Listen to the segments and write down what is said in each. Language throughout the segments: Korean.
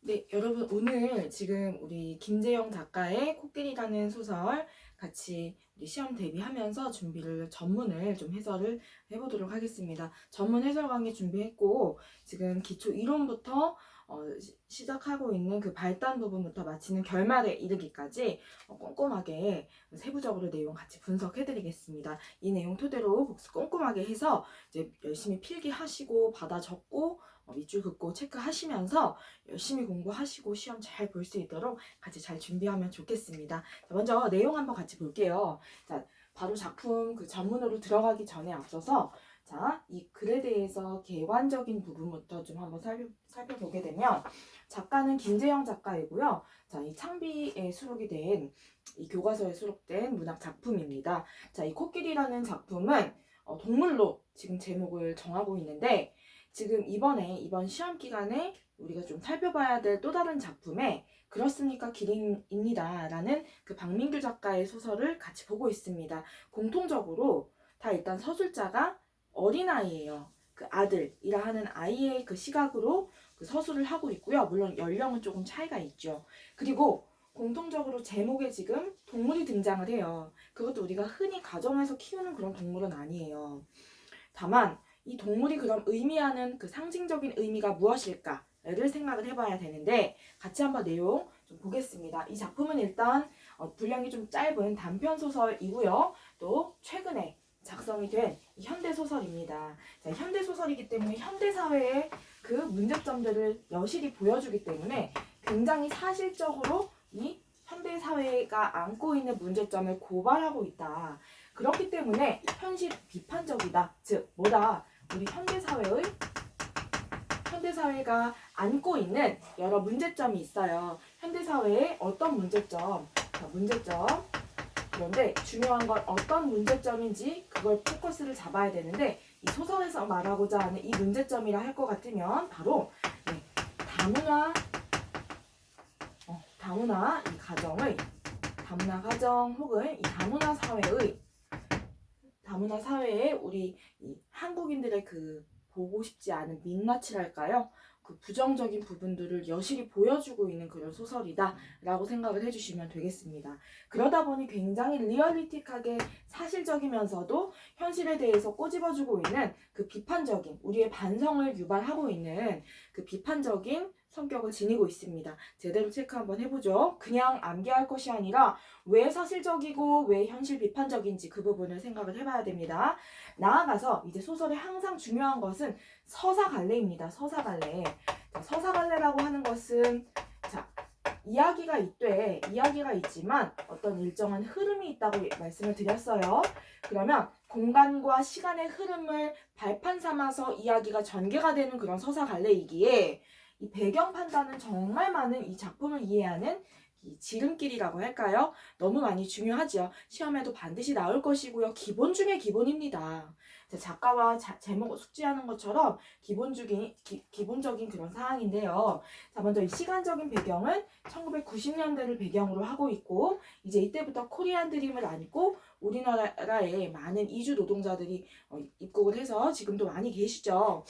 네, 여러분 오늘 지금 우리 김재영 작가의 코끼리라는 소설 같이 우리 시험 대비하면서 전문을 좀 해설을 해보도록 하겠습니다. 전문 해설 강의 준비했고 지금 기초 이론부터 시작하고 있는 그 발단 부분부터 마치는 결말에 이르기까지 꼼꼼하게 세부적으로 내용 같이 분석해드리겠습니다. 이 내용 토대로 복습 꼼꼼하게 해서 이제 열심히 필기하시고 받아 적고 밑줄 긋고 체크하시면서 열심히 공부하시고 시험 잘 볼 수 있도록 같이 잘 준비하면 좋겠습니다. 자, 먼저 내용 한번 같이 볼게요. 자, 바로 작품 그 전문으로 들어가기 전에 앞서서 자, 이 글에 대해서 개관적인 부분부터 좀 한번 살펴보게 되면 작가는 김재영 작가이고요. 자, 이 창비에 수록이 된 이 교과서에 수록된 문학 작품입니다. 자, 이 코끼리라는 작품은 동물로 지금 제목을 정하고 있는데 지금 이번 시험 기간에 우리가 좀 살펴봐야 될 또 다른 작품에 그렇습니까 기린입니다 라는 그 박민규 작가의 소설을 같이 보고 있습니다. 공통적으로 다 일단 서술자가 어린아이예요. 그 아들이라 하는 아이의 그 시각으로 그 서술을 하고 있고요. 물론 연령은 조금 차이가 있죠. 그리고 공통적으로 제목에 지금 동물이 등장을 해요. 그것도 우리가 흔히 가정에서 키우는 그런 동물은 아니에요. 다만 이 동물이 그럼 의미하는 그 상징적인 의미가 무엇일까를 생각을 해봐야 되는데 같이 한번 내용 좀 보겠습니다. 이 작품은 일단 분량이 좀 짧은 단편 소설이고요. 또 최근에 작성이 된 현대 소설입니다. 자, 현대 소설이기 때문에 현대 사회의 그 문제점들을 여실히 보여주기 때문에 굉장히 사실적으로 이 현대 사회가 안고 있는 문제점을 고발하고 있다. 그렇기 때문에 현실 비판적이다. 즉 뭐다? 우리 현대 사회가 안고 있는 여러 문제점이 있어요. 현대 사회의 어떤 문제점? 자, 문제점. 그런데 중요한 건 어떤 문제점인지 그걸 포커스를 잡아야 되는데 이 소설에서 말하고자 하는 이 문제점이라 할 것 같으면 바로 다문화 이 가정의 다문화 가정 혹은 이 다문화 사회에 우리 이 한국인들의 그 보고 싶지 않은 민낯이랄까요? 그 부정적인 부분들을 여실히 보여주고 있는 그런 소설이다 라고 생각을 해주시면 되겠습니다. 그러다 보니 굉장히 리얼리틱하게 사실적이면서도 현실에 대해서 꼬집어주고 있는 그 비판적인 우리의 반성을 유발하고 있는 그 비판적인 성격을 지니고 있습니다. 제대로 체크 한번 해보죠. 그냥 암기할 것이 아니라 왜 사실적이고 왜 현실 비판적인지 그 부분을 생각을 해봐야 됩니다. 나아가서 이제 소설에 항상 중요한 것은 서사갈래입니다. 서사갈래. 자, 서사갈래라고 하는 것은 자, 이야기가 있지만 어떤 일정한 흐름이 있다고 말씀을 드렸어요. 그러면 공간과 시간의 흐름을 발판 삼아서 이야기가 전개가 되는 그런 서사갈래이기에 이 배경 판단은 정말 많은 이 작품을 이해하는 이 지름길이라고 할까요? 너무 많이 중요하죠. 시험에도 반드시 나올 것이고요. 기본 중에 기본입니다. 작가와 제목 숙지하는 것처럼 기본적인 그런 사항인데요. 자, 먼저 이 시간적인 배경은 1990년대를 배경으로 하고 있고 이제 이때부터 코리안 드림을 안고 우리나라에 많은 이주 노동자들이 입국을 해서 지금도 많이 계시죠.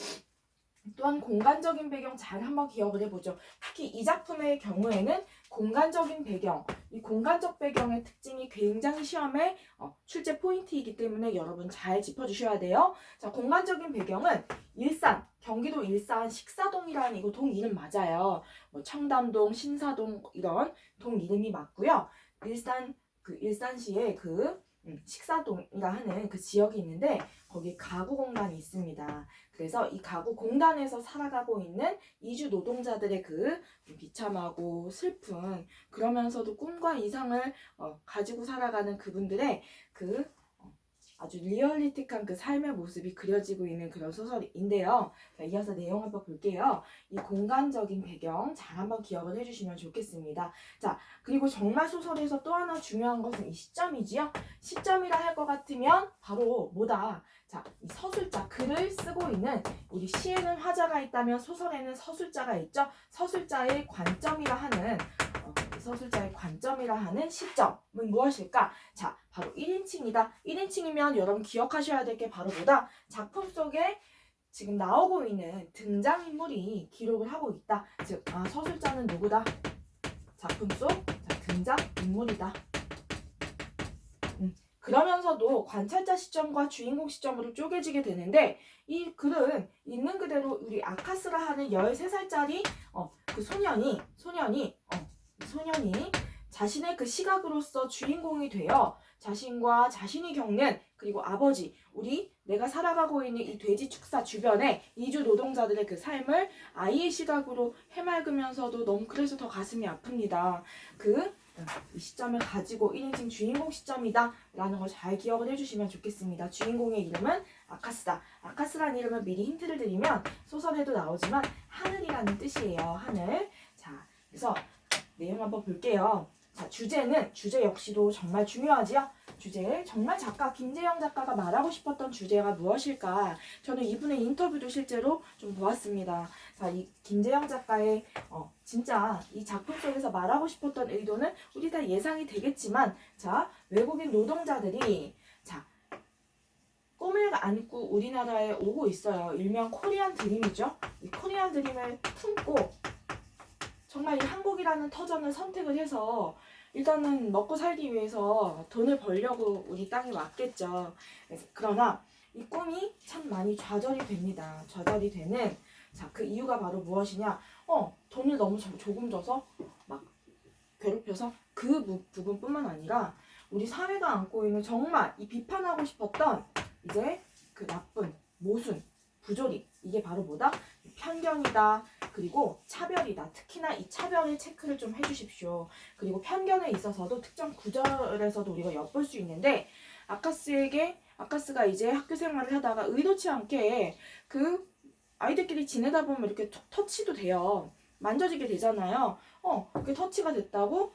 또한 공간적인 배경 잘 한번 기억을 해보죠. 특히 이 작품의 경우에는 공간적인 배경, 이 공간적 배경의 특징이 굉장히 시험에 출제 포인트이기 때문에 여러분 잘 짚어주셔야 돼요. 자, 공간적인 배경은 일산, 경기도 일산 식사동이라는 이거 동 이름 맞아요. 뭐 청담동, 신사동 이런 동 이름이 맞고요. 일산시에 식사동이라 하는 그 지역이 있는데 거기 가구 공간이 있습니다. 그래서 이 가구 공간에서 살아가고 있는 이주 노동자들의 그 비참하고 슬픈 그러면서도 꿈과 이상을 가지고 살아가는 그분들의 그 아주 리얼리틱한 그 삶의 모습이 그려지고 있는 그런 소설인데요. 자, 이어서 내용 한번 볼게요. 이 공간적인 배경 잘 한번 기억을 해주시면 좋겠습니다. 자, 그리고 정말 소설에서 또 하나 중요한 것은 이 시점이지요. 시점이라 할 것 같으면 바로 뭐다? 자, 이 서술자, 글을 쓰고 있는 우리 시에는 화자가 있다면 소설에는 서술자가 있죠. 서술자의 관점이라 하는 시점은 무엇일까? 자, 바로 1인칭이다. 1인칭이면 여러분 기억하셔야 될 게 바로 뭐다? 작품 속에 지금 나오고 있는 등장인물이 기록을 하고 있다. 즉, 서술자는 누구다? 작품 속 등장인물이다. 그러면서도 관찰자 시점과 주인공 시점으로 쪼개지게 되는데, 이 글은 있는 그대로 우리 아카스라 하는 13살짜리 그 소년이 자신의 그 시각으로서 주인공이 되어 자신과 자신이 겪는, 그리고 아버지, 내가 살아가고 있는 이 돼지 축사 주변의 이주 노동자들의 그 삶을 아이의 시각으로 해맑으면서도 너무 그래서 더 가슴이 아픕니다. 이 시점을 가지고 1인칭 주인공 시점이다 라는 걸 잘 기억을 해주시면 좋겠습니다. 주인공의 이름은 아카스다. 아카스라는 이름을 미리 힌트를 드리면 소설에도 나오지만 하늘이라는 뜻이에요. 하늘. 자, 그래서 내용 한번 볼게요. 자, 주제 역시도 정말 중요하지요. 정말 김재영 작가가 말하고 싶었던 주제가 무엇일까? 저는 이분의 인터뷰도 실제로 좀 보았습니다. 자, 이 김재영 작가의 진짜 이 작품 속에서 말하고 싶었던 의도는 우리 다 예상이 되겠지만, 자, 외국인 노동자들이 꿈을 안고 우리나라에 오고 있어요. 일명 코리안 드림이죠. 이 코리안 드림을 품고 정말 이 한국이라는 터전을 선택을 해서 일단은 먹고 살기 위해서 돈을 벌려고 우리 땅에 왔겠죠. 그러나 이 꿈이 참 많이 좌절이 됩니다. 좌절이 되는 그 이유가 바로 무엇이냐? 돈을 너무 조금 줘서 막 괴롭혀서 그 부분뿐만 아니라 우리 사회가 안고 있는 정말 이 비판하고 싶었던 이제 그 나쁜 모순, 부조리, 이게 바로 뭐다? 편견이다. 그리고 차별이다. 특히나 이 차별의 체크를 좀 해주십시오. 그리고 편견에 있어서도 특정 구절에서도 우리가 엿볼 수 있는데, 아카스가 이제 학교 생활을 하다가 의도치 않게 그 아이들끼리 지내다 보면 이렇게 터치도 돼요. 만져지게 되잖아요. 그게 터치가 됐다고?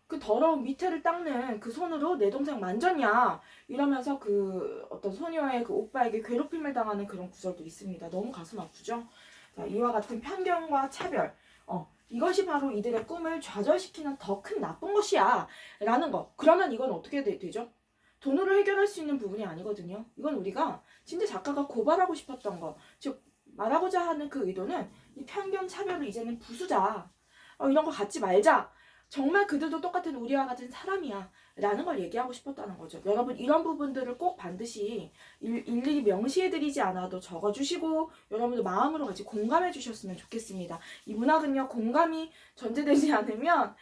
그 더러운 밑에를 닦는 그 손으로 내 동생 만졌냐? 이러면서 그 어떤 소녀의 그 오빠에게 괴롭힘을 당하는 그런 구절도 있습니다. 너무 가슴 아프죠? 자, 이와 같은 편견과 차별, 이것이 바로 이들의 꿈을 좌절시키는 더 큰 나쁜 것이야 라는 거. 그러면 이건 어떻게 되죠? 돈으로 해결할 수 있는 부분이 아니거든요. 이건 우리가 진짜 작가가 고발하고 싶었던 거, 즉 말하고자 하는 그 의도는 이 편견, 차별을 이제는 부수자, 이런 거 갖지 말자, 정말 그들도 똑같은 우리와 같은 사람이야 라는 걸 얘기하고 싶었다는 거죠. 여러분, 이런 부분들을 꼭 반드시 일일이 명시해드리지 않아도 적어주시고 여러분도 마음으로 같이 공감해 주셨으면 좋겠습니다. 이 문학은요, 공감이 전제되지 않으면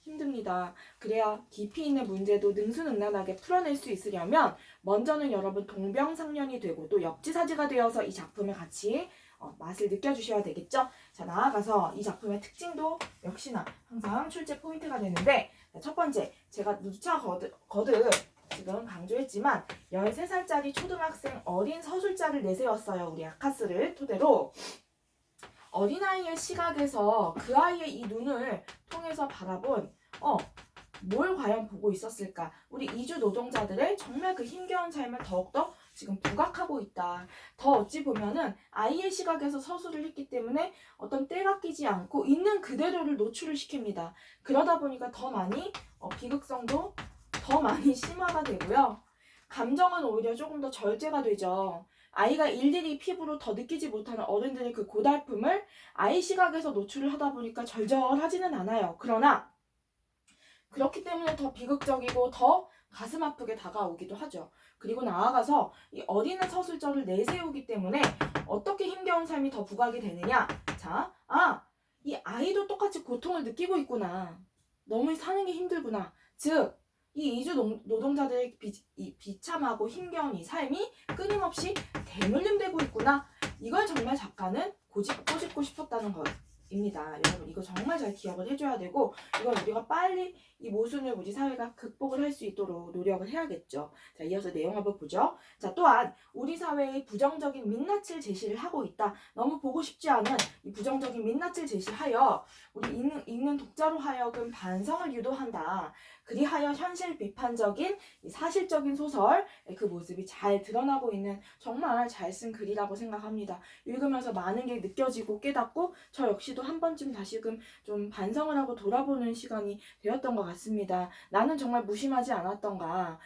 힘듭니다. 그래야 깊이 있는 문제도 능수능란하게 풀어낼 수 있으려면 먼저는 여러분 동병상련이 되고 또 역지사지가 되어서 이 작품을 같이 맛을 느껴주셔야 되겠죠? 자, 나아가서 이 작품의 특징도 역시나 항상 출제 포인트가 되는데, 첫 번째, 제가 누차 거듭 지금 강조했지만 13살짜리 초등학생 어린 서술자를 내세웠어요. 우리 아카스를 토대로. 어린아이의 시각에서 그 아이의 이 눈을 통해서 바라본 뭘 과연 보고 있었을까? 우리 이주 노동자들의 정말 그 힘겨운 삶을 더욱더 지금 부각하고 있다. 더 어찌 보면은 아이의 시각에서 서술을 했기 때문에 어떤 때가 끼지 않고 있는 그대로를 노출을 시킵니다. 그러다 보니까 더 많이 비극성도 더 많이 심화가 되고요. 감정은 오히려 조금 더 절제가 되죠. 아이가 일일이 피부로 더 느끼지 못하는 어른들의 그 고달픔을 아이 시각에서 노출을 하다 보니까 절절하지는 않아요. 그러나 그렇기 때문에 더 비극적이고 더 가슴 아프게 다가오기도 하죠. 그리고 나아가서 이 어린애 서술자를 내세우기 때문에 어떻게 힘겨운 삶이 더 부각이 되느냐? 자, 이 아이도 똑같이 고통을 느끼고 있구나. 너무 사는 게 힘들구나. 즉, 이 이주 노동자들의 비참하고 힘겨운 이 삶이 끊임없이 대물림되고 있구나. 이걸 정말 작가는 꼬집고 싶었다는 것입니다. 여러분, 이거 정말 잘 기억을 해줘야 되고, 이건 우리가 빨리 이 모순을 우리 사회가 극복을 할 수 있도록 노력을 해야겠죠. 자, 이어서 내용 한번 보죠. 자, 또한 우리 사회의 부정적인 민낯을 제시를 하고 있다. 너무 보고 싶지 않은 이 부정적인 민낯을 제시하여 우리 읽는 독자로 하여금 반성을 유도한다. 그리하여 현실 비판적인 이 사실적인 소설의 그 모습이 잘 드러나고 있는 정말 잘 쓴 글이라고 생각합니다. 읽으면서 많은 게 느껴지고 깨닫고 저 역시도 저한테도 한 번쯤 다시금 좀 반성을 하고 돌아보는 시간이 되었던 것 같습니다. 나는 정말 무심하지 않았던가?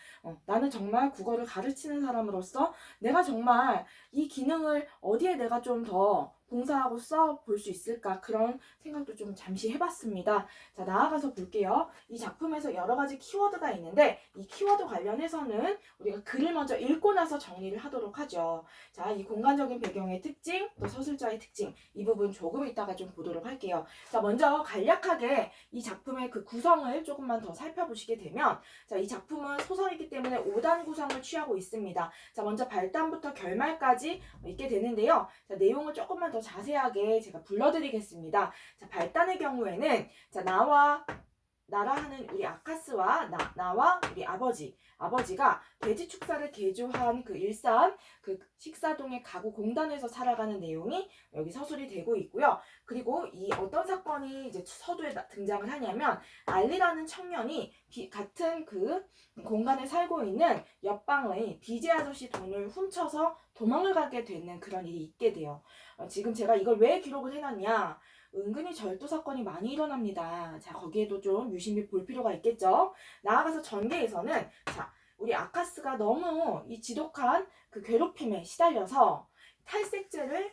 나는 정말 국어를 가르치는 사람으로서 내가 정말 이 기능을 어디에 내가 좀 더 봉사하고 써볼 수 있을까? 그런 생각도 좀 잠시 해봤습니다. 자, 나아가서 볼게요. 이 작품에서 여러 가지 키워드가 있는데 이 키워드 관련해서는 우리가 글을 먼저 읽고 나서 정리를 하도록 하죠. 자, 이 공간적인 배경의 특징, 또 서술자의 특징, 이 부분 조금 이따가 좀 보도록 할게요. 자, 먼저 간략하게 이 작품의 그 구성을 조금만 더 살펴보시게 되면, 자, 이 작품은 소설이기 때문에 5단 구성을 취하고 있습니다. 자, 먼저 발단부터 결말까지 있게 되는데요. 자, 내용을 조금만 더 자세하게 제가 불러드리겠습니다. 자, 발단의 경우에는, 자, 나라 하는 우리 아카스와 나와 우리 아버지가 돼지 축사를 개조한 그 일산 그 식사동의 가구 공단에서 살아가는 내용이 여기 서술이 되고 있고요. 그리고 이 어떤 사건이 이제 서두에 등장을 하냐면 알리라는 청년이 같은 그 공간에 살고 있는 옆방의 비제 아저씨 돈을 훔쳐서 도망을 가게 되는 그런 일이 있게 돼요. 지금 제가 이걸 왜 기록을 해놨냐? 은근히 절도 사건이 많이 일어납니다. 자, 거기에도 좀 유심히 볼 필요가 있겠죠. 나아가서 전개에서는, 자, 우리 아카스가 너무 이 지독한 그 괴롭힘에 시달려서 탈색제를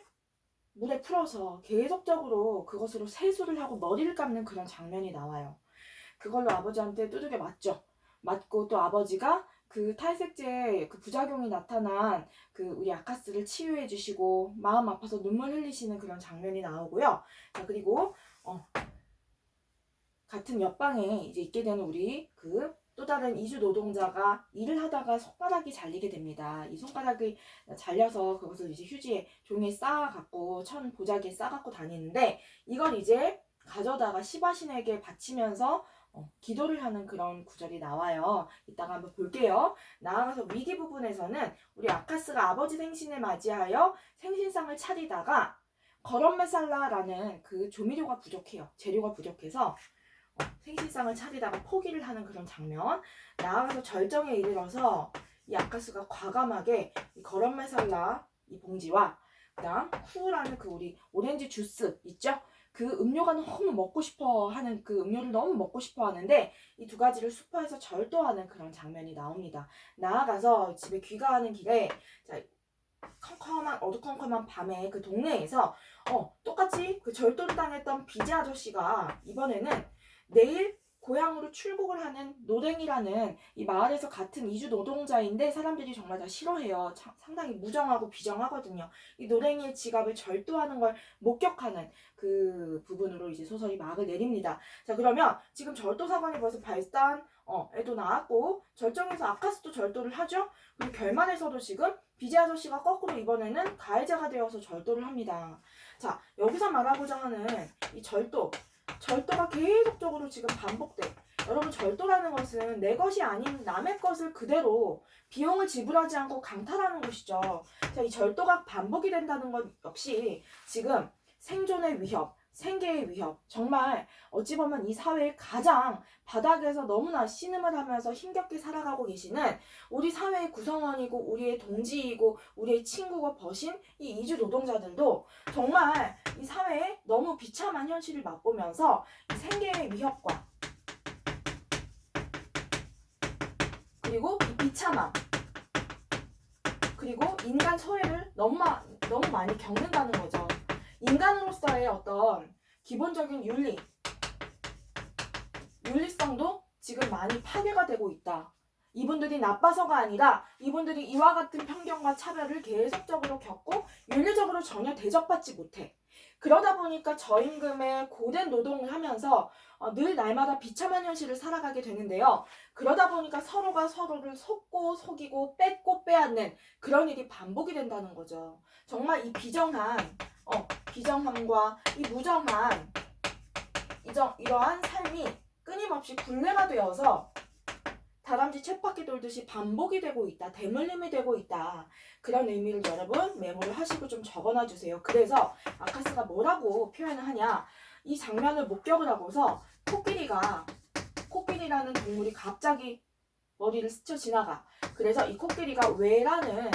물에 풀어서 계속적으로 그것으로 세수를 하고 머리를 감는 그런 장면이 나와요. 그걸로 아버지한테 두들겨 맞죠. 맞고 또 아버지가 그 탈색제 그 부작용이 나타난 그 우리 아카스를 치유해 주시고 마음 아파서 눈물 흘리시는 그런 장면이 나오고요. 자, 그리고 같은 옆방에 이제 있게 되는 우리 그 또 다른 이주 노동자가 일을 하다가 손가락이 잘리게 됩니다. 이 손가락이 잘려서 그것을 이제 휴지에 종이에 쌓아갖고 천 보자기에 쌓아갖고 다니는데 이걸 이제 가져다가 시바신에게 바치면서 기도를 하는 그런 구절이 나와요. 이따가 한번 볼게요. 나아가서 위기 부분에서는 우리 아카스가 아버지 생신을 맞이하여 생신상을 차리다가 거럼메살라라는 그 조미료가 부족해요. 재료가 부족해서 생신상을 차리다가 포기를 하는 그런 장면. 나아가서 절정에 이르러서 이 아카스가 과감하게 이 거럼메살라 이 봉지와 그다음 후라는 그 우리 오렌지 주스 있죠? 그 음료가 너무 먹고 싶어 하는 그 음료를 너무 먹고 싶어 하는데 이 두 가지를 수퍼해서 절도하는 그런 장면이 나옵니다. 나아가서 집에 귀가하는 길에 자, 어두컴컴한 밤에 그 동네에서 똑같이 그 절도를 당했던 비제 아저씨가 이번에는 내일 고향으로 출국을 하는 노랭이라는 이 마을에서 같은 이주 노동자인데 사람들이 정말 다 싫어해요. 상당히 무정하고 비정하거든요. 이 노랭이의 지갑을 절도하는 걸 목격하는 그 부분으로 이제 소설이 막을 내립니다. 자, 그러면 지금 절도 사건이 벌써 발단 에도 나왔고 절정에서 아카스도 절도를 하죠. 그리고 결말에서도 지금 비제 아저씨가 거꾸로 이번에는 가해자가 되어서 절도를 합니다. 자, 여기서 말하고자 하는 이 절도가 계속적으로 지금 반복돼. 여러분, 절도라는 것은 내 것이 아닌 남의 것을 그대로 비용을 지불하지 않고 강탈하는 것이죠. 자, 이 절도가 반복이 된다는 것 역시 지금 생존의 위협, 생계의 위협, 정말 어찌 보면 이 사회의 가장 바닥에서 너무나 신음을 하면서 힘겹게 살아가고 계시는 우리 사회의 구성원이고 우리의 동지이고 우리의 친구고 버신 이 이주 노동자들도 정말 이 사회에 너무 비참한 현실을 맛보면서 이 생계의 위협과 그리고 이 비참함 그리고 인간 소외를 너무 많이 겪는다는 거죠. 인간으로서의 어떤 기본적인 윤리성도 지금 많이 파괴가 되고 있다. 이분들이 나빠서가 아니라 이분들이 이와 같은 편견과 차별을 계속적으로 겪고 윤리적으로 전혀 대접받지 못해. 그러다 보니까 저임금의 고된 노동을 하면서 늘 날마다 비참한 현실을 살아가게 되는데요. 그러다 보니까 서로가 서로를 속고 속이고 뺏고 빼앗는 그런 일이 반복이 된다는 거죠. 정말 이 비정함과 이 무정한 이러한 삶이 끊임없이 굴레가 되어서 다람쥐 쳇바퀴 돌듯이 반복이 되고 있다. 대물림이 되고 있다. 그런 의미를 여러분 메모를 하시고 좀 적어놔 주세요. 그래서 아카스가 뭐라고 표현을 하냐. 이 장면을 목격을 하고서 코끼리라는 동물이 갑자기 머리를 스쳐 지나가. 그래서 이 코끼리가 외라는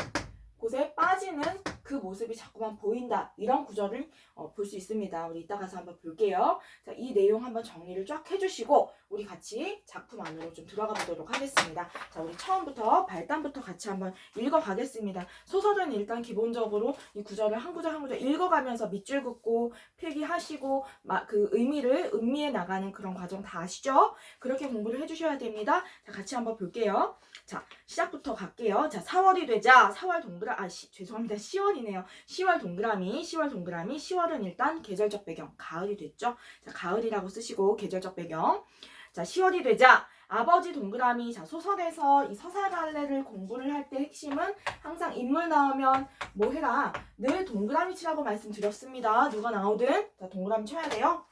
곳에 빠지는 그 모습이 자꾸만 보인다. 이런 구절을 볼 수 있습니다. 우리 이따 가서 한번 볼게요. 자, 이 내용 한번 정리를 쫙 해주시고 우리 같이 작품 안으로 좀 들어가 보도록 하겠습니다. 자, 우리 처음부터 발단부터 같이 한번 읽어가겠습니다. 소설은 일단 기본적으로 이 구절을 한 구절 한 구절 읽어가면서 밑줄 긋고 필기하시고 그 의미를 음미해 나가는 그런 과정 다 아시죠? 그렇게 공부를 해주셔야 됩니다. 자, 같이 한번 볼게요. 자, 시작부터 갈게요. 자, 4월이 되자 4월 동그라미, 죄송합니다. 10월이네요. 10월 동그라미, 10월 동그라미, 10월은 일단 계절적 배경, 가을이 됐죠? 자, 가을이라고 쓰시고 계절적 배경. 자, 10월이 되자 아버지 동그라미. 자, 소설에서 이 서사갈래를 공부를 할 때 핵심은 항상 인물 나오면 뭐 해라. 늘 동그라미 치라고 말씀드렸습니다. 누가 나오든 자, 동그라미 쳐야 돼요.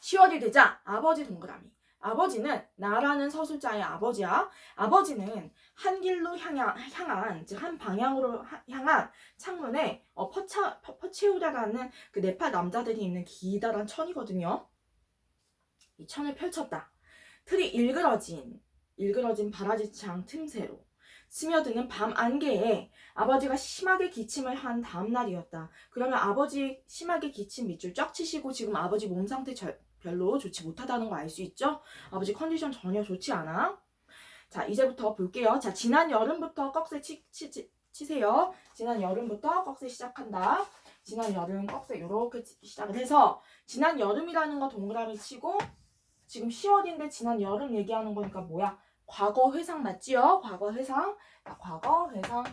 10월이 되자 아버지 동그라미. 아버지는 나라는 서술자의 아버지야. 아버지는 한 길로 향한 즉 한 방향으로 향한 창문에 퍼체우라라는 그 네팔 남자들이 입는 기다란 천이거든요. 이 천을 펼쳤다. 틀이 일그러진 바라지창 틈새로 스며드는 밤 안개에 아버지가 심하게 기침을 한 다음 날이었다. 그러면 아버지 심하게 기침 밑줄 쫙 치시고 지금 아버지 몸 상태 별로 좋지 못하다는 거 알 수 있죠? 아버지 컨디션 전혀 좋지 않아. 자, 이제부터 볼게요. 자, 지난 여름부터 꺽쇠 치세요. 지난 여름부터 꺽쇠 시작한다. 지난 여름 꺽쇠 이렇게 시작을 해서 지난 여름이라는 거 동그라미 치고 지금 10월인데 지난 여름 얘기하는 거니까 뭐야? 과거 회상 맞지요? 과거 회상. 자, 과거 회상.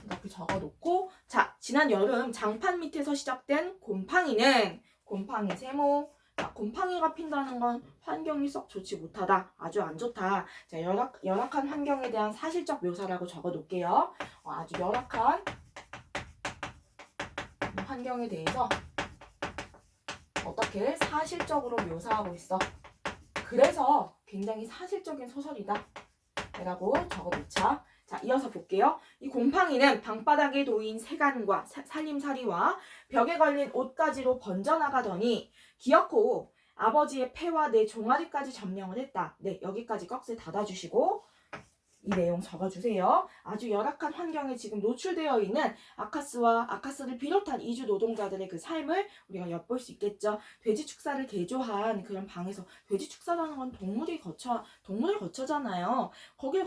이렇게 적어놓고 자, 지난 여름 장판 밑에서 시작된 곰팡이는 곰팡이 세모. 자, 곰팡이가 핀다는 건 환경이 썩 좋지 못하다. 아주 안 좋다. 자, 열악한 환경에 대한 사실적 묘사라고 적어놓을게요. 아주 열악한 환경에 대해서 어떻게 사실적으로 묘사하고 있어. 그래서 굉장히 사실적인 소설이다 라고 적어놓자. 자, 이어서 볼게요. 이 곰팡이는 방바닥에 놓인 세간과 살림살이와 벽에 걸린 옷가지로 번져나가더니 기어코 아버지의 폐와 내 종아리까지 점령을 했다. 네, 여기까지 꺽쇠 닫아주시고 이 내용 적어주세요. 아주 열악한 환경에 지금 노출되어 있는 아카스를 비롯한 이주 노동자들의 그 삶을 우리가 엿볼 수 있겠죠. 돼지 축사를 개조한 그런 방에서 돼지 축사라는 건 동물의 거처잖아요. 거기에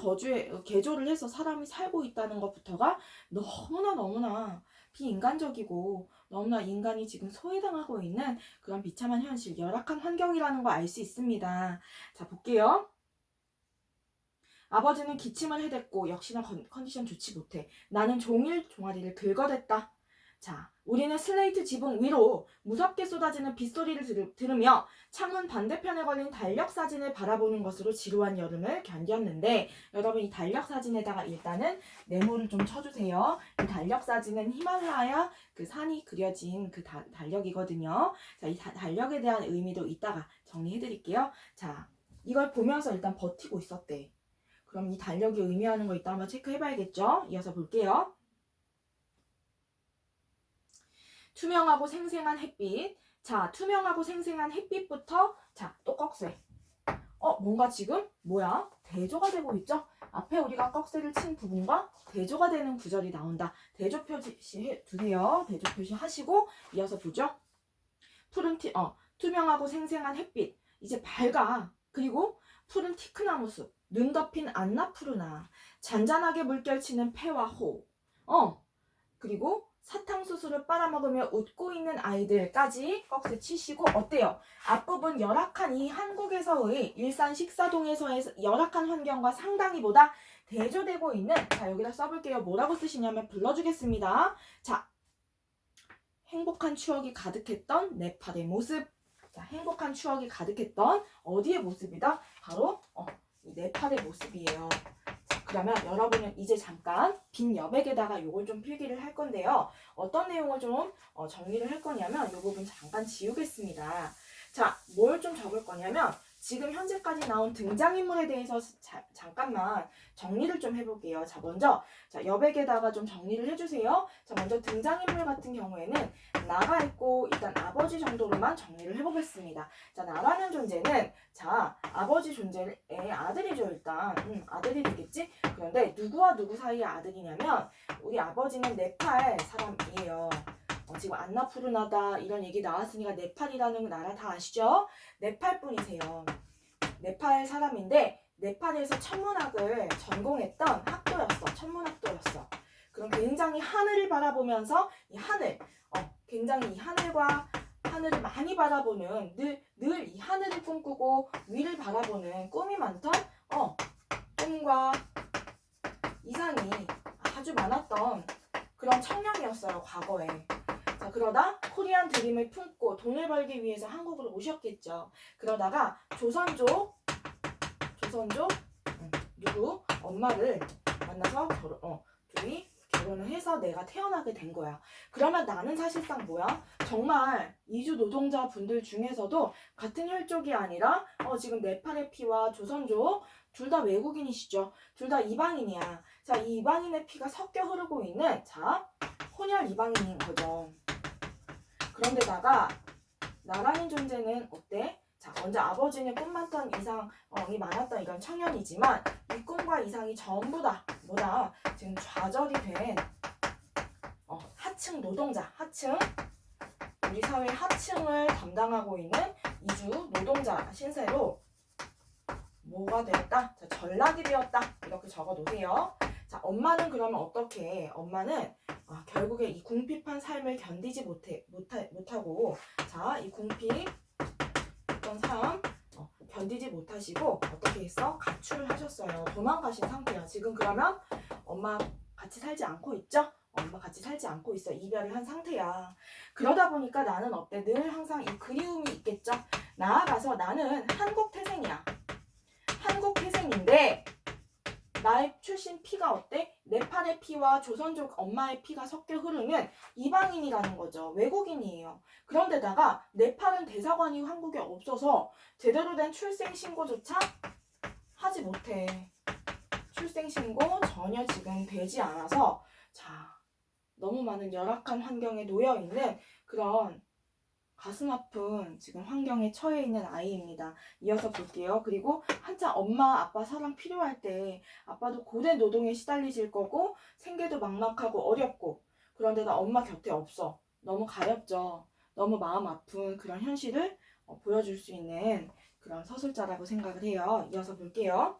개조를 해서 사람이 살고 있다는 것부터가 너무나 비인간적이고 너무나 인간이 지금 소외당하고 있는 그런 비참한 현실, 열악한 환경이라는 거 알 수 있습니다. 자, 볼게요. 아버지는 기침을 해댔고 역시나 컨디션 좋지 못해. 나는 종아리를 긁어댔다. 자, 우리는 슬레이트 지붕 위로 무섭게 쏟아지는 빗소리를 들으며 창문 반대편에 걸린 달력사진을 바라보는 것으로 지루한 여름을 견뎠는데 여러분 이 달력사진에다가 일단은 네모를 좀 쳐주세요. 이 달력사진은 히말라야 그 산이 그려진 그 달력이거든요. 자, 이 달력에 대한 의미도 이따가 정리해드릴게요. 자, 이걸 보면서 일단 버티고 있었대. 그럼 이 달력이 의미하는 거 이따 한번 체크해봐야겠죠? 이어서 볼게요. 투명하고 생생한 햇빛. 자, 투명하고 생생한 햇빛부터 자, 또 꺽쇠. 뭔가 지금 뭐야? 대조가 되고 있죠? 앞에 우리가 꺽쇠를 친 부분과 대조가 되는 구절이 나온다. 대조 표시 두세요. 대조 표시 하시고 이어서 보죠. 투명하고 생생한 햇빛. 이제 밝아. 그리고 푸른 티크나무 숲. 눈 덮인 안나푸르나, 잔잔하게 물결치는 폐와 호, 그리고 사탕수수를 빨아먹으며 웃고 있는 아이들까지 꺽쇠 치시고 어때요? 앞부분 열악한 이 한국에서의 일산 식사동에서의 열악한 환경과 상당히보다 대조되고 있는 자, 여기다 써볼게요. 뭐라고 쓰시냐면 불러주겠습니다. 자, 행복한 추억이 가득했던 네팔의 모습. 자, 행복한 추억이 가득했던 어디의 모습이다? 바로 네팔의 모습이에요. 자, 그러면 여러분은 이제 잠깐 빈 여백에다가 요걸 좀 필기를 할 건데요. 어떤 내용을 좀 정리를 할 거냐면 요 부분 잠깐 지우겠습니다. 자, 뭘 좀 적을 거냐면 지금 현재까지 나온 등장인물에 대해서 잠깐만 정리를 좀 해볼게요. 자, 먼저 여백에다가 좀 정리를 해주세요. 자, 먼저 등장인물 같은 경우에는 나가 있고 일단 아버지 정도로만 정리를 해보겠습니다. 자, 나라는 존재는 자, 아버지 존재의 아들이죠. 일단 아들이 되겠지? 그런데 누구와 누구 사이의 아들이냐면 우리 아버지는 네팔 사람이에요. 지금 안나푸르나다 이런 얘기 나왔으니까 네팔이라는 나라 다 아시죠? 네팔 분이세요. 네팔 사람인데 네팔에서 천문학을 전공했던 학도였어. 천문학도였어. 그럼 굉장히 하늘을 바라보면서 이 하늘, 굉장히 이 하늘을 많이 바라보는 늘 이 하늘을 꿈꾸고 위를 바라보는 꿈이 많던 꿈과 이상이 아주 많았던 그런 청년이었어요. 과거에. 자, 그러다 코리안 드림을 품고 돈을 벌기 위해서 한국으로 오셨겠죠. 그러다가 조선족 누구 엄마를 만나서 둘이 결혼을 해서 내가 태어나게 된 거야. 그러면 나는 사실상 뭐야? 정말 이주 노동자 분들 중에서도 같은 혈족이 아니라 지금 네팔의 피와 조선족 둘 다 외국인이시죠. 둘 다 이방인이야. 자, 이 이방인의 피가 섞여 흐르고 있는 혼혈 이방인인 거죠. 그런데다가 나라는 존재는 어때? 자, 먼저 아버지는 꿈 많던 이상이 많았던 이런 청년이지만 이 꿈과 이상이 전부 다 뭐다? 지금 좌절이 된 하층 노동자, 우리 사회 하층을 담당하고 있는 이주 노동자 신세로 뭐가 되었다? 자, 전락이 되었다. 이렇게 적어 놓으세요. 자, 엄마는 그러면 어떻게? 엄마는 결국에 이 궁핍한 삶을 견디지 못하고 자, 이 궁핍했던 삶 견디지 못하시고 어떻게 했어? 가출하셨어요. 도망가신 상태야. 지금 그러면 엄마 같이 살지 않고 있죠? 엄마 같이 살지 않고 있어. 이별을 한 상태야. 그러다 보니까 나는 어때? 늘 항상 이 그리움이 있겠죠? 나아가서 나는 한국 태생이야. 한국 태생인데 나의 출신 피가 어때? 네팔의 피와 조선족 엄마의 피가 섞여 흐르는 이방인이라는 거죠. 외국인이에요. 그런데다가 네팔은 대사관이 한국에 없어서 제대로 된 출생신고조차 하지 못해. 출생신고 전혀 지금 되지 않아서 너무 많은 열악한 환경에 놓여있는 그런 가슴 아픈 지금 환경에 처해 있는 아이입니다. 이어서 볼게요. 그리고 한참 엄마 아빠 사랑 필요할 때 아빠도 고된 노동에 시달리실 거고 생계도 막막하고 어렵고 그런데도 엄마 곁에 없어. 너무 가엾죠. 너무 마음 아픈 그런 현실을 보여줄 수 있는 그런 서술자라고 생각을 해요. 이어서 볼게요.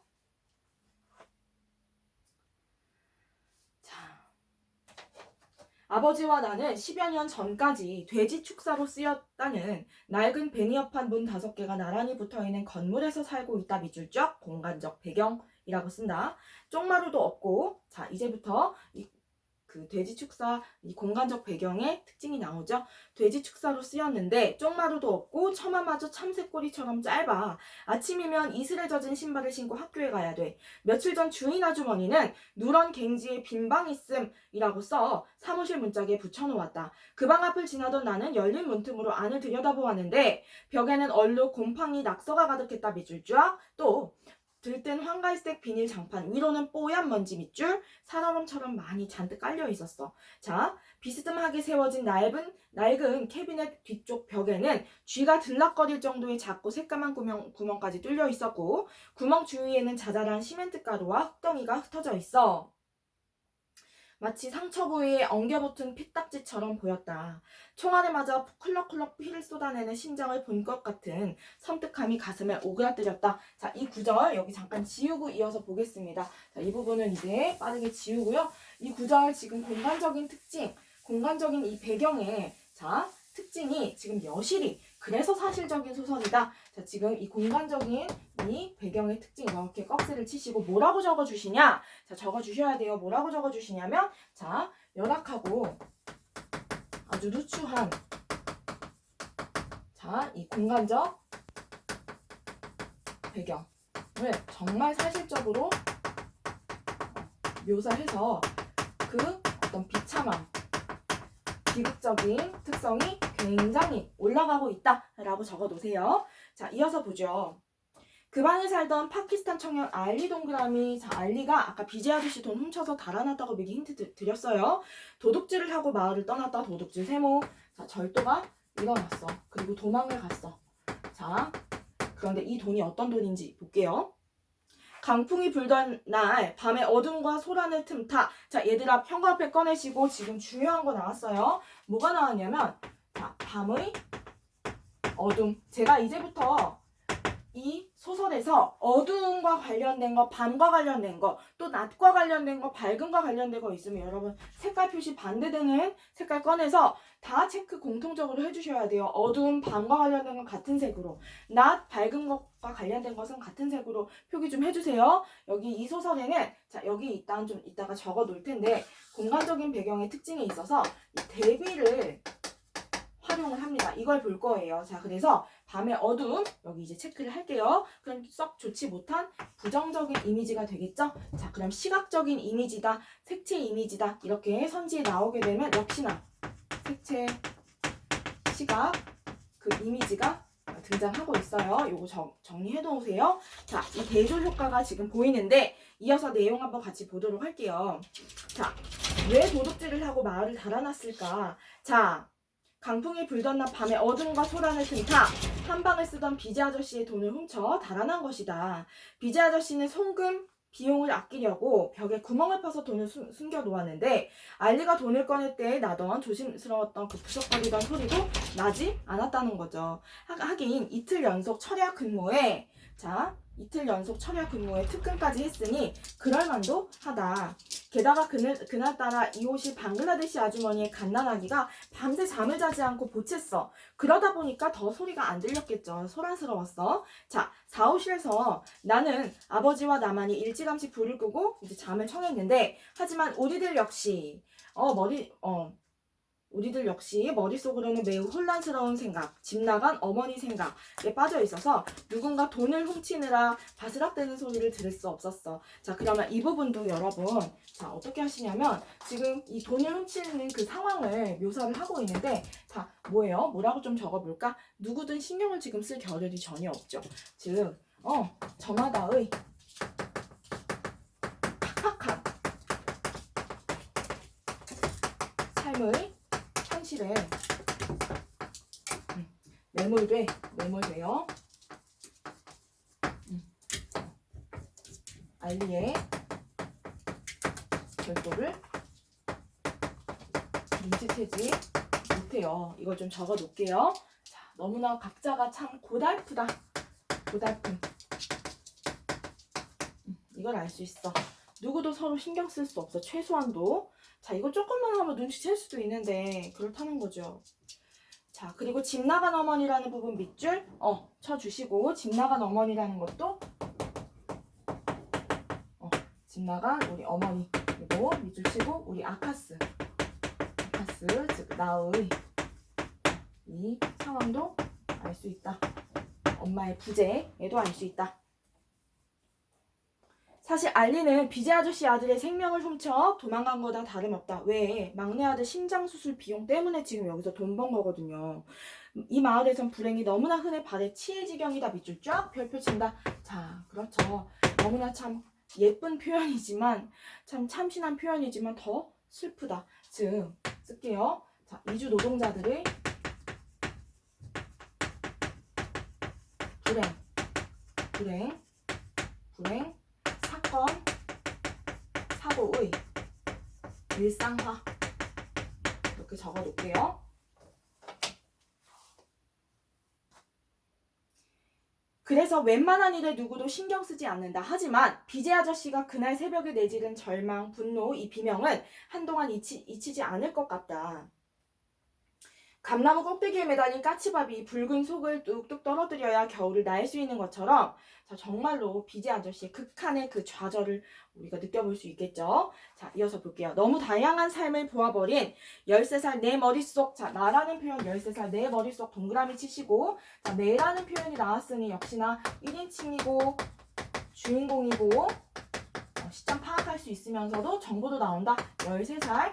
아버지와 나는 10여 년 전까지 돼지 축사로 쓰였다는 낡은 베니어판 문 5개가 나란히 붙어있는 건물에서 살고 있다. 밑줄적 공간적 배경이라고 쓴다. 쪽마루도 없고 자, 이제부터 그 돼지 축사 이 공간적 배경의 특징이 나오죠. 돼지 축사로 쓰였는데 쪽마루도 없고 처마마저 참새꼬리처럼 짧아. 아침이면 이슬에 젖은 신발을 신고 학교에 가야 돼. 며칠 전 주인 아주머니는 누런 갱지에 빈 방 있음이라고 써 사무실 문짝에 붙여놓았다. 그 방 앞을 지나던 나는 열린 문틈으로 안을 들여다보았는데 벽에는 얼룩, 곰팡이, 낙서가 가득했다. 밑줄 쫙. 또 들뜬 황갈색 비닐 장판 위로는 뽀얀 먼지 밑줄 살얼음처럼 많이 잔뜩 깔려 있었어. 자, 비스듬하게 세워진 낡은 캐비넷 뒤쪽 벽에는 쥐가 들락거릴 정도의 작고 새까만 구멍까지 뚫려 있었고 구멍 주위에는 자잘한 시멘트 가루와 흙덩이가 흩어져 있어. 마치 상처 부위에 엉겨붙은 피딱지처럼 보였다. 총알에 맞아 쿨럭쿨럭 피를 쏟아내는 심장을 본 것 같은 섬뜩함이 가슴을 오그라뜨렸다. 자, 이 구절 여기 잠깐 지우고 이어서 보겠습니다. 자, 이 부분은 이제 빠르게 지우고요. 이 구절 지금 공간적인 특징, 공간적인 이 배경의 특징이 지금 여실히 그래서 사실적인 소설이다. 자, 지금 이 공간적인 이 배경의 특징 이렇게 꺽쇠를 치시고 뭐라고 적어주시냐? 자, 적어주셔야 돼요. 뭐라고 적어주시냐면 열악하고 아주 누추한 이 공간적 배경을 정말 사실적으로 묘사해서 그 어떤 비참함, 비극적인 특성이 굉장히 올라가고 있다라고 적어 놓으세요. 자, 이어서 보죠. 그 방에 살던 파키스탄 청년 알리 동그라미. 자, 알리가 아까 BJ 아저씨 돈 훔쳐서 달아났다고 미리 힌트 드렸어요. 도둑질을 하고 마을을 떠났다. 도둑질 세모. 자, 절도가 일어났어. 그리고 도망을 갔어. 자, 그런데 이 돈이 어떤 돈인지 볼게요. 강풍이 불던 날 밤에 어둠과 소란을 틈타. 자, 얘들아 현관앞에 꺼내시고 지금 중요한 거 나왔어요. 뭐가 나왔냐면 자, 밤의 어둠. 제가 이제부터 이 소설에서 어두움과 관련된 거, 밤과 관련된 거, 또 낮과 관련된 거, 밝음과 관련된 거 있으면 여러분 색깔 표시 반대되는 색깔 꺼내서 다 체크 공통적으로 해주셔야 돼요. 어두움, 밤과 관련된 건 같은 색으로, 낮, 밝은 것과 관련된 것은 같은 색으로 표기 좀 해주세요. 여기 이 소설에는 자, 여기 일단 좀 이따가 적어 놓을 텐데 공간적인 배경의 특징에 있어서 이 대비를 활용을 합니다. 이걸 볼 거예요. 자, 그래서 밤의 어두움 여기 이제 체크를 할게요. 그럼 썩 좋지 못한 부정적인 이미지가 되겠죠? 자, 그럼 시각적인 이미지다, 색채 이미지다 이렇게 선지에 나오게 되면 역시나 색채, 시각, 그 이미지가 등장하고 있어요. 요거 정리해 놓으세요. 자, 이 대조 효과가 지금 보이는데 이어서 내용 한번 같이 보도록 할게요. 자, 왜 도둑질을 하고 마을을 달아났을까? 자, 강풍이 불던 날 밤에 어둠과 소란을 틈타 한 방을 쓰던 비제 아저씨의 돈을 훔쳐 달아난 것이다. 비제 아저씨는 송금 비용을 아끼려고 벽에 구멍을 파서 돈을 숨겨 놓았는데 알리가 돈을 꺼낼 때 나던 조심스러웠던 그 부석거리던 소리도 나지 않았다는 거죠. 하긴 이틀 연속 철야 근무에 특근까지 했으니 그럴만도 하다. 게다가 그날따라 이웃이 방글라데시 아주머니의 갓난아기가 밤새 잠을 자지 않고 보챘어. 그러다 보니까 더 소리가 안 들렸겠죠. 소란스러웠어. 자, 사무실에서 나는 아버지와 나만이 일찌감치 불을 끄고 이제 잠을 청했는데 하지만 우리들 역시 머릿속으로는 매우 혼란스러운 생각, 집 나간 어머니 생각에 빠져 있어서 누군가 돈을 훔치느라 바스락대는 소리를 들을 수 없었어. 자, 그러면 이 부분도 여러분 자, 어떻게 하시냐면 지금 이 돈을 훔치는 그 상황을 묘사를 하고 있는데 자, 뭐예요? 뭐라고 좀 적어볼까? 누구든 신경을 지금 쓸 겨를이 전혀 없죠. 즉, 저마다의 팍팍한 삶의 현실에 매몰돼요. 알리의 별도를 눈치채지 못해요. 이걸 좀 적어 놓을게요. 자, 너무나 각자가 참 고달픈. 이걸 알 수 있어. 누구도 서로 신경 쓸 수 없어. 최소한도. 자, 이거 조금만 하면 눈치챌 수도 있는데 그렇다는 거죠. 자, 그리고 집 나간 어머니라는 부분 밑줄 쳐주시고 집 나간 어머니라는 것도 집 나간 우리 어머니 그리고 밑줄 치고 우리 아카스 즉 나의 이 상황도 알 수 있다. 엄마의 부재에도 알 수 있다. 사실 알리는 비제 아저씨 아들의 생명을 훔쳐 도망간 거다 다름없다. 왜? 막내 아들 심장수술 비용 때문에 지금 여기서 돈 번 거거든요. 이 마을에선 불행이 너무나 흔해 발에 치일 지경이다. 밑줄 쫙 별표 친다. 자, 그렇죠. 너무나 참 예쁜 표현이지만 참 참신한 표현이지만 더 슬프다. 즉, 쓸게요. 자, 이주 노동자들의 불행 사건, 사고의 일상화 이렇게 적어 놓을게요. 그래서 웬만한 일에 누구도 신경 쓰지 않는다. 하지만 비제 아저씨가 그날 새벽에 내지른 절망, 분노, 이 비명은 한동안 잊히지 않을 것 같다. 감나무 꼭대기에 매달린 까치밥이 붉은 속을 뚝뚝 떨어뜨려야 겨울을 날 수 있는 것처럼 자, 정말로 비제 아저씨의 극한의 그 좌절을 우리가 느껴볼 수 있겠죠. 자, 이어서 볼게요. 너무 다양한 삶을 보아버린 13살 내 머릿속, 자, 나라는 표현 13살 내 머릿속 동그라미 치시고 자, 내라는 표현이 나왔으니 역시나 1인칭이고 주인공이고 시점 파악할 수 있으면서도 정보도 나온다. 13살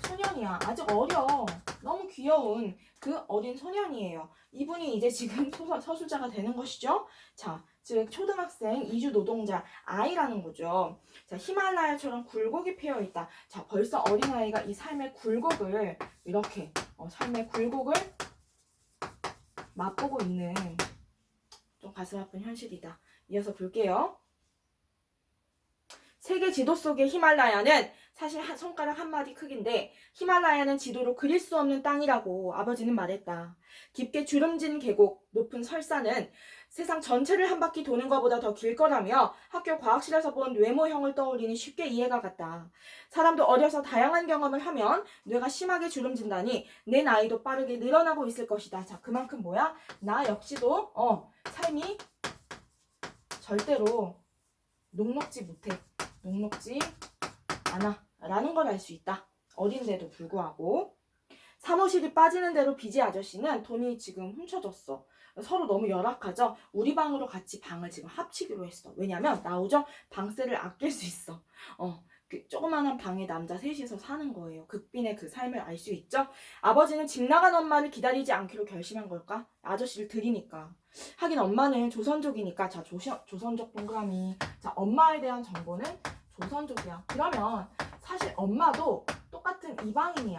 소년이야. 아직 어려. 너무 귀여운 그 어린 소년이에요. 이분이 이제 지금 서술자가 되는 것이죠. 자, 즉 초등학생 이주 노동자 아이라는 거죠. 자, 히말라야처럼 굴곡이 피어 있다. 자, 벌써 어린아이가 이 삶의 굴곡을 이렇게 삶의 굴곡을 맛보고 있는 좀 가슴 아픈 현실이다. 이어서 볼게요. 세계 지도 속의 히말라야는 사실 손가락 한 마디 크기인데 히말라야는 지도로 그릴 수 없는 땅이라고 아버지는 말했다. 깊게 주름진 계곡, 높은 설산은 세상 전체를 한 바퀴 도는 것보다 더 길 거라며 학교 과학실에서 본 외모형을 떠올리니 쉽게 이해가 갔다. 사람도 어려서 다양한 경험을 하면 뇌가 심하게 주름진다니 내 나이도 빠르게 늘어나고 있을 것이다. 자, 그만큼 뭐야? 나 역시도 삶이 절대로 녹록지 못해. 녹록지 않아 라는 걸 알 수 있다. 어린데도 불구하고. 사무실이 빠지는 대로 비지 아저씨는 돈이 지금 훔쳐졌어. 서로 너무 열악하죠. 우리 방으로 같이 방을 지금 합치기로 했어. 왜냐면 나오죠? 방세를 아낄 수 있어. 그 조그마한 방에 남자 셋이서 사는 거예요. 극빈의 그 삶을 알 수 있죠. 아버지는 집 나간 엄마를 기다리지 않기로 결심한 걸까? 아저씨를 들이니까. 하긴 엄마는 조선족이니까. 자, 조선족 동그라미. 자, 엄마에 대한 정보는 조선족이야. 그러면 사실 엄마도 똑같은 이방인이야.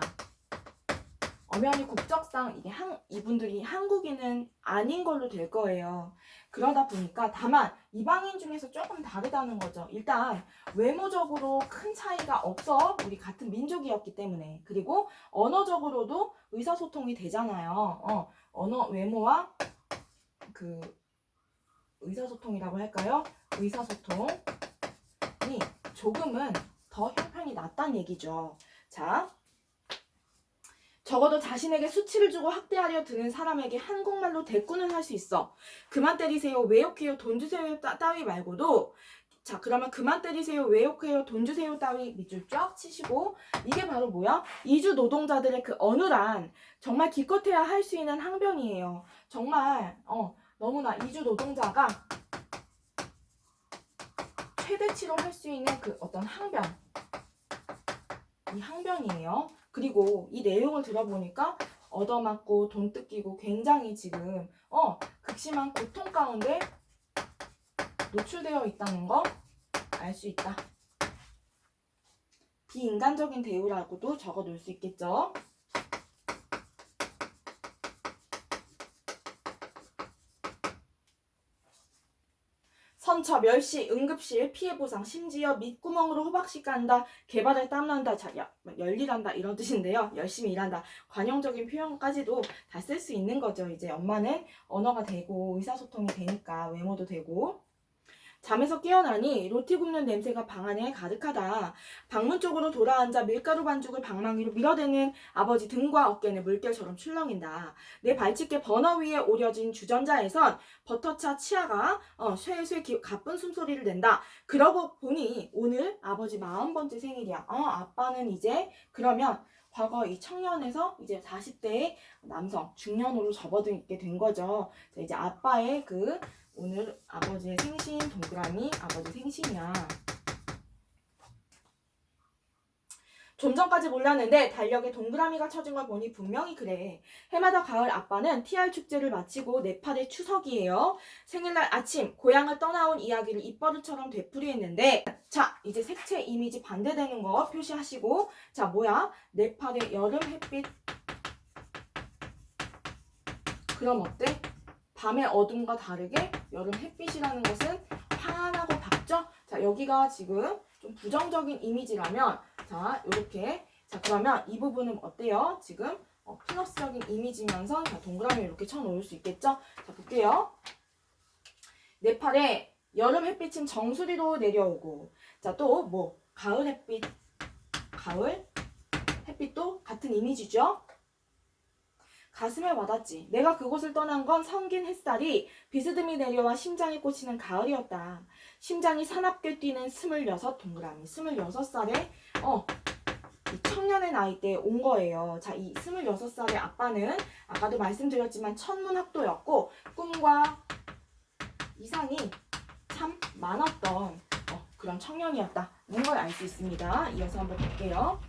엄연히 국적상 이분들이 한국인은 아닌 걸로 될 거예요. 그러다 보니까 다만 이방인 중에서 조금 다르다는 거죠. 일단 외모적으로 큰 차이가 없어. 우리 같은 민족이었기 때문에. 그리고 언어적으로도 의사소통이 되잖아요. 언어 외모와 그 의사소통이라고 할까요? 의사소통이 조금은 더 형편이 낫다는 얘기죠. 자, 적어도 자신에게 수치를 주고 학대하려 드는 사람에게 한국말로 대꾸는 할 수 있어. 그만 때리세요, 왜 욕해요, 돈 주세요 따위 말고도. 자, 그러면 그만 때리세요, 왜 욕해요, 돈 주세요 따위 밑줄 쫙 치시고. 이게 바로 뭐야? 이주 노동자들의 그 어눌한, 정말 기껏해야 할 수 있는 항변이에요. 정말 너무나 이주 노동자가 최대치로 할 수 있는 그 어떤 항변, 이 항변이에요. 그리고 이 내용을 들어보니까 얻어맞고 돈 뜯기고 굉장히 지금 극심한 고통 가운데 노출되어 있다는 거 알 수 있다. 비인간적인 대우라고도 적어 놓을 수 있겠죠. 선처, 멸시, 응급실, 피해보상, 심지어 밑구멍으로 호박씨 깐다, 개발에 땀난다, 열일한다 이런 뜻인데요. 열심히 일한다. 관용적인 표현까지도 다 쓸 수 있는 거죠. 이제 엄마는 언어가 되고 의사소통이 되니까 외모도 되고. 잠에서 깨어나니 로티 굽는 냄새가 방 안에 가득하다. 방문 쪽으로 돌아앉아 밀가루 반죽을 방망이로 밀어대는 아버지 등과 어깨는 물결처럼 출렁인다. 내 발집게 버너 위에 오려진 주전자에선 버터차 치아가 쇠쇠 가쁜 숨소리를 낸다. 그러고 보니 오늘 아버지 40번째 생일이야. 아빠는 이제 그러면 과거 이 청년에서 이제 40대의 남성, 중년으로 접어들게 된 거죠. 자, 이제 아빠의 오늘 아버지의 생신 동그라미 아버지 생신이야. 좀 전까지 몰랐는데 달력에 동그라미가 쳐진 걸 보니 분명히 그래. 해마다 가을 아빠는 TR 축제를 마치고 네팔의 추석이에요. 생일날 아침 고향을 떠나온 이야기를 입버릇처럼 되풀이했는데, 자, 이제 색채 이미지 반대되는 거 표시하시고. 자, 뭐야? 네팔의 여름 햇빛. 그럼 어때? 밤의 어둠과 다르게 여름 햇빛이라는 것은 환하고 밝죠? 자, 여기가 지금 좀 부정적인 이미지라면, 자, 요렇게. 자, 그러면 이 부분은 어때요? 지금 플러스적인 이미지면서 자, 동그라미 이렇게 쳐놓을 수 있겠죠? 자, 볼게요. 네팔에 여름 햇빛은 정수리로 내려오고, 자, 또 뭐 가을 햇빛, 가을 햇빛도 같은 이미지죠? 가슴에 와닿지. 내가 그곳을 떠난 건 성긴 햇살이 비스듬히 내려와 심장에 꽂히는 가을이었다. 심장이 사납게 뛰는 26 동그라미. 26살에 이 청년의 나이대에 온 거예요. 자, 이 26살의 아빠는 아까도 말씀드렸지만 천문학도였고 꿈과 이상이 참 많았던 그런 청년이었다는 걸 알 수 있습니다. 이어서 한번 볼게요.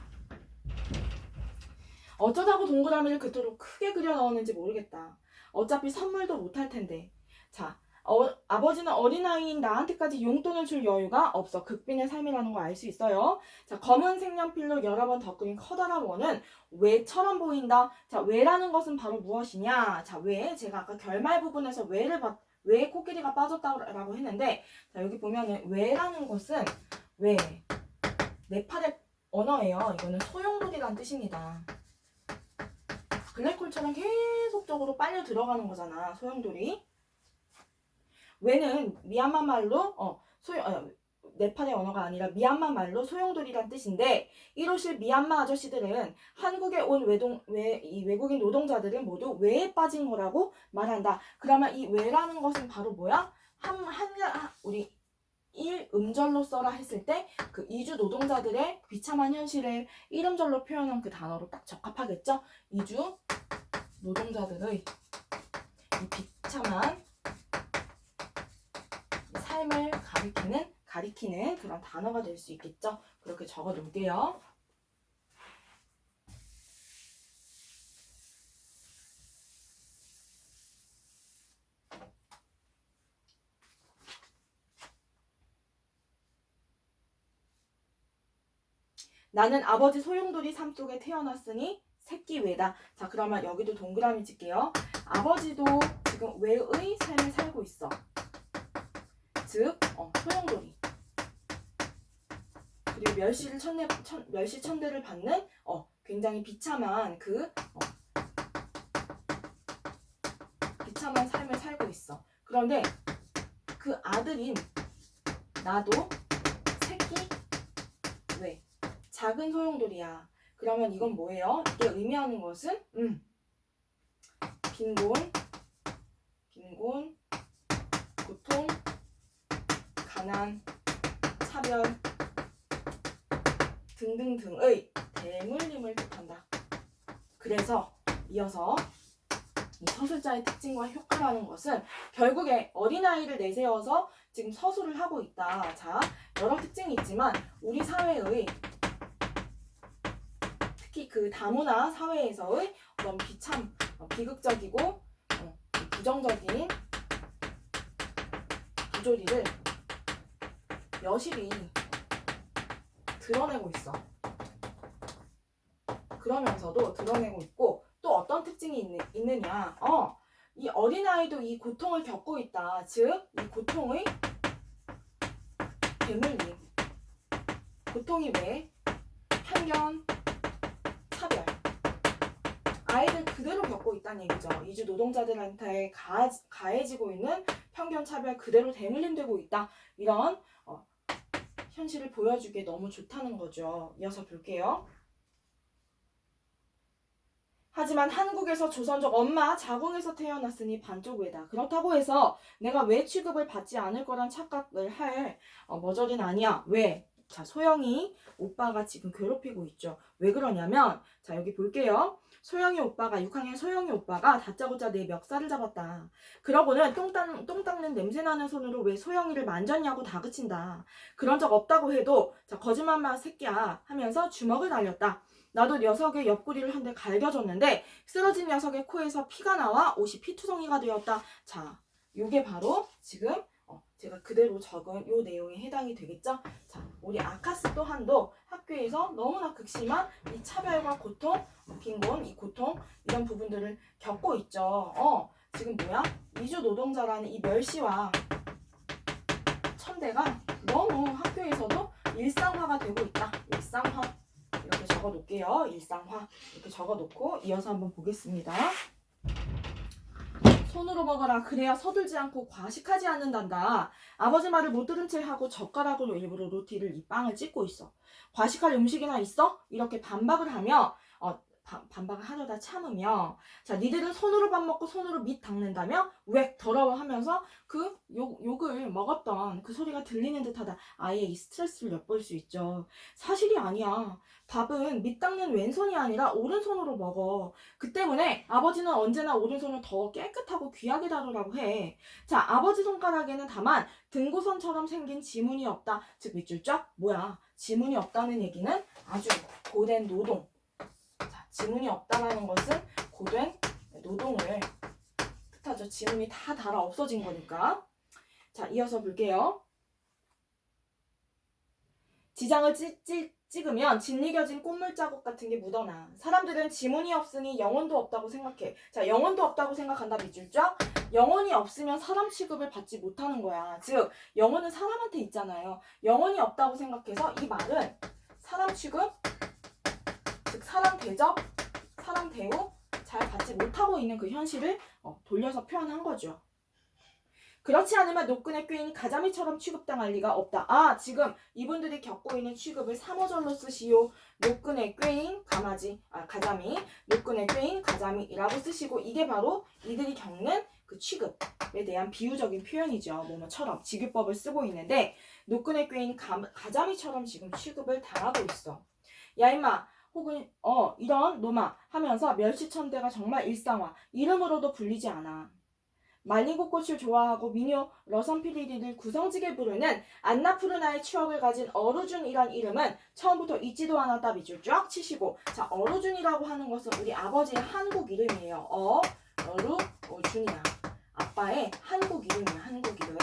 어쩌자고 동그라미를 그토록 크게 그려 넣었는지 모르겠다. 어차피 선물도 못할 텐데. 자, 아버지는 어린아이인 나한테까지 용돈을 줄 여유가 없어. 극빈의 삶이라는 거 알 수 있어요. 자, 검은 색연필로 여러 번 덧그린 커다란 원은 왜처럼 보인다. 자, 왜라는 것은 바로 무엇이냐? 자, 왜? 제가 아까 결말 부분에서 왜 코끼리가 빠졌다고 했는데, 자, 여기 보면은 왜라는 것은 왜? 네팔의 언어예요. 이거는 소용돌이란 뜻입니다. 블랙홀처럼 계속적으로 빨려 들어가는 거잖아. 소용돌이. 왜는 미얀마 말로 네팔의 언어가 아니라 미얀마 말로 소용돌이란 뜻인데, 이로실 미얀마 아저씨들은 한국에 온 외국인 노동자들은 모두 왜에 빠진 거라고 말한다. 그러면 이 왜라는 것은 바로 뭐야? 우리 1음절로 써라 했을 때 그 이주 노동자들의 비참한 현실을 1음절로 표현한 그 단어로 딱 적합하겠죠? 이주 노동자들의 이 비참한 삶을 가리키는 그런 단어가 될 수 있겠죠? 그렇게 적어 놓을게요. 나는 아버지 소용돌이 삶 속에 태어났으니 새끼 왜다. 자, 그러면 여기도 동그라미 칠게요. 아버지도 지금 왜의 삶을 살고 있어. 즉, 소용돌이. 그리고 멸시 천대를 받는 굉장히 비참한 비참한 삶을 살고 있어. 그런데 그 아들인 나도 새끼 왜? 작은 소용돌이야. 그러면 이건 뭐예요? 이게 의미하는 것은 빈곤, 고통, 가난, 차별 등등등의 대물림을 뜻한다. 그래서 이어서 이 서술자의 특징과 효과라는 것은 결국에 어린아이를 내세워서 지금 서술을 하고 있다. 자, 여러 특징이 있지만 우리 사회의 특히 그 다문화 사회에서의 어떤 비극적이고 부정적인 부조리를 여실히 드러내고 있어. 그러면서도 드러내고 있고 또 어떤 특징이 있느냐? 이 어린아이도 이 고통을 겪고 있다. 즉, 이 고통의 대물림. 고통이 왜? 편견, 차별. 아이들 그대로 겪고 있다는 얘기죠. 이주 노동자들한테 가해지고 있는 편견, 차별 그대로 대물림되고 있다. 이런 현실을 보여주기에 너무 좋다는 거죠. 이어서 볼게요. 하지만 한국에서 조선족 엄마 자궁에서 태어났으니 반쪽 외다. 그렇다고 해서 내가 왜 취급을 받지 않을 거란 착각을 할 머저리는 아니야. 왜? 자, 소영이 오빠가 지금 괴롭히고 있죠. 왜 그러냐면 자, 여기 볼게요. 6학년 소영이 오빠가 다짜고짜 내 멱살을 잡았다. 그러고는 똥 닦는 냄새나는 손으로 왜 소영이를 만졌냐고 다그친다. 그런 적 없다고 해도 자, 거짓말만 새끼야 하면서 주먹을 날렸다. 나도 녀석의 옆구리를 한 대 갈겨줬는데 쓰러진 녀석의 코에서 피가 나와 옷이 피투성이가 되었다. 자, 요게 바로 지금 제가 그대로 적은 요 내용에 해당이 되겠죠? 자, 우리 아카스 또한도 학교에서 너무나 극심한 이 차별과 고통, 빈곤, 이 고통 이런 부분들을 겪고 있죠. 지금 뭐야? 이주 노동자라는 이 멸시와 천대가 너무 학교에서도 일상화가 되고 있다. 일상화. 이렇게 적어 놓을게요. 일상화. 이렇게 적어 놓고 이어서 한번 보겠습니다. 손으로 먹어라. 그래야 서둘지 않고 과식하지 않는단다. 아버지 말을 못 들은 채 하고 젓가락으로 일부러 로티를 이 빵을 찢고 있어. 과식할 음식이나 있어? 이렇게 반박을 하며 반박을 하려다 참으며 자, 니들은 손으로 밥 먹고 손으로 밑 닦는다며 왜 더러워하면서 그 욕을 먹었던 그 소리가 들리는 듯하다. 아예 이 스트레스를 엿볼 수 있죠. 사실이 아니야. 밥은 밑 닦는 왼손이 아니라 오른손으로 먹어. 그 때문에 아버지는 언제나 오른손을 더 깨끗하고 귀하게 다루라고 해. 자, 아버지 손가락에는 다만 등고선처럼 생긴 지문이 없다. 즉 밑줄 쫙 뭐야? 지문이 없다는 얘기는 아주 고된 노동. 자, 지문이 없다라는 것은 고된 노동을 뜻하죠. 지문이 다 닳아 없어진 거니까. 자, 이어서 볼게요. 지장을 찍으면 짓이겨진 꽃물 자국 같은 게 묻어나. 사람들은 지문이 없으니 영혼도 없다고 생각해. 자, 영혼도 없다고 생각한다 밑줄 쫙. 영혼이 없으면 사람 취급을 받지 못하는 거야. 즉, 영혼은 사람한테 있잖아요. 영혼이 없다고 생각해서 이 말은 사람 취급, 즉 사람 대접, 사람 대우 잘 받지 못하고 있는 그 현실을 돌려서 표현한 거죠. 그렇지 않으면 노끈의 꾀인이 가자미처럼 취급당할 리가 없다. 아, 지금 이분들이 겪고 있는 취급을 3어절로 쓰시오. 노끈의 꾀인, 가자미, 노끈의 꾀인, 가자미라고 쓰시고 이게 바로 이들이 겪는 그 취급에 대한 비유적인 표현이죠. 뭐뭐처럼 직유법을 쓰고 있는데 노끈의 꾀인 가자미처럼 지금 취급을 당하고 있어. 야 임마 혹은 이런 놈아 하면서 멸시천대가 정말 일상화. 이름으로도 불리지 않아. 말리고꽃을 좋아하고 미녀 러선필리리를 구성지게 부르는 안나푸르나의 추억을 가진 어루준이란 이름은 처음부터 있지도 않았다 밑줄 쫙 치시고 자 어루준이라고 하는 것은 우리 아버지의 한국 이름이에요. 어루준이야. 아빠의 한국 이름이야. 한국 이름.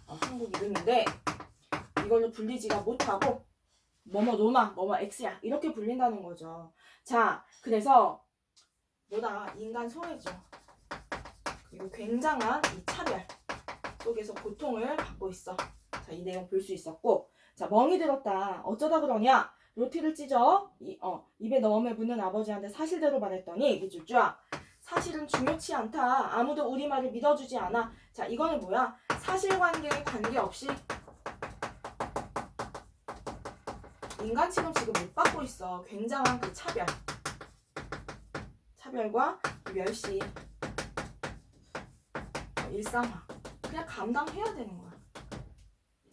한국 이름인데 이걸로 불리지가 못하고 뭐뭐 노마 뭐뭐 X야 이렇게 불린다는 거죠. 자 그래서 뭐다 인간 소외죠. 그리고 굉장한 이 차별 속에서 고통을 받고 있어. 자, 이 내용 볼 수 있었고 자 멍이 들었다. 어쩌다 그러냐. 로티를 찢어 입에 넣음에 묻는 아버지한테 사실대로 말했더니 밑줄 쫙. 사실은 중요치 않다. 아무도 우리 말을 믿어주지 않아. 자 이거는 뭐야. 사실관계에 관계없이 인간 취급 지금 못 받고 있어. 굉장한 그 차별과 멸시 일상화 그냥 감당해야 되는 거야.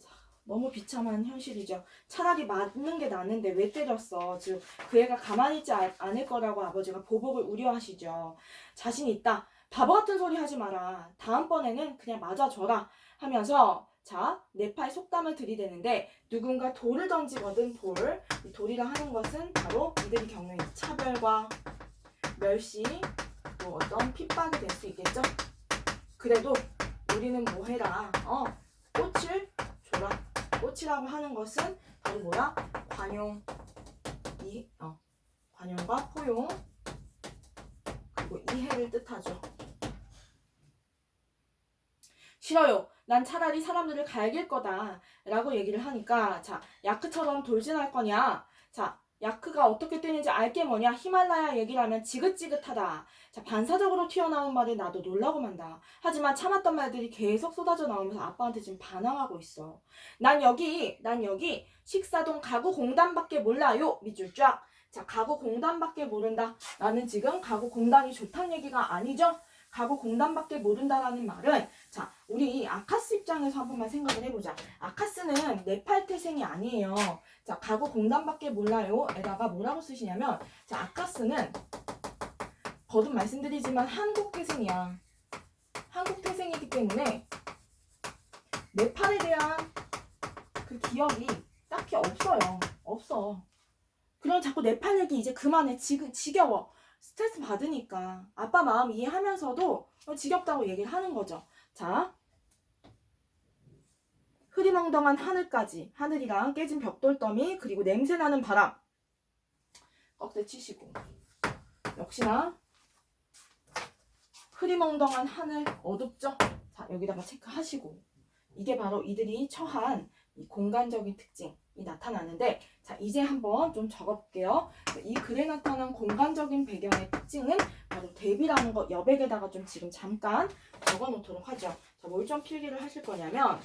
자, 너무 비참한 현실이죠. 차라리 맞는 게 낫는데 왜 때렸어. 즉 그 애가 가만히 있지 않을 거라고 아버지가 보복을 우려하시죠. 자신 있다. 바보 같은 소리 하지 마라. 다음번에는 그냥 맞아줘라 하면서 자, 내 팔 속담을 들이대는데 누군가 돌을 던지거든 돌. 이 돌이라 하는 것은 바로 이들이 겪는 차별과 멸시 뭐 어떤 핍박이 될 수 있겠죠. 그래도 우리는 뭐 해라. 꽃을 줘라. 꽃이라고 하는 것은 바로 뭐야? 관용과 포용 그리고 이해를 뜻하죠. 싫어요. 난 차라리 사람들을 갈길 거다 라고 얘기를 하니까 자 야크처럼 돌진할 거냐. 자 야크가 어떻게 뛰는지 알게 뭐냐. 히말라야 얘기를 하면 지긋지긋하다. 자 반사적으로 튀어나온 말에 나도 놀라고 만다. 하지만 참았던 말들이 계속 쏟아져 나오면서 아빠한테 지금 반항하고 있어. 난 여기 식사동 가구 공단밖에 몰라요. 밑줄 쫙. 자 가구 공단밖에 모른다. 나는 지금 가구 공단이 좋다는 얘기가 아니죠. 가구 공단밖에 모른다라는 말은 자 우리 아카스 입장에서 한 번만 생각을 해보자. 아카스는 네팔 태생이 아니에요. 자 가구 공단밖에 몰라요 에다가 뭐라고 쓰시냐면 자 아카스는 거듭 말씀드리지만 한국 태생이야. 한국 태생이기 때문에 네팔에 대한 그 기억이 딱히 없어. 그럼 자꾸 네팔 얘기 이제 그만해. 지겨워. 스트레스 받으니까 아빠 마음 이해하면서도 지겹다고 얘기를 하는 거죠. 자, 흐리멍덩한 하늘까지 하늘이랑 깨진 벽돌더미 그리고 냄새나는 바람 꺽쇠 치시고 역시나 흐리멍덩한 하늘 어둡죠? 자 여기다가 체크하시고 이게 바로 이들이 처한 이 공간적인 특징이 나타나는데 자 이제 한번 좀 적어볼게요. 이 글에 나타난 공간적인 배경의 특징은 바로 대비라는 거 여백에다가 좀 지금 잠깐 적어놓도록 하죠. 자 뭘 좀 필기를 하실 거냐면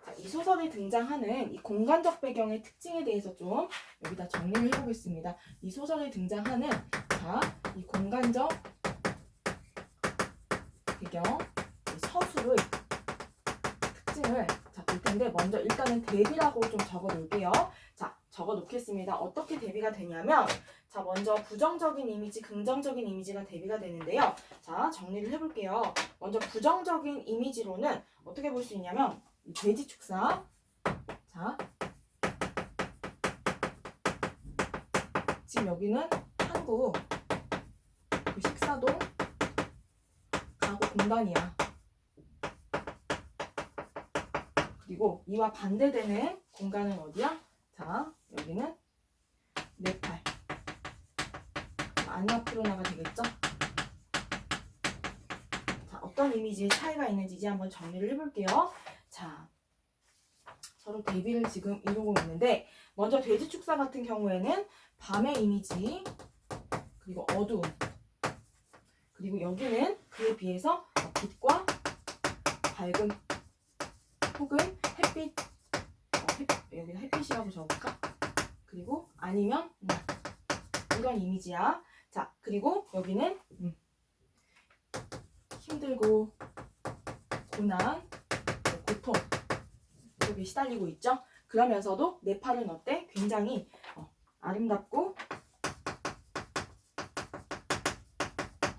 자, 이 소설에 등장하는 이 공간적 배경의 특징에 대해서 좀 여기다 정리를 해보겠습니다. 이 소설에 등장하는 자, 이 공간적 배경, 이 서술의 특징을 자, 볼 텐데 먼저 일단은 대비라고 좀 적어 놓을게요. 자, 적어 놓겠습니다. 어떻게 대비가 되냐면 자, 먼저 부정적인 이미지, 긍정적인 이미지가 대비가 되는데요. 자, 정리를 해볼게요. 먼저 부정적인 이미지로는 어떻게 볼 수 있냐면 이 돼지 축사, 자, 지금 여기는 한국 그 식사동 가구 공단이야. 그리고 이와 반대되는 공간은 어디야? 자, 여기는 네팔. 안나푸르나가 되겠죠? 자, 어떤 이미지의 차이가 있는지 이제 한번 정리를 해볼게요. 자, 서로 대비를 지금 이루고 있는데, 먼저 돼지축사 같은 경우에는 밤의 이미지, 그리고 어두움, 그리고 여기는 그에 비해서 빛과 밝음 혹은 햇빛, 여기 햇빛이라고 적을까? 그리고 아니면 이런 이미지야. 자, 그리고 여기는 힘들고 고난, 고통 속에 시달리고 있죠. 그러면서도 네팔은 어때? 굉장히 아름답고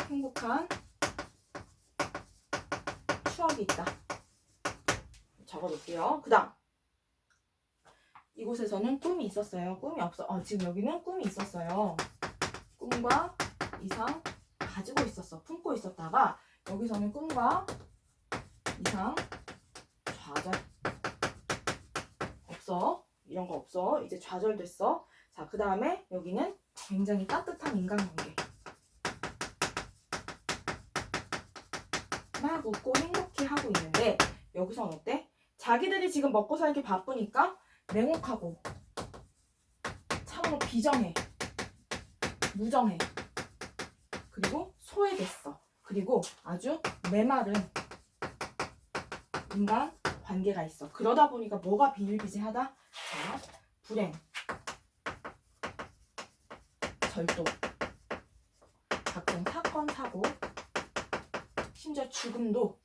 행복한 추억이 있다. 적어놓을게요. 그 다음 이곳에서는 꿈이 있었어요. 꿈이 없어. 지금 여기는 꿈이 있었어요. 꿈과 이상 가지고 있었어. 품고 있었다가 여기서는 꿈과 이상 좌절 없어. 이런 거 없어. 이제 좌절됐어. 자, 그 다음에 여기는 굉장히 따뜻한 인간관계. 막 웃고 행복해 하고 있는데 여기선 어때? 자기들이 지금 먹고 살기 바쁘니까 냉혹하고 참으로 비정해, 무정해, 그리고 소외됐어. 그리고 아주 메마른 인간 관계가 있어. 그러다 보니까 뭐가 비일비재하다? 자, 불행, 절도, 각종 사건, 사고, 심지어 죽음도,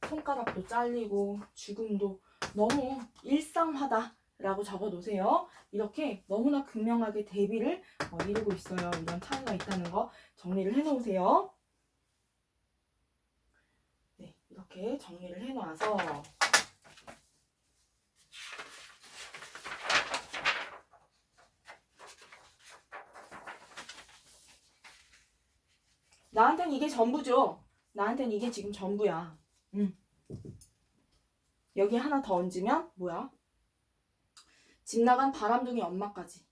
손가락도 잘리고 죽음도 너무 일상화다라고 적어놓으세요. 이렇게 너무나 극명하게 대비를 이루고 있어요. 이런 차이가 있다는 거 정리를 해놓으세요. 네, 이렇게 정리를 해놔서 나한텐 이게 전부죠. 나한텐 이게 지금 전부야. 여기 하나 더 얹으면 뭐야? 집 나간 바람둥이 엄마까지.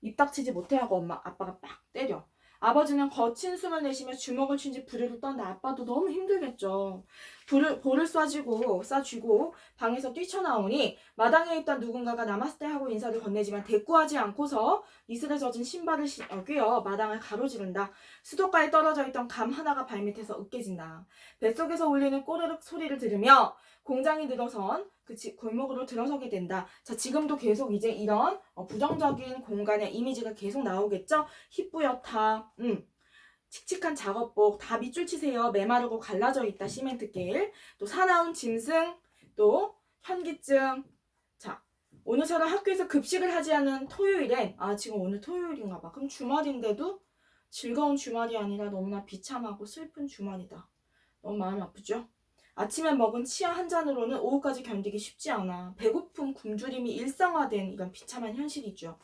입 닥치지 못해 하고 아빠가 빡 때려. 아버지는 거친 숨을 내쉬며 주먹을 쥔 지 부르르 떤다. 아빠도 너무 힘들겠죠. 볼을 쏴쥐고 방에서 뛰쳐나오니 마당에 있던 누군가가 나마스테 하고 인사를 건네지만 대꾸하지 않고서 이슬에 젖은 신발을 꿰어 마당을 가로지른다. 수도가에 떨어져 있던 감 하나가 발밑에서 으깨진다. 뱃속에서 울리는 꼬르륵 소리를 들으며 공장이 늘어선 그 골목으로 들어서게 된다. 자, 지금도 계속 이제 이런 부정적인 공간의 이미지가 계속 나오겠죠? 희뿌옇다. 칙칙한 작업복, 다 밑줄 치세요. 메마르고 갈라져 있다. 시멘트길. 또 사나운 짐승, 또 현기증. 자, 오늘처럼 학교에서 급식을 하지 않은 토요일엔 지금 오늘 토요일인가 봐. 그럼 주말인데도 즐거운 주말이 아니라 너무나 비참하고 슬픈 주말이다. 너무 마음 아프죠? 아침에 먹은 치아 한 잔으로는 오후까지 견디기 쉽지 않아. 배고픔, 굶주림이 일상화된 이런 비참한 현실이죠.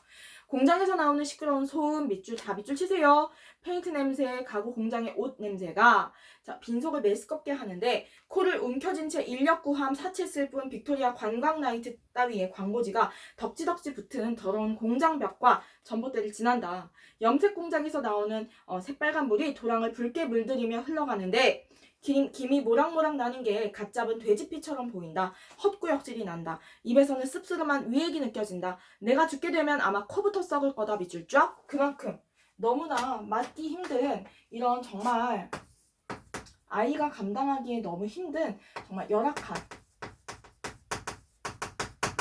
공장에서 나오는 시끄러운 소음, 다 밑줄 치세요. 페인트 냄새, 가구 공장의 옷 냄새가 빈속을 메스껍게 하는데 코를 움켜쥔 채 인력 구함 사채 뿐 빅토리아 관광 나이트 따위의 광고지가 덕지덕지 붙은 더러운 공장벽과 전봇대를 지난다. 염색 공장에서 나오는 새빨간 물이 도랑을 붉게 물들이며 흘러가는데 김이 모락모락 나는 게 갓 잡은 돼지피처럼 보인다. 헛구역질이 난다. 입에서는 씁쓸한 위액이 느껴진다. 내가 죽게 되면 아마 코부터 썩을 거다. 밑줄 쫙. 그만큼 너무나 맞기 힘든 이런 정말 아이가 감당하기에 너무 힘든 정말 열악한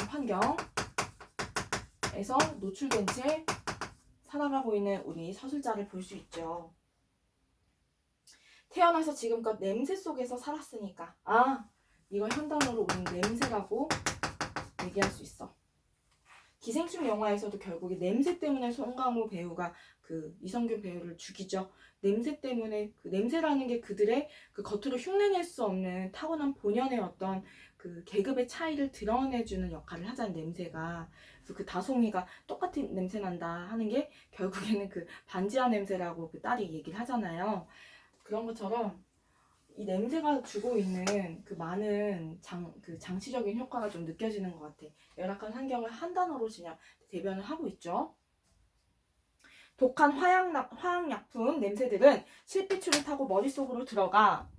환경에서 노출된 채 살아가고 있는 우리 서술자를 볼 수 있죠. 태어나서 지금껏 냄새 속에서 살았으니까 이걸 현단어로 우린 냄새라고 얘기할 수 있어. 기생충 영화에서도 결국에 냄새 때문에 송강호 배우가 그 이성균 배우를 죽이죠. 냄새 때문에 그 냄새라는 게 그들의 그 겉으로 흉내낼 수 없는 타고난 본연의 어떤 그 계급의 차이를 드러내주는 역할을 하잖아요, 냄새가. 그래서 그 다송이가 똑같은 냄새 난다 하는 게 결국에는 그 반지하 냄새라고 그 딸이 얘기를 하잖아요. 그런 것처럼 이 냄새가 주고 있는 그 많은 그 장치적인 효과가 좀 느껴지는 것 같아. 열악한 환경을 한 단어로 그냥 대변을 하고 있죠. 독한 화학약품 냄새들은 실핏줄을 타고 머릿속으로 들어가.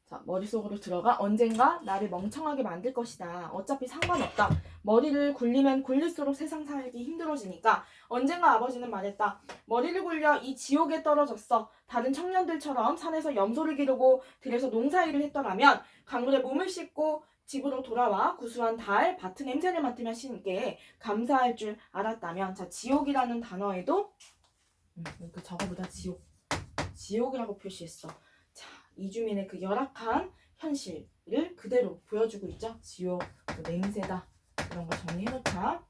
자, 머릿속으로 들어가 언젠가 나를 멍청하게 만들 것이다. 어차피 상관없다. 머리를 굴리면 굴릴수록 세상 살기 힘들어지니까. 언젠가 아버지는 말했다. 머리를 굴려 이 지옥에 떨어졌어. 다른 청년들처럼 산에서 염소를 기르고 들에서 농사일을 했더라면 강물에 몸을 씻고 집으로 돌아와 구수한 달, 밭의 냄새를 맡으며 신께 감사할 줄 알았다면. 자, 지옥이라는 단어에도 이렇게 적어보자. 지옥이라고 표시했어. 자, 이주민의 그 열악한 현실을 그대로 보여주고 있죠. 지옥, 냄새다. 이런 거 정리해놓자.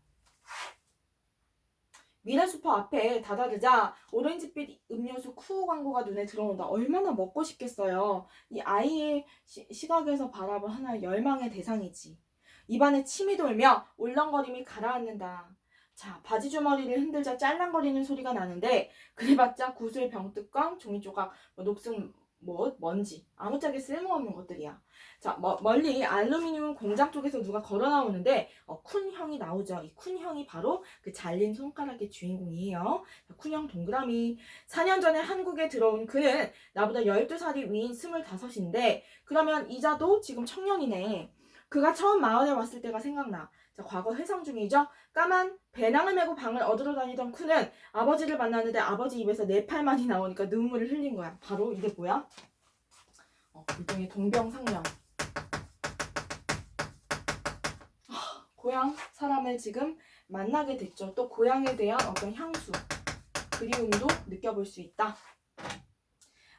미래수퍼 앞에 다다르자 오렌지빛 음료수 쿠어 광고가 눈에 들어온다. 얼마나 먹고 싶겠어요. 이 아이의 시각에서 바라본 하나의 열망의 대상이지. 입안에 침이 돌며 울렁거림이 가라앉는다. 자, 바지 주머니를 흔들자 짤랑거리는 소리가 나는데 그래봤자 구슬, 병뚜껑, 종이조각, 녹슨 먼지, 아무짝에 쓸모없는 것들이야. 자, 멀리 알루미늄 공장 쪽에서 누가 걸어 나오는데 쿤 형이 나오죠. 이 쿤 형이 바로 그 잘린 손가락의 주인공이에요. 쿤 형 동그라미. 4년 전에 한국에 들어온 그는 나보다 12살이 위인 25인데 그러면 이자도 지금 청년이네. 그가 처음 마을에 왔을 때가 생각나. 자, 과거 회상 중이죠. 까만 배낭을 메고 방을 얻으러 다니던 쿤은 아버지를 만났는데 아버지 입에서 네 팔만이 나오니까 눈물을 흘린 거야. 바로 이게 뭐야? 일종의 동병상련. 고향 사람을 지금 만나게 됐죠. 또 고향에 대한 어떤 향수, 그리움도 느껴볼 수 있다.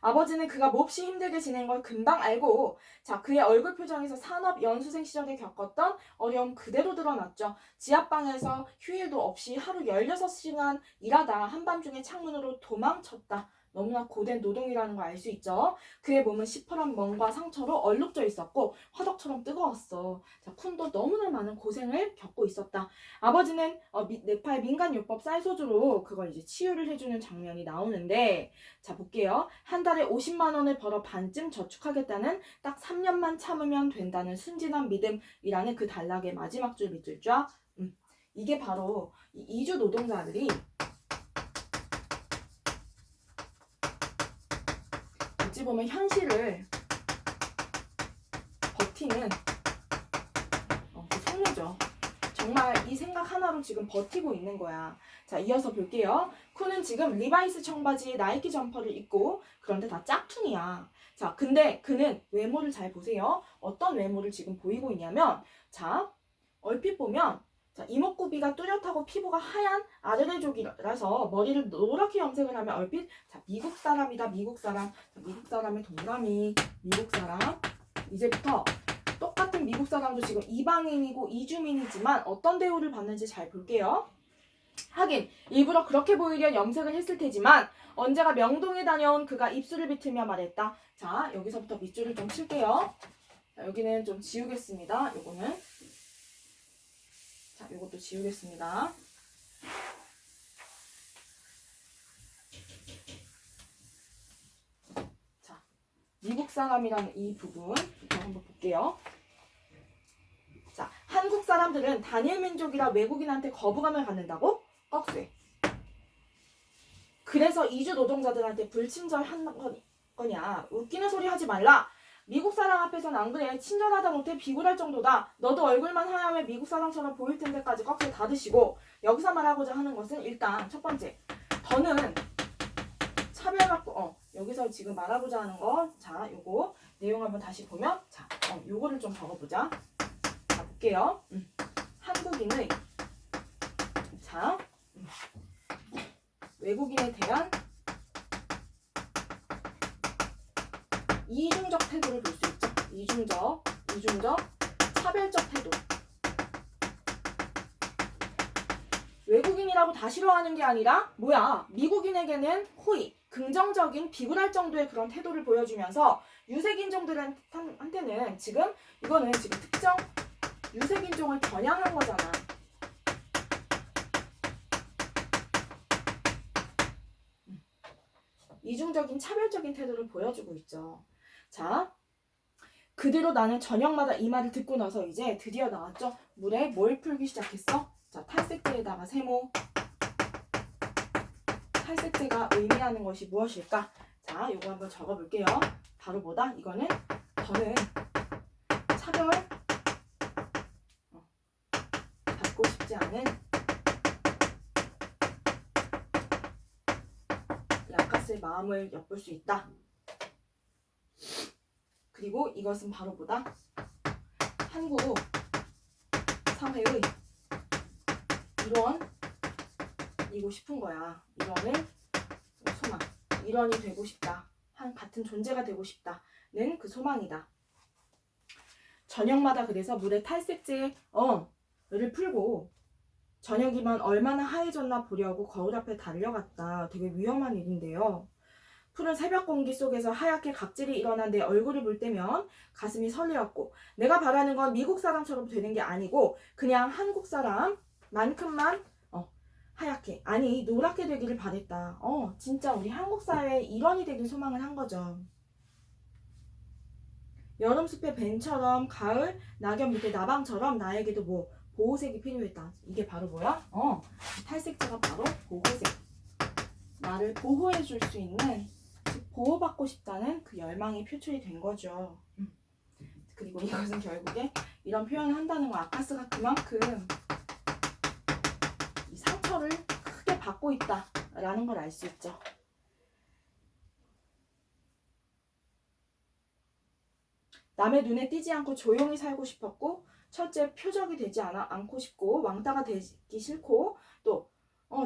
아버지는 그가 몹시 힘들게 지낸 걸 금방 알고 자, 그의 얼굴 표정에서 산업 연수생 시절에 겪었던 어려움 그대로 드러났죠. 지하방에서 휴일도 없이 하루 16시간 일하다 한밤중에 창문으로 도망쳤다. 너무나 고된 노동이라는 걸 알 수 있죠. 그의 몸은 시퍼런 멍과 상처로 얼룩져 있었고 화덕처럼 뜨거웠어. 자, 쿤도 너무나 많은 고생을 겪고 있었다. 아버지는 네팔 민간요법 쌀소주로 그걸 이제 치유를 해주는 장면이 나오는데 자, 볼게요. 한 달에 50만 원을 벌어 반쯤 저축하겠다는 딱 3년만 참으면 된다는 순진한 믿음이라는 그 단락의 마지막 줄 밑줄 쫙. 이게 바로 이주 노동자들이 어찌 보면 현실을 버티는 그 속내죠. 정말 이 생각 하나로 지금 버티고 있는 거야. 자, 이어서 볼게요. 쿤은 지금 리바이스 청바지에 나이키 점퍼를 입고 그런데 다 짝퉁이야. 자, 근데 그는 외모를 잘 보세요. 어떤 외모를 지금 보이고 있냐면 자, 얼핏 보면 자, 이목구비가 뚜렷하고 피부가 하얀 아르레족이라서 머리를 노랗게 염색을 하면 얼핏 자, 미국 사람이다. 미국 사람. 자, 미국 사람의 동그라미. 미국 사람. 이제부터 똑같은 미국 사람도 지금 이방인이고 이주민이지만 어떤 대우를 받는지 잘 볼게요. 하긴 일부러 그렇게 보이려 염색을 했을 테지만 언제가 명동에 다녀온 그가 입술을 비틀며 말했다. 자, 여기서부터 밑줄을 좀 칠게요. 자, 여기는 좀 지우겠습니다. 요거는 자, 요것도 지우겠습니다. 자, 미국 사람이라는 이 부분 한번 볼게요. 자, 한국 사람들은 단일 민족이라 외국인한테 거부감을 갖는다고? 꺽쇠. 그래서 이주 노동자들한테 불친절한 거냐? 웃기는 소리 하지 말라. 미국 사람 앞에선 안 그래. 친절하다 못해 비굴할 정도다. 너도 얼굴만 하얗면 미국 사람처럼 보일 텐데까지 꺽쇠 닫으시고 여기서 말하고자 하는 것은 일단 첫 번째. 더는 차별받고 여기서 지금 말하고자 하는 거 자, 요거 내용 한번 다시 보면 자, 요거를 좀 적어보자. 자, 볼게요. 한국인의 자, 외국인에 대한 이중적 태도를 볼 수 있죠. 이중적, 차별적 태도. 외국인이라고 다 싫어하는 게 아니라 뭐야? 미국인에게는 호의, 긍정적인 비굴할 정도의 그런 태도를 보여주면서 유색인종들한테는 지금 이거는 지금 특정 유색인종을 겨냥한 거잖아. 이중적인 차별적인 태도를 보여주고 있죠. 자, 그대로 나는 저녁마다 이 말을 듣고 나서 이제 드디어 나왔죠. 물에 뭘 풀기 시작했어? 자, 탈색제에다가 세모. 탈색제가 의미하는 것이 무엇일까? 자, 요거 한번 적어볼게요. 바로 뭐다? 이거는 저는 차별 받고 싶지 않은 약간의 마음을 엿볼 수 있다. 그리고 이것은 바로 뭐다? 한국 사회의 일원이고 싶은 거야. 일원을 소망. 일원이 되고 싶다. 한 같은 존재가 되고 싶다는 그 소망이다. 저녁마다 그래서 물에 탈색제를 풀고 저녁이면 얼마나 하얘졌나 보려고 거울 앞에 달려갔다. 되게 위험한 일인데요. 푸른 새벽 공기 속에서 하얗게 각질이 일어난 내 얼굴을 볼 때면 가슴이 설레었고 내가 바라는 건 미국 사람처럼 되는 게 아니고 그냥 한국 사람만큼만 하얗게 아니 노랗게 되기를 바랬다. 진짜 우리 한국 사회의 일원이 되길 소망을 한 거죠. 여름숲의 벤처럼 가을 낙엽 밑에 나방처럼 나에게도 뭐 보호색이 필요했다. 이게 바로 뭐야? 탈색제가 바로 보호색. 나를 보호해 줄 수 있는 즉 보호받고 싶다는 그 열망이 표출이 된 거죠. 그리고 이것은 결국에 이런 표현을 한다는 건 아카스가 그만큼 이 상처를 크게 받고 있다라는 걸 알 수 있죠. 남의 눈에 띄지 않고 조용히 살고 싶었고 첫째 표적이 되지 않고 싶고 왕따가 되기 싫고 또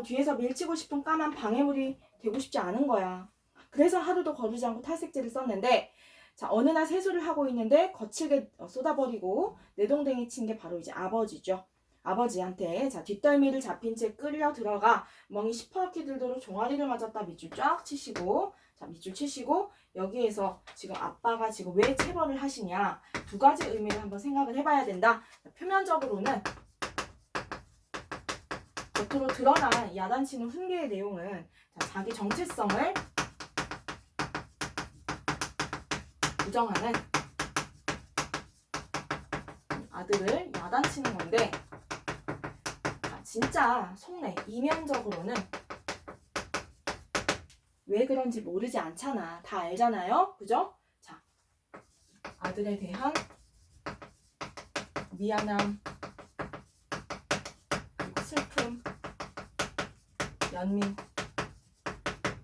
뒤에서 밀치고 싶은 까만 방해물이 되고 싶지 않은 거야. 그래서 하루도 거르지 않고 탈색제를 썼는데 자 어느 날 세수를 하고 있는데 거칠게 쏟아버리고 내동댕이 친 게 바로 이제 아버지죠. 아버지한테 자 뒷덜미를 잡힌 채 끌려 들어가 멍이 시퍼렇게 들도록 종아리를 맞았다 밑줄 쫙 치시고 자 밑줄 치시고 여기에서 지금 아빠가 지금 왜 체벌을 하시냐 두 가지 의미를 한번 생각을 해봐야 된다. 자, 표면적으로는 겉으로 드러난 야단치는 훈계의 내용은 자, 자기 정체성을 부정하는 아들을 야단치는 건데 진짜 속내 이면적으로는 왜 그런지 모르지 않잖아. 다 알잖아요. 그죠? 자, 아들에 대한 미안함 그리고 슬픔 연민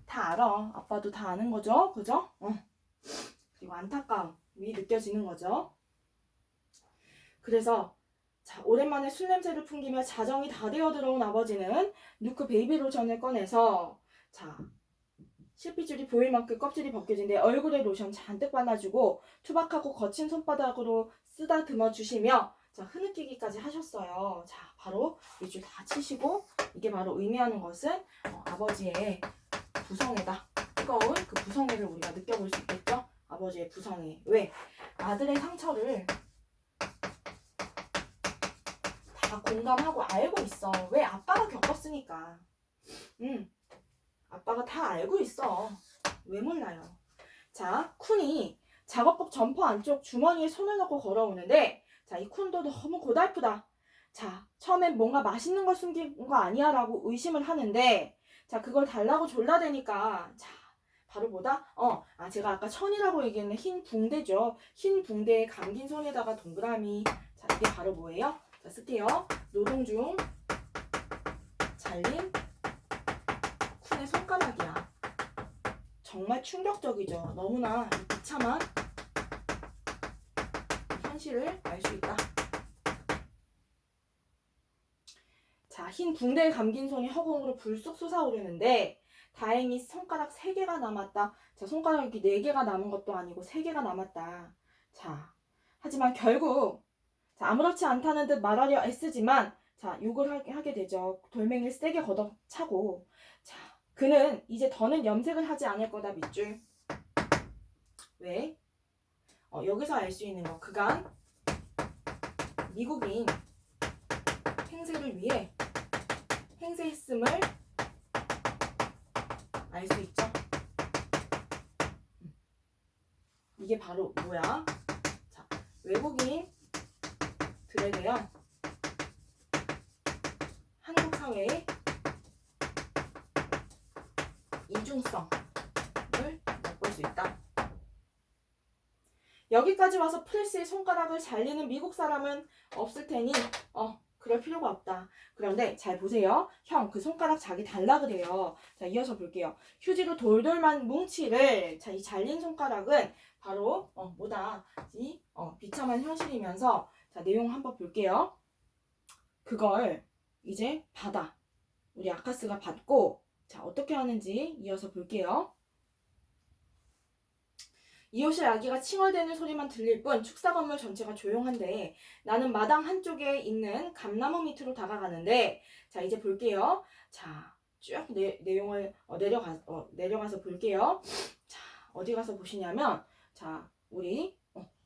다 알아. 아빠도 다 아는 거죠. 그죠? 그리고 안타까움이 느껴지는 거죠. 그래서 자, 오랜만에 술 냄새를 풍기며 자정이 다 되어 들어온 아버지는 누크 베이비 로션을 꺼내서 자 실핏줄이 보일 만큼 껍질이 벗겨진 내 얼굴에 로션 잔뜩 발라주고 투박하고 거친 손바닥으로 쓰다듬어 주시며 자 흐느끼기까지 하셨어요. 자 바로 밑줄 다 치시고 이게 바로 의미하는 것은 아버지의 부성애다. 뜨거운 그 부성애를 우리가 느껴볼 수 있겠죠. 아버지의 부성애. 왜? 아들의 상처를 다 공감하고 알고 있어. 왜? 아빠가 겪었으니까. 아빠가 다 알고 있어. 왜 몰라요? 자, 쿤이 작업복 점퍼 안쪽 주머니에 손을 넣고 걸어오는데 자, 이 쿤도 너무 고달프다. 자, 처음엔 뭔가 맛있는 걸 숨긴 거 아니야? 라고 의심을 하는데 자, 그걸 달라고 졸라대니까 자, 바로 뭐다? 제가 아까 천이라고 얘기했는 흰 붕대죠. 흰 붕대에 감긴 손에다가 동그라미. 자, 이게 바로 뭐예요? 자, 쓸게요. 노동 중 잘린 쿤의 손가락이야. 정말 충격적이죠. 너무나 비참한 현실을 알 수 있다. 자, 흰 붕대에 감긴 손이 허공으로 불쑥 솟아오르는데 다행히 손가락 3개가 남았다. 자, 손가락이 4개가 남은 것도 아니고 3개가 남았다. 자, 하지만 결국 자, 아무렇지 않다는 듯 말하려 애쓰지만 자, 욕을 하게 되죠. 돌멩이를 세게 걷어차고 자, 그는 이제 더는 염색을 하지 않을 거다 밑줄. 왜? 여기서 알 수 있는 거. 그간 미국인 행세를 위해 행세했음을 알 수 있죠. 이게 바로 뭐야? 자, 외국인들에 대한 한국 사회의 이중성을 엿볼 수 있다. 여기까지 와서 프레스의 손가락을 잘리는 미국 사람은 없을 테니 그럴 필요가 없다. 그런데 잘 보세요. 형, 그 손가락 자기 달라 그래요. 자, 이어서 볼게요. 휴지로 돌돌만 뭉치를, 자, 이 잘린 손가락은 바로 뭐다? 이 비참한 현실이면서, 자, 내용 한번 볼게요. 그걸 이제 받아. 우리 아카스가 받고, 자, 어떻게 하는지 이어서 볼게요. 이웃의 아기가 칭얼대는 소리만 들릴 뿐 축사 건물 전체가 조용한데 나는 마당 한쪽에 있는 감나무 밑으로 다가가는데, 자, 이제 볼게요. 자, 쭉 내용을 내려가서 볼게요. 자, 어디 가서 보시냐면, 자, 우리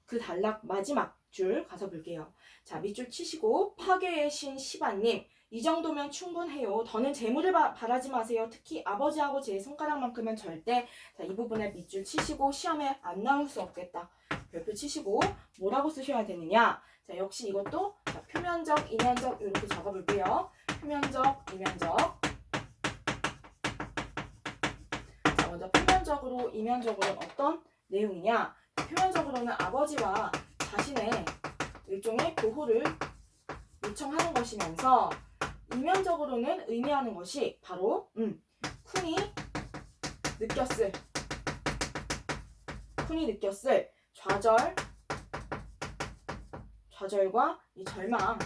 그 단락 마지막 줄 가서 볼게요. 자, 밑줄 치시고, 파괴의 신 시바님, 이 정도면 충분해요. 더는 재물을 바라지 마세요. 특히 아버지하고 제 손가락만큼은 절대. 자, 이 부분에 밑줄 치시고 시험에 안 나올 수 없겠다. 별표 치시고 뭐라고 쓰셔야 되느냐. 자, 역시 이것도 자, 표면적, 이면적 이렇게 적어볼게요. 표면적, 이면적. 자, 먼저 표면적으로, 이면적으로는 어떤 내용이냐. 표면적으로는 아버지와 자신의 일종의 보호를 요청하는 것이면서, 이면적으로는 의미하는 것이 바로 쿤이 느꼈을 좌절과 이 절망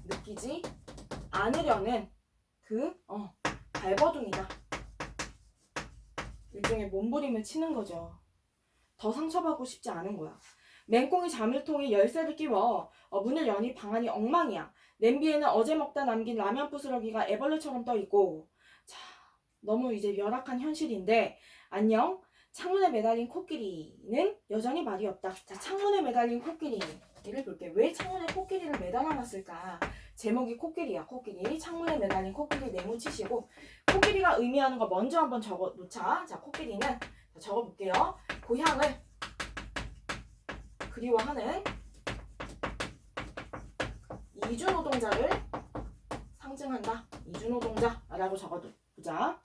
느끼지 않으려는 그 발버둥이다. 일종의 몸부림을 치는 거죠. 더 상처받고 싶지 않은 거야. 맹꽁이 자물통에 열쇠를 끼워 문을 여니 방안이 엉망이야. 냄비에는 어제 먹다 남긴 라면 부스러기가 애벌레처럼 떠있고. 자, 너무 이제 열악한 현실인데, 안녕. 창문에 매달린 코끼리는 여전히 말이 없다. 자, 창문에 매달린 코끼리를 볼게. 왜 창문에 코끼리를 매달아놨을까? 제목이 코끼리야. 코끼리. 창문에 매달린 코끼리 네모치시고, 코끼리가 의미하는 거 먼저 한번 적어 놓자. 자, 코끼리는 적어볼게요. 고향을 그리워하는 이주노동자를 상징한다. 이주노동자라고 적어보자.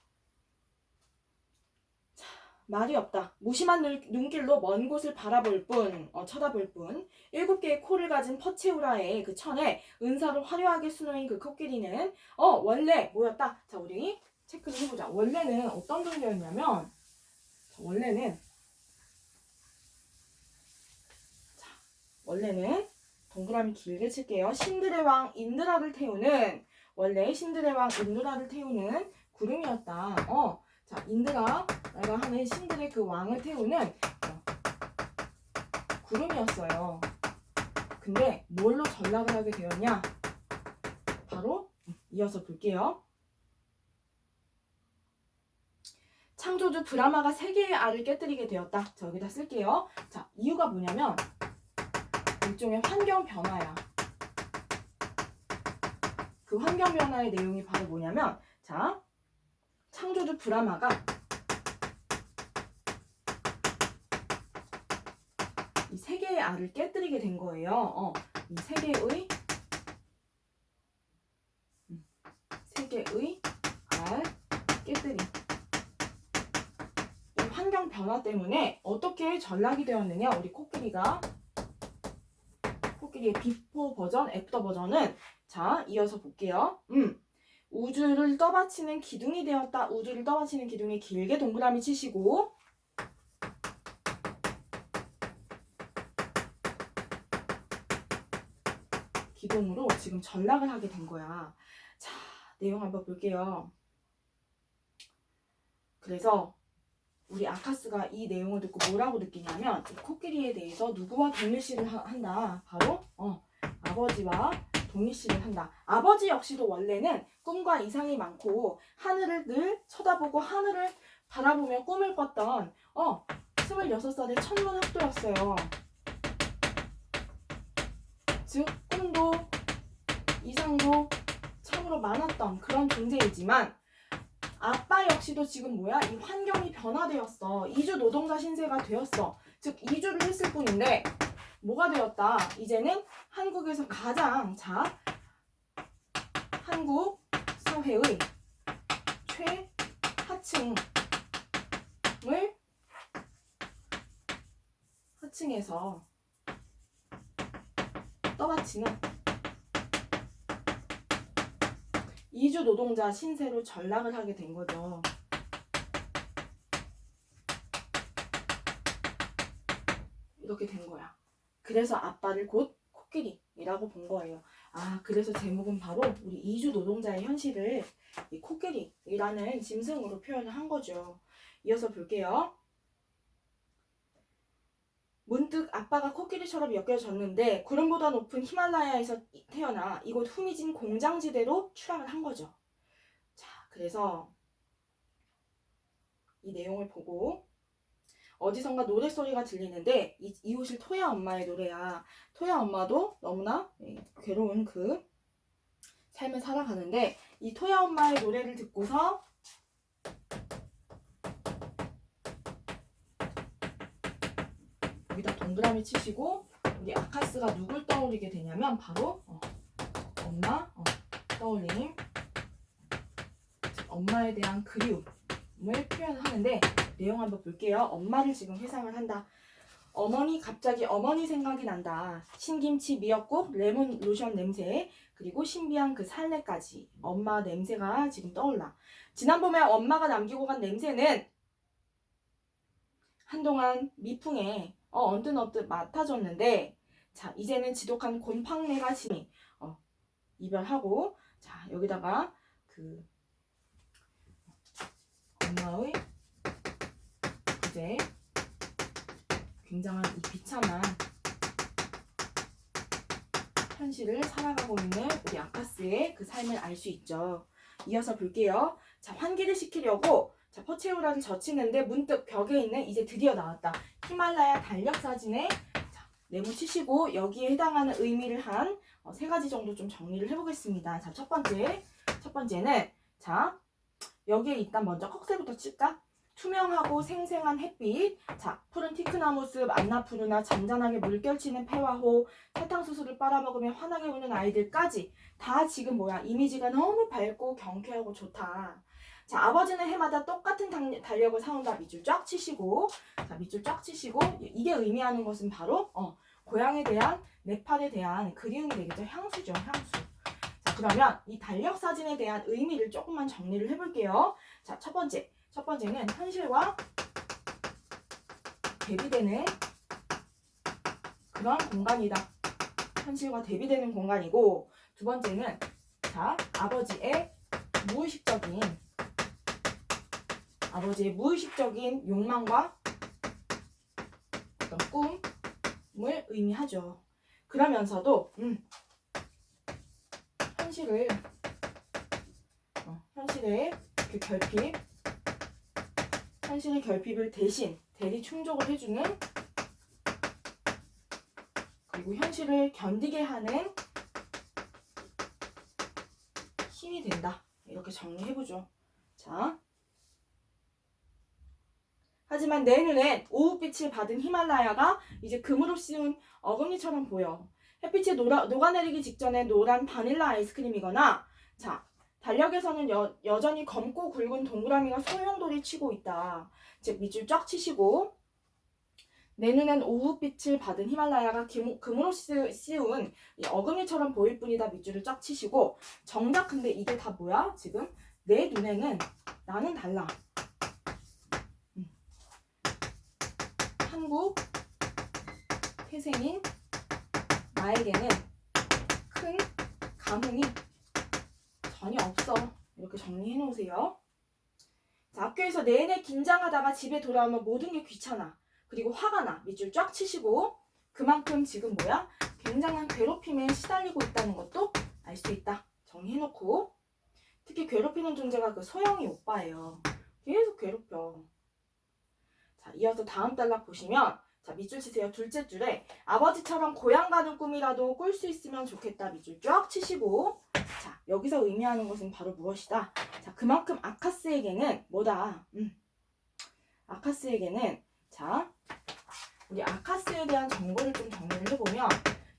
자, 말이 없다. 무심한 눈길로 먼 곳을 바라볼 뿐, 쳐다볼 뿐. 7개의 코를 가진 퍼체우라의 그 천에 은사로 화려하게 수놓인 그 코끼리는 원래 뭐였다? 자, 우리 체크를 해보자. 원래는 어떤 종류였냐면, 원래는 동그라미 길게 칠게요. 신들의 왕 인드라를 태우는, 원래 신들의 왕 인드라를 태우는 구름이었다. 자, 인드라가 하는 신들의 그 왕을 태우는 구름이었어요. 근데 뭘로 전락을 하게 되었냐? 바로 이어서 볼게요. 창조주 브라마가 3개의 알을 깨뜨리게 되었다. 자, 여기다 쓸게요. 자, 이유가 뭐냐면 일종의 환경 변화야. 그 환경 변화의 내용이 바로 뭐냐면, 자, 창조주 브라마가 이 3개의 알을 깨뜨리게 된 거예요. 이 3개의 알 깨뜨림. 이 환경 변화 때문에 어떻게 전락이 되었느냐? 우리 코끼리의 비포 버전, 애프터 버전은, 자, 이어서 볼게요. 우주를 떠받치는 기둥이 되었다. 우주를 떠받치는 기둥에 길게 동그라미 치시고, 기둥으로 지금 전락을 하게 된 거야. 자, 내용 한번 볼게요. 그래서 우리 아카스가 이 내용을 듣고 뭐라고 느끼냐면, 이 코끼리에 대해서 누구와 동일시를 한다. 바로 아버지와 독립시를 한다. 아버지 역시도 원래는 꿈과 이상이 많고 하늘을 늘 쳐다보고 하늘을 바라보며 꿈을 꿨던 26살의 천문학도였어요. 즉 꿈도 이상도 참으로 많았던 그런 존재이지만 아빠 역시도 지금 뭐야? 이 환경이 변화되었어. 이주 노동자 신세가 되었어. 즉 이주를 했을 뿐인데 뭐가 되었다? 이제는 한국에서 가장 한국 사회의 하층에서 떠받치는 이주 노동자 신세로 전락을 하게 된 거죠. 이렇게 된 거야. 그래서 아빠를 곧 코끼리라고 본 거예요. 그래서 제목은 바로 우리 이주 노동자의 현실을 이 코끼리라는 짐승으로 표현을 한 거죠. 이어서 볼게요. 문득 아빠가 코끼리처럼 엮여졌는데 구름보다 높은 히말라야에서 태어나 이곳 후미진 공장지대로 추락을 한 거죠. 자, 그래서 이 내용을 보고 어디선가 노랫소리가 들리는데 이웃일 토야 엄마의 노래야. 토야 엄마도 너무나 괴로운 그 삶을 살아가는데 이 토야 엄마의 노래를 듣고서 여기다 동그라미 치시고 우리 아카스가 누굴 떠올리게 되냐면 바로 엄마 떠올림. 엄마에 대한 그리움을 표현하는데 내용 한번 볼게요. 엄마를 지금 회상을 한다. 갑자기 어머니 생각이 난다. 신김치, 미역국, 레몬 로션 냄새, 그리고 신비한 그 살내까지 엄마 냄새가 지금 떠올라. 지난 봄에 엄마가 남기고 간 냄새는 한동안 미풍에 언뜻 맡아줬는데 자 이제는 지독한 곰팡내가 지니 이별하고 자 여기다가 그 엄마의 이제 굉장한 이 비참한 현실을 살아가고 있는 우리 아카스의 그 삶을 알 수 있죠. 이어서 볼게요. 자 환기를 시키려고 자 퍼체우라를 젖히는데 문득 벽에 있는 이제 드디어 나왔다. 히말라야 달력 사진에 자, 네모 치시고 여기에 해당하는 의미를 한 3가지 정도 좀 정리를 해보겠습니다. 자 첫 번째는 자 여기에 일단 먼저 꺽쇠부터 칠까? 투명하고 생생한 햇빛, 자 푸른 티크나무 숲, 안나푸르나 잔잔하게 물결치는 폐화호, 사탕수수를 빨아먹으며 환하게 우는 아이들까지 다 지금 뭐야 이미지가 너무 밝고 경쾌하고 좋다. 자 아버지는 해마다 똑같은 달력을 사온다. 밑줄 쫙 치시고 자 밑줄 쫙 치시고 이게 의미하는 것은 바로 고향에 대한 네팔에 대한 그리움이 되겠죠. 향수죠. 향수. 자 그러면 이 달력 사진에 대한 의미를 조금만 정리를 해볼게요. 자 첫 번째는 현실과 대비되는 그런 공간이다. 현실과 대비되는 공간이고 두 번째는 자 아버지의 무의식적인 욕망과 어떤 꿈을 의미하죠. 그러면서도 현실의 그 현실의 결핍을 대리 충족을 해주는 그리고 현실을 견디게 하는 힘이 된다. 이렇게 정리해보죠. 자, 하지만 내 눈엔 오후빛을 받은 히말라야가 이제 금으로 씌운 어금니처럼 보여. 햇빛이 녹아내리기 직전에 노란 바닐라 아이스크림이거나 자 달력에서는 여전히 검고 굵은 동그라미가 소용돌이 치고 있다. 즉 밑줄 쫙 치시고 내 눈엔 오후빛을 받은 히말라야가 금으로 씌운 이 어금니처럼 보일 뿐이다. 밑줄을 쫙 치시고 정작 근데 이게 다 뭐야? 지금 내 눈에는 나는 달라. 한국 태생인 나에게는 큰 감흥이 전혀 없어. 이렇게 정리해 놓으세요. 자, 학교에서 내내 긴장하다가 집에 돌아오면 모든 게 귀찮아. 그리고 화가 나. 밑줄 쫙 치시고 그만큼 지금 뭐야? 굉장한 괴롭힘에 시달리고 있다는 것도 알 수 있다. 정리해놓고, 특히 괴롭히는 존재가 그 소영이 오빠예요. 계속 괴롭혀. 자, 이어서 다음 단락 보시면, 자, 밑줄 치세요. 둘째 줄에 아버지처럼 고향 가는 꿈이라도 꿀 수 있으면 좋겠다. 밑줄 쫙 치시고, 자, 여기서 의미하는 것은 바로 무엇이다? 자, 그만큼 아카스에게는 뭐다? 아카스에게는, 자, 우리 아카스에 대한 정보를 좀 정리를 해보면,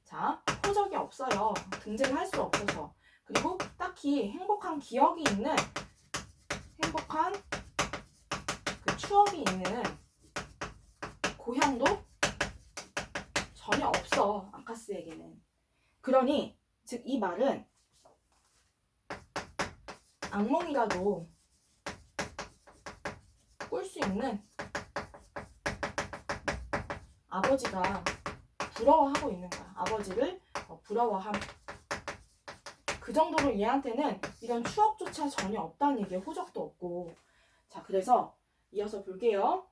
자, 표적이 없어요. 등재를 할 수 없어서. 그리고 딱히 행복한 기억이 있는, 행복한 그 추억이 있는 고향도 전혀 없어. 아카스에게는. 그러니 즉 이 말은 악몽이라도 꿀 수 있는 아버지가 부러워하고 있는 거야. 아버지를 부러워함. 그 정도로 얘한테는 이런 추억조차 전혀 없다는 얘기야. 호적도 없고. 자, 그래서 이어서 볼게요.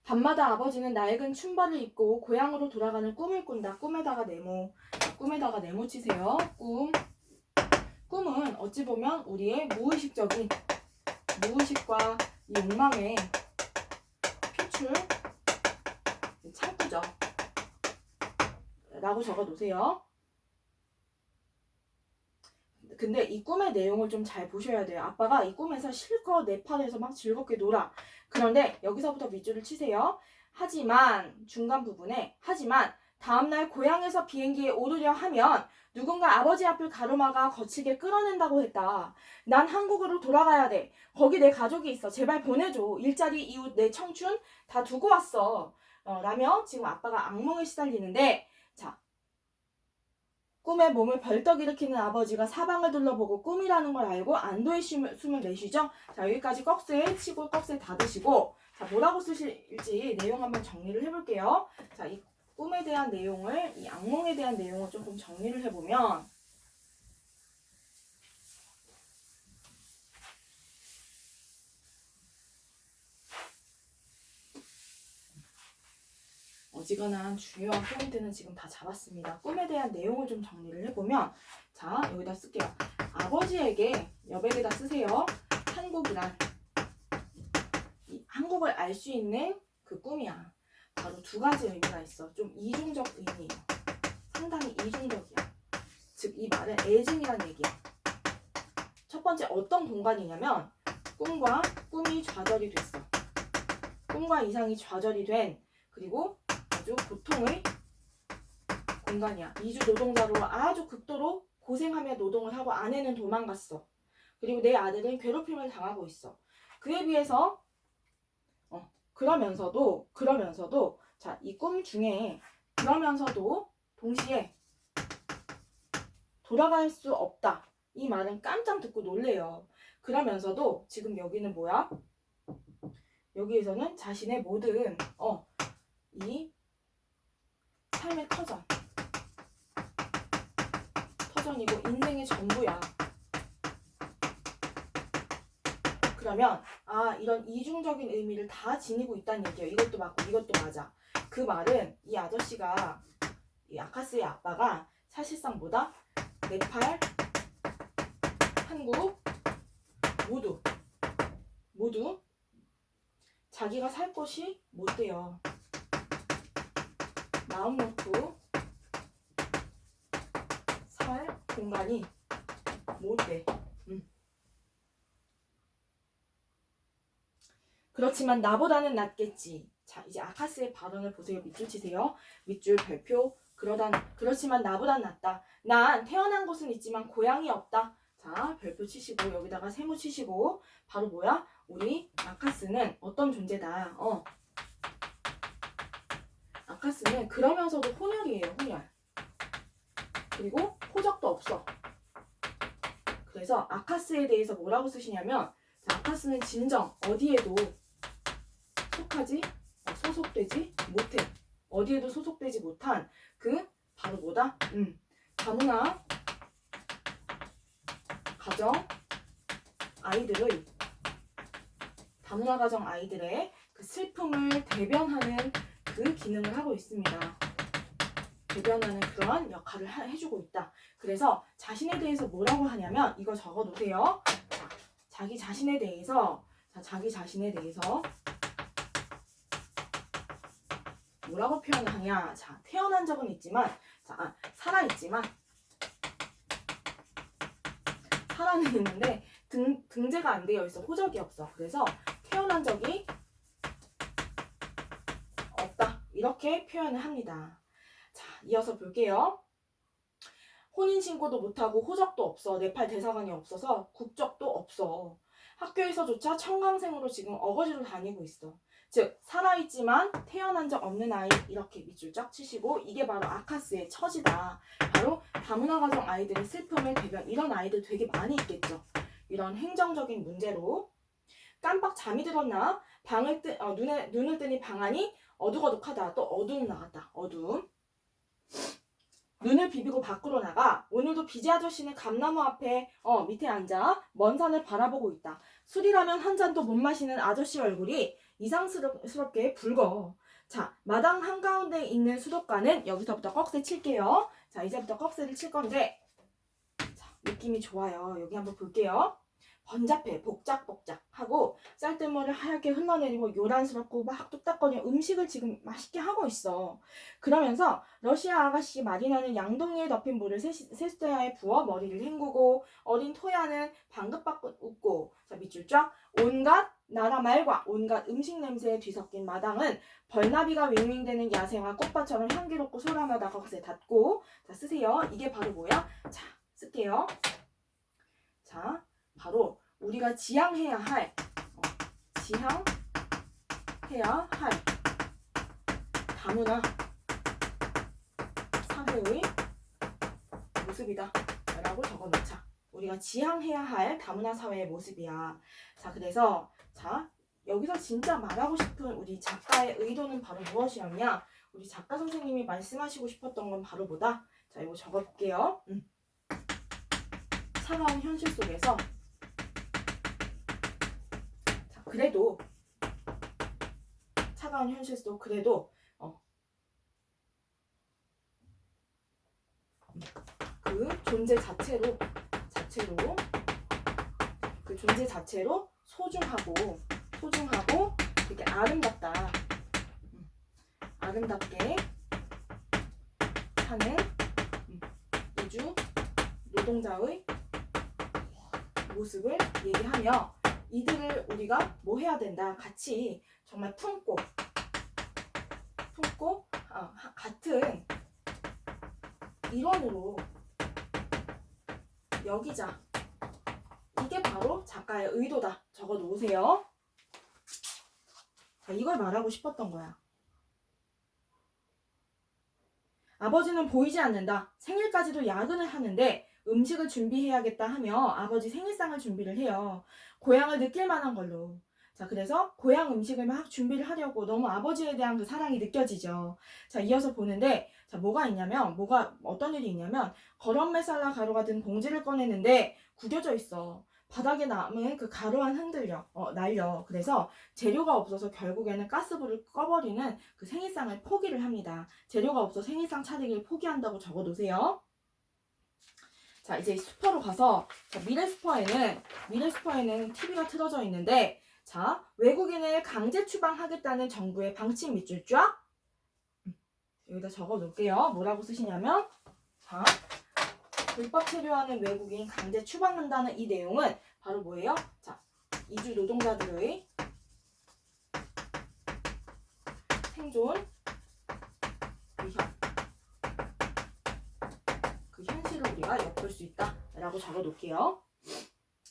밤마다 아버지는 낡은 춘바를 입고 고향으로 돌아가는 꿈을 꾼다. 꿈에다가 네모. 꿈에다가 네모 치세요. 꿈. 꿈은 어찌 보면 우리의 무의식적인 무의식과 욕망의 표출, 창구죠. 라고 적어 놓으세요. 근데 이 꿈의 내용을 좀 잘 보셔야 돼요. 아빠가 이 꿈에서 실컷 내 팔에서 막 즐겁게 놀아. 그런데 여기서부터 밑줄을 치세요. 하지만 중간 부분에 하지만 다음날 고향에서 비행기에 오르려 하면 누군가 아버지 앞을 가로막아 거칠게 끌어낸다고 했다. 난 한국으로 돌아가야 돼. 거기 내 가족이 있어. 제발 보내줘. 일자리, 이웃, 내 청춘 다 두고 왔어. 라며 지금 아빠가 악몽에 시달리는데, 자, 꿈에 몸을 벌떡 일으키는 아버지가 사방을 둘러보고 꿈이라는 걸 알고 안도의 숨을 내쉬죠. 자, 여기까지 꺽쇠 치고 꺽쇠 닫으시고, 자, 뭐라고 쓰실지 내용 한번 정리를 해볼게요. 자, 이 꿈에 대한 내용을, 이 악몽에 대한 내용을 조금 정리를 해보면, 어지간한 중요한 포인트는 지금 다 잡았습니다. 꿈에 대한 내용을 좀 정리를 해보면, 자, 여기다 쓸게요. 아버지에게 여백에다 쓰세요. 한국이란 이 한국을 알 수 있는 그 꿈이야. 바로 두 가지 의미가 있어. 좀 이중적 의미예요. 상당히 이중적이야. 즉 이 말은 애증이란 얘기야. 첫 번째 어떤 공간이냐면 꿈과 꿈이 좌절이 됐어. 꿈과 이상이 좌절이 된 그리고 아주 고통의 공간이야. 이주 노동자로 아주 극도로 고생하며 노동을 하고 아내는 도망갔어. 그리고 내 아들은 괴롭힘을 당하고 있어. 그에 비해서 그러면서도 자, 이 꿈 중에 그러면서도 동시에 돌아갈 수 없다. 이 말은 깜짝 듣고 놀래요. 그러면서도 지금 여기는 뭐야? 여기에서는 자신의 모든 이 삶의 터전이고 인생의 전부야. 그러면 이런 이중적인 의미를 다 지니고 있다는 얘기예요. 이것도 맞고 이것도 맞아. 그 말은 이 아저씨가 이 아카스의 아빠가 사실상 뭐다? 네팔, 한국 모두 자기가 살 곳이 못 돼요. 마음 놓고 살 공간이 못 돼. 그렇지만 나보다는 낫겠지. 자, 이제 아카스의 발언을 보세요. 밑줄 치세요. 밑줄 별표. 그렇지만 나보단 낫다. 난 태어난 곳은 있지만 고향이 없다. 자, 별표 치시고 여기다가 세모 치시고 바로 뭐야? 우리 아카스는 어떤 존재다. 아카스는 그러면서도 혼혈이에요. 혼혈. 그리고 호적도 없어. 그래서 아카스에 대해서 뭐라고 쓰시냐면 자, 아카스는 진정 어디에도 소속되지 못해. 어디에도 소속되지 못한 그 바로 뭐다? 다문화 가정 아이들의 그 슬픔을 대변하는 그 기능을 하고 있습니다. 대변하는 그런 역할을 해주고 있다. 그래서 자신에 대해서 뭐라고 하냐면 이거 적어 놓으세요. 자, 자기 자신에 대해서 뭐라고 표현을 하냐. 자, 태어난 적은 있지만, 살아있지만, 살아는 있는데 등재가 안 되어 있어. 호적이 없어. 그래서 태어난 적이 없다. 이렇게 표현을 합니다. 자, 이어서 볼게요. 혼인신고도 못하고 호적도 없어. 네팔 대사관이 없어서 국적도 없어. 학교에서조차 청강생으로 지금 어거지로 다니고 있어. 즉 살아있지만 태어난 적 없는 아이 이렇게 밑줄 쫙 치시고 이게 바로 아카스의 처지다. 바로 다문화 가정 아이들의 슬픔을 대변 이런 아이들 되게 많이 있겠죠. 이런 행정적인 문제로 깜빡 잠이 들었나 눈을 뜨니 방안이 어둑어둑하다. 또 어두움 나갔다. 어두움. 눈을 비비고 밖으로 나가 오늘도 비지 아저씨는 감나무 앞에 밑에 앉아 먼 산을 바라보고 있다. 술이라면 한 잔도 못 마시는 아저씨 얼굴이 이상스럽게 붉어. 자, 마당 한가운데 있는 수도가는 여기서부터 꺽쇠 칠게요. 자, 이제부터 꺽쇠를 칠 건데 자, 느낌이 좋아요. 여기 한번 볼게요. 번잡해, 복작복작하고 쌀뜨물을 하얗게 흘러내리고 요란스럽고 막 뚝딱거리는 음식을 지금 맛있게 하고 있어. 그러면서 러시아 아가씨 마리나는 양동이에 덮인 물을 세숫대야에 부어 머리를 헹구고 어린 토야는 방긋방긋 웃고 자 밑줄 쫙 온갖 나라 말과 온갖 음식 냄새에 뒤섞인 마당은 벌나비가 윙윙대는 야생화 꽃밭처럼 향기롭고 소란하다. 거기서 닫고 자 쓰세요. 이게 바로 뭐야? 자 쓸게요. 자 바로 우리가 지향해야 할 다문화 사회의 모습이다 라고 적어놓자. 우리가 지향해야 할 다문화 사회의 모습이야. 자 그래서 자 여기서 진짜 말하고 싶은 우리 작가의 의도는 바로 무엇이었냐. 우리 작가 선생님이 말씀하시고 싶었던 건 바로 뭐다. 자 이거 적어볼게요. 차가운 현실 속에서 그래도 차가운 현실 속 그래도 그 존재 자체로 그 존재 자체로 소중하고 되게 아름답다. 아름답게 사는 우주 노동자의 모습을 얘기하며 이들을 우리가 뭐 해야 된다. 같이 정말 품고 같은 일원으로 여기자. 이게 바로 작가의 의도다. 적어 놓으세요. 자, 이걸 말하고 싶었던 거야. 아버지는 보이지 않는다. 생일까지도 야근을 하는데 음식을 준비해야겠다 하며 아버지 생일상을 준비를 해요. 고향을 느낄 만한 걸로. 자, 그래서 고향 음식을 막 준비를 하려고 너무 아버지에 대한 그 사랑이 느껴지죠. 자, 이어서 보는데 자, 어떤 일이 있냐면 거렁매 쌀라 가루가 든 봉지를 꺼내는데 구겨져 있어. 바닥에 남은 그 가루 한 날려. 그래서 재료가 없어서 결국에는 가스불을 꺼버리는 그 생일상을 포기를 합니다. 재료가 없어 생일상 차리기를 포기한다고 적어 놓으세요. 자, 이제 슈퍼로 가서 자, 미래 슈퍼에는 TV가 틀어져 있는데 자, 외국인을 강제 추방하겠다는 정부의 방침 밑줄 쫙 여기다 적어 놓을게요. 뭐라고 쓰시냐면 자, 불법 체류하는 외국인 강제 추방한다는 이 내용은 바로 뭐예요? 자, 이주 노동자들의 생존 위협 그 현실을 우리가 엿볼 수 있다 라고 적어 놓을게요.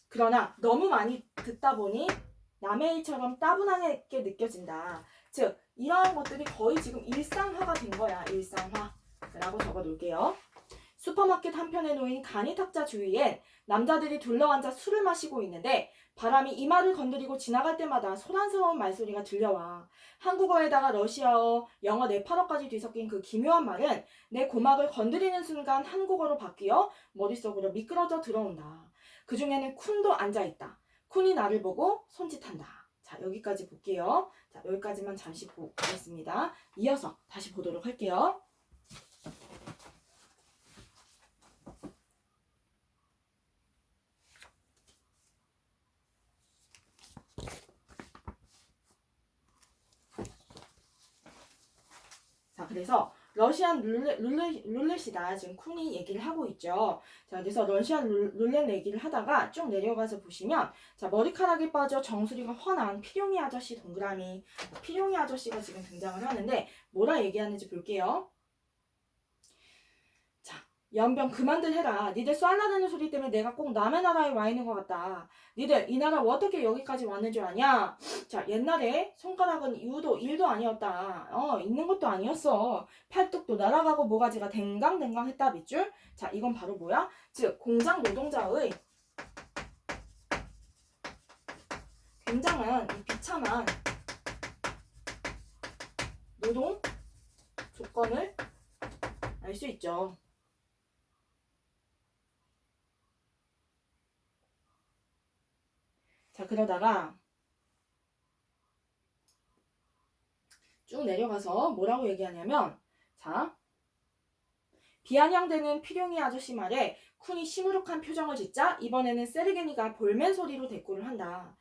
그러나 너무 많이 듣다 보니 남의 일처럼 따분하게 느껴진다. 즉 이러한 것들이 거의 지금 일상화가 된 거야. 일상화 라고 적어 놓을게요. 슈퍼마켓 한편에 놓인 간이 탁자 주위엔 남자들이 둘러앉아 술을 마시고 있는데 바람이 이마를 건드리고 지나갈 때마다 소란스러운 말소리가 들려와. 한국어에다가 러시아어, 영어, 네팔어까지 뒤섞인 그 기묘한 말은 내 고막을 건드리는 순간 한국어로 바뀌어 머릿속으로 미끄러져 들어온다. 그 중에는 쿤도 앉아있다. 쿤이 나를 보고 손짓한다. 자, 여기까지 볼게요. 자, 여기까지만 잠시 보겠습니다. 이어서 다시 보도록 할게요. 자, 그래서 러시안 룰렛이다. 지금 쿤이 얘기를 하고 있죠. 자, 그래서 러시안 룰렛 얘기를 하다가 쭉 내려가서 보시면, 자, 머리카락이 빠져 정수리가 훤한 필용이 아저씨 동그라미. 필용이 아저씨가 지금 등장을 하는데, 뭐라 얘기하는지 볼게요. 연병 그만들 해라. 니들 쏴나르는 소리 때문에 내가 꼭 남의 나라에 와 있는 것 같다. 니들 이 나라 어떻게 여기까지 왔는 줄 아냐? 자, 옛날에 손가락은 이유도 일도 아니었다. 있는 것도 아니었어. 팔뚝도 날아가고 모가지가 댕강댕강 했다 밑줄. 자, 이건 바로 뭐야? 즉 공장 노동자의 굉장한 이 비참한 노동 조건을 알 수 있죠. 자, 그러다가 쭉 내려가서 뭐라고 얘기하냐면, 자, 비아냥대는 필용이 아저씨 말에 쿤이 시무룩한 표정을 짓자 이번에는 세르게니가 볼멘 소리로 대꾸를 한다.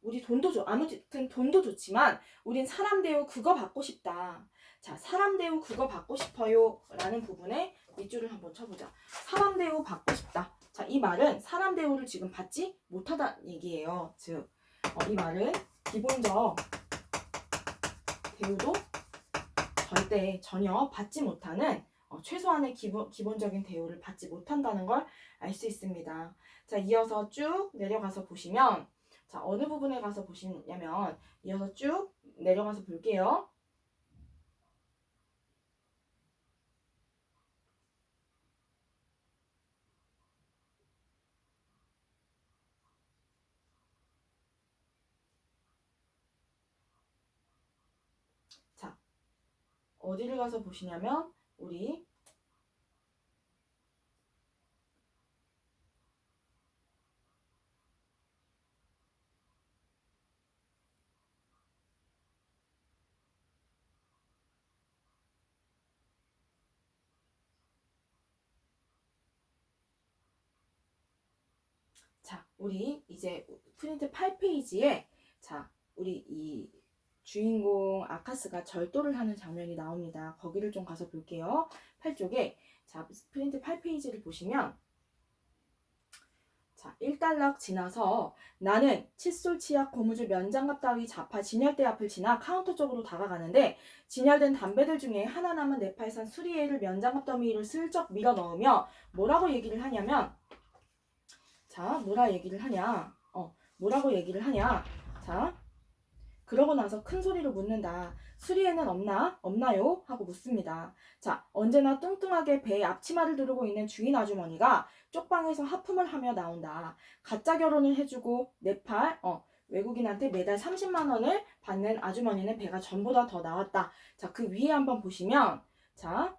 우리 아무튼 돈도 좋지만 우린 사람 대우 그거 받고 싶다. 자, 사람 대우 그거 받고 싶어요 라는 부분에 밑줄을 한번 쳐보자. 사람 대우 받고 싶다. 자, 이 말은 사람 대우를 지금 받지 못하다는 얘기예요. 즉, 이 말은 기본적 대우도 절대 전혀 받지 못하는 최소한의 기본적인 대우를 받지 못한다는 걸 알 수 있습니다. 자, 이어서 쭉 내려가서 보시면, 자, 어느 부분에 가서 보시냐면, 이어서 쭉 내려가서 볼게요. 자, 어디를 가서 보시냐면, 우리 자, 우리 이제 프린트 8페이지에 자, 우리 이 주인공 아카스가 절도를 하는 장면이 나옵니다. 거기를 좀 가서 볼게요. 8쪽에 자, 프린트 8페이지를 보시면, 자, 1단락 지나서 나는 칫솔, 치약, 고무줄, 면장갑 따위 자파 진열대 앞을 지나 카운터 쪽으로 다가가는데 진열된 담배들 중에 하나 남은 네팔산 수리에를 면장갑 더미로 슬쩍 밀어 넣으며 뭐라고 얘기를 하냐면, 자, 뭐라고 얘기를 하냐? 자, 그러고 나서 큰 소리로 묻는다. 수리에는 없나요? 하고 묻습니다. 자, 언제나 뚱뚱하게 배에 앞치마를 두르고 있는 주인 아주머니가 쪽방에서 하품을 하며 나온다. 가짜 결혼을 해주고 네팔 외국인한테 매달 30만 원을 받는 아주머니는 배가 전보다 더 나왔다. 자, 그 위에 한번 보시면, 자,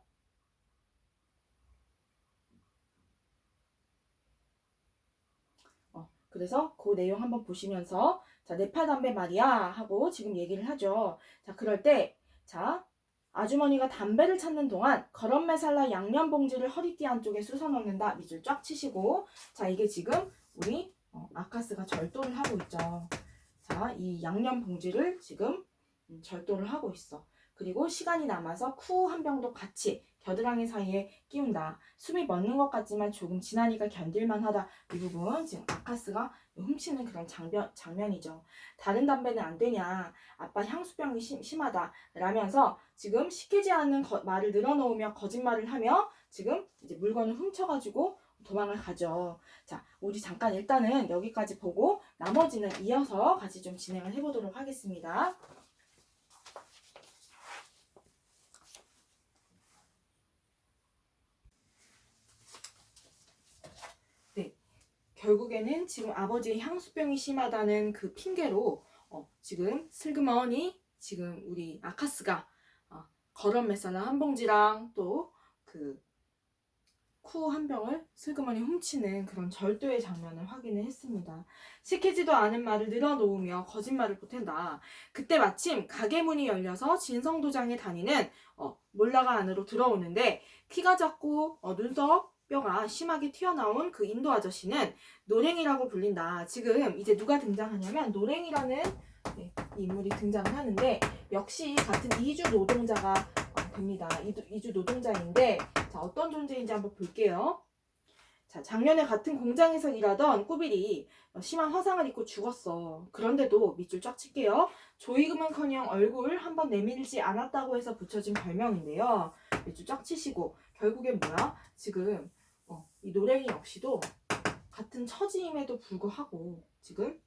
그래서 그 내용 한번 보시면서, 자, 네팔 담배 말이야 하고 지금 얘기를 하죠. 자, 그럴 때, 자, 아주머니가 담배를 찾는 동안 거런메살라 양념 봉지를 허리띠 안쪽에 쑤서 넣는다. 밑줄 쫙 치시고, 자, 이게 지금 우리 아카스가 절도를 하고 있죠. 자, 이 양념 봉지를 지금 절도를 하고 있어. 그리고 시간이 남아서 쿠 한 병도 같이 겨드랑이 사이에 끼운다. 숨이 멎는 것 같지만 조금 지나니까 견딜만하다. 이 부분 지금 아카스가 훔치는 그런 장면이죠. 다른 담배는 안 되냐. 아빠 향수병이 심하다. 라면서 지금 시키지 않는 말을 늘어놓으며 거짓말을 하며 지금 이제 물건을 훔쳐가지고 도망을 가죠. 자, 우리 잠깐 일단은 여기까지 보고 나머지는 이어서 같이 좀 진행을 해보도록 하겠습니다. 결국에는 지금 아버지의 향수병이 심하다는 그 핑계로 지금 슬그머니 지금 우리 아카스가 거런 메살라 한 봉지랑 또 그 쿠 한 병을 슬그머니 훔치는 그런 절도의 장면을 확인을 했습니다. 시키지도 않은 말을 늘어놓으며 거짓말을 보탠다. 그때 마침 가게 문이 열려서 진성도장에 다니는 몰라가 안으로 들어오는데 키가 작고 눈썹 뼈가 심하게 튀어나온 그 인도 아저씨는 노랭이라고 불린다. 지금 이제 누가 등장하냐면 노랭이라는 인물이 등장을 하는데 역시 같은 이주 노동자가 됩니다. 이주 노동자인데 자, 어떤 존재인지 한번 볼게요. 자, 작년에 같은 공장에서 일하던 꾸빌이 심한 화상을 입고 죽었어. 그런데도 밑줄 쫙 칠게요. 조이금은커녕 얼굴 한 번 내밀지 않았다고 해서 붙여진 별명인데요. 밑줄 쫙 치시고 결국엔 뭐야? 지금 이 노랭이 역시도 같은 처지임에도 불구하고 지금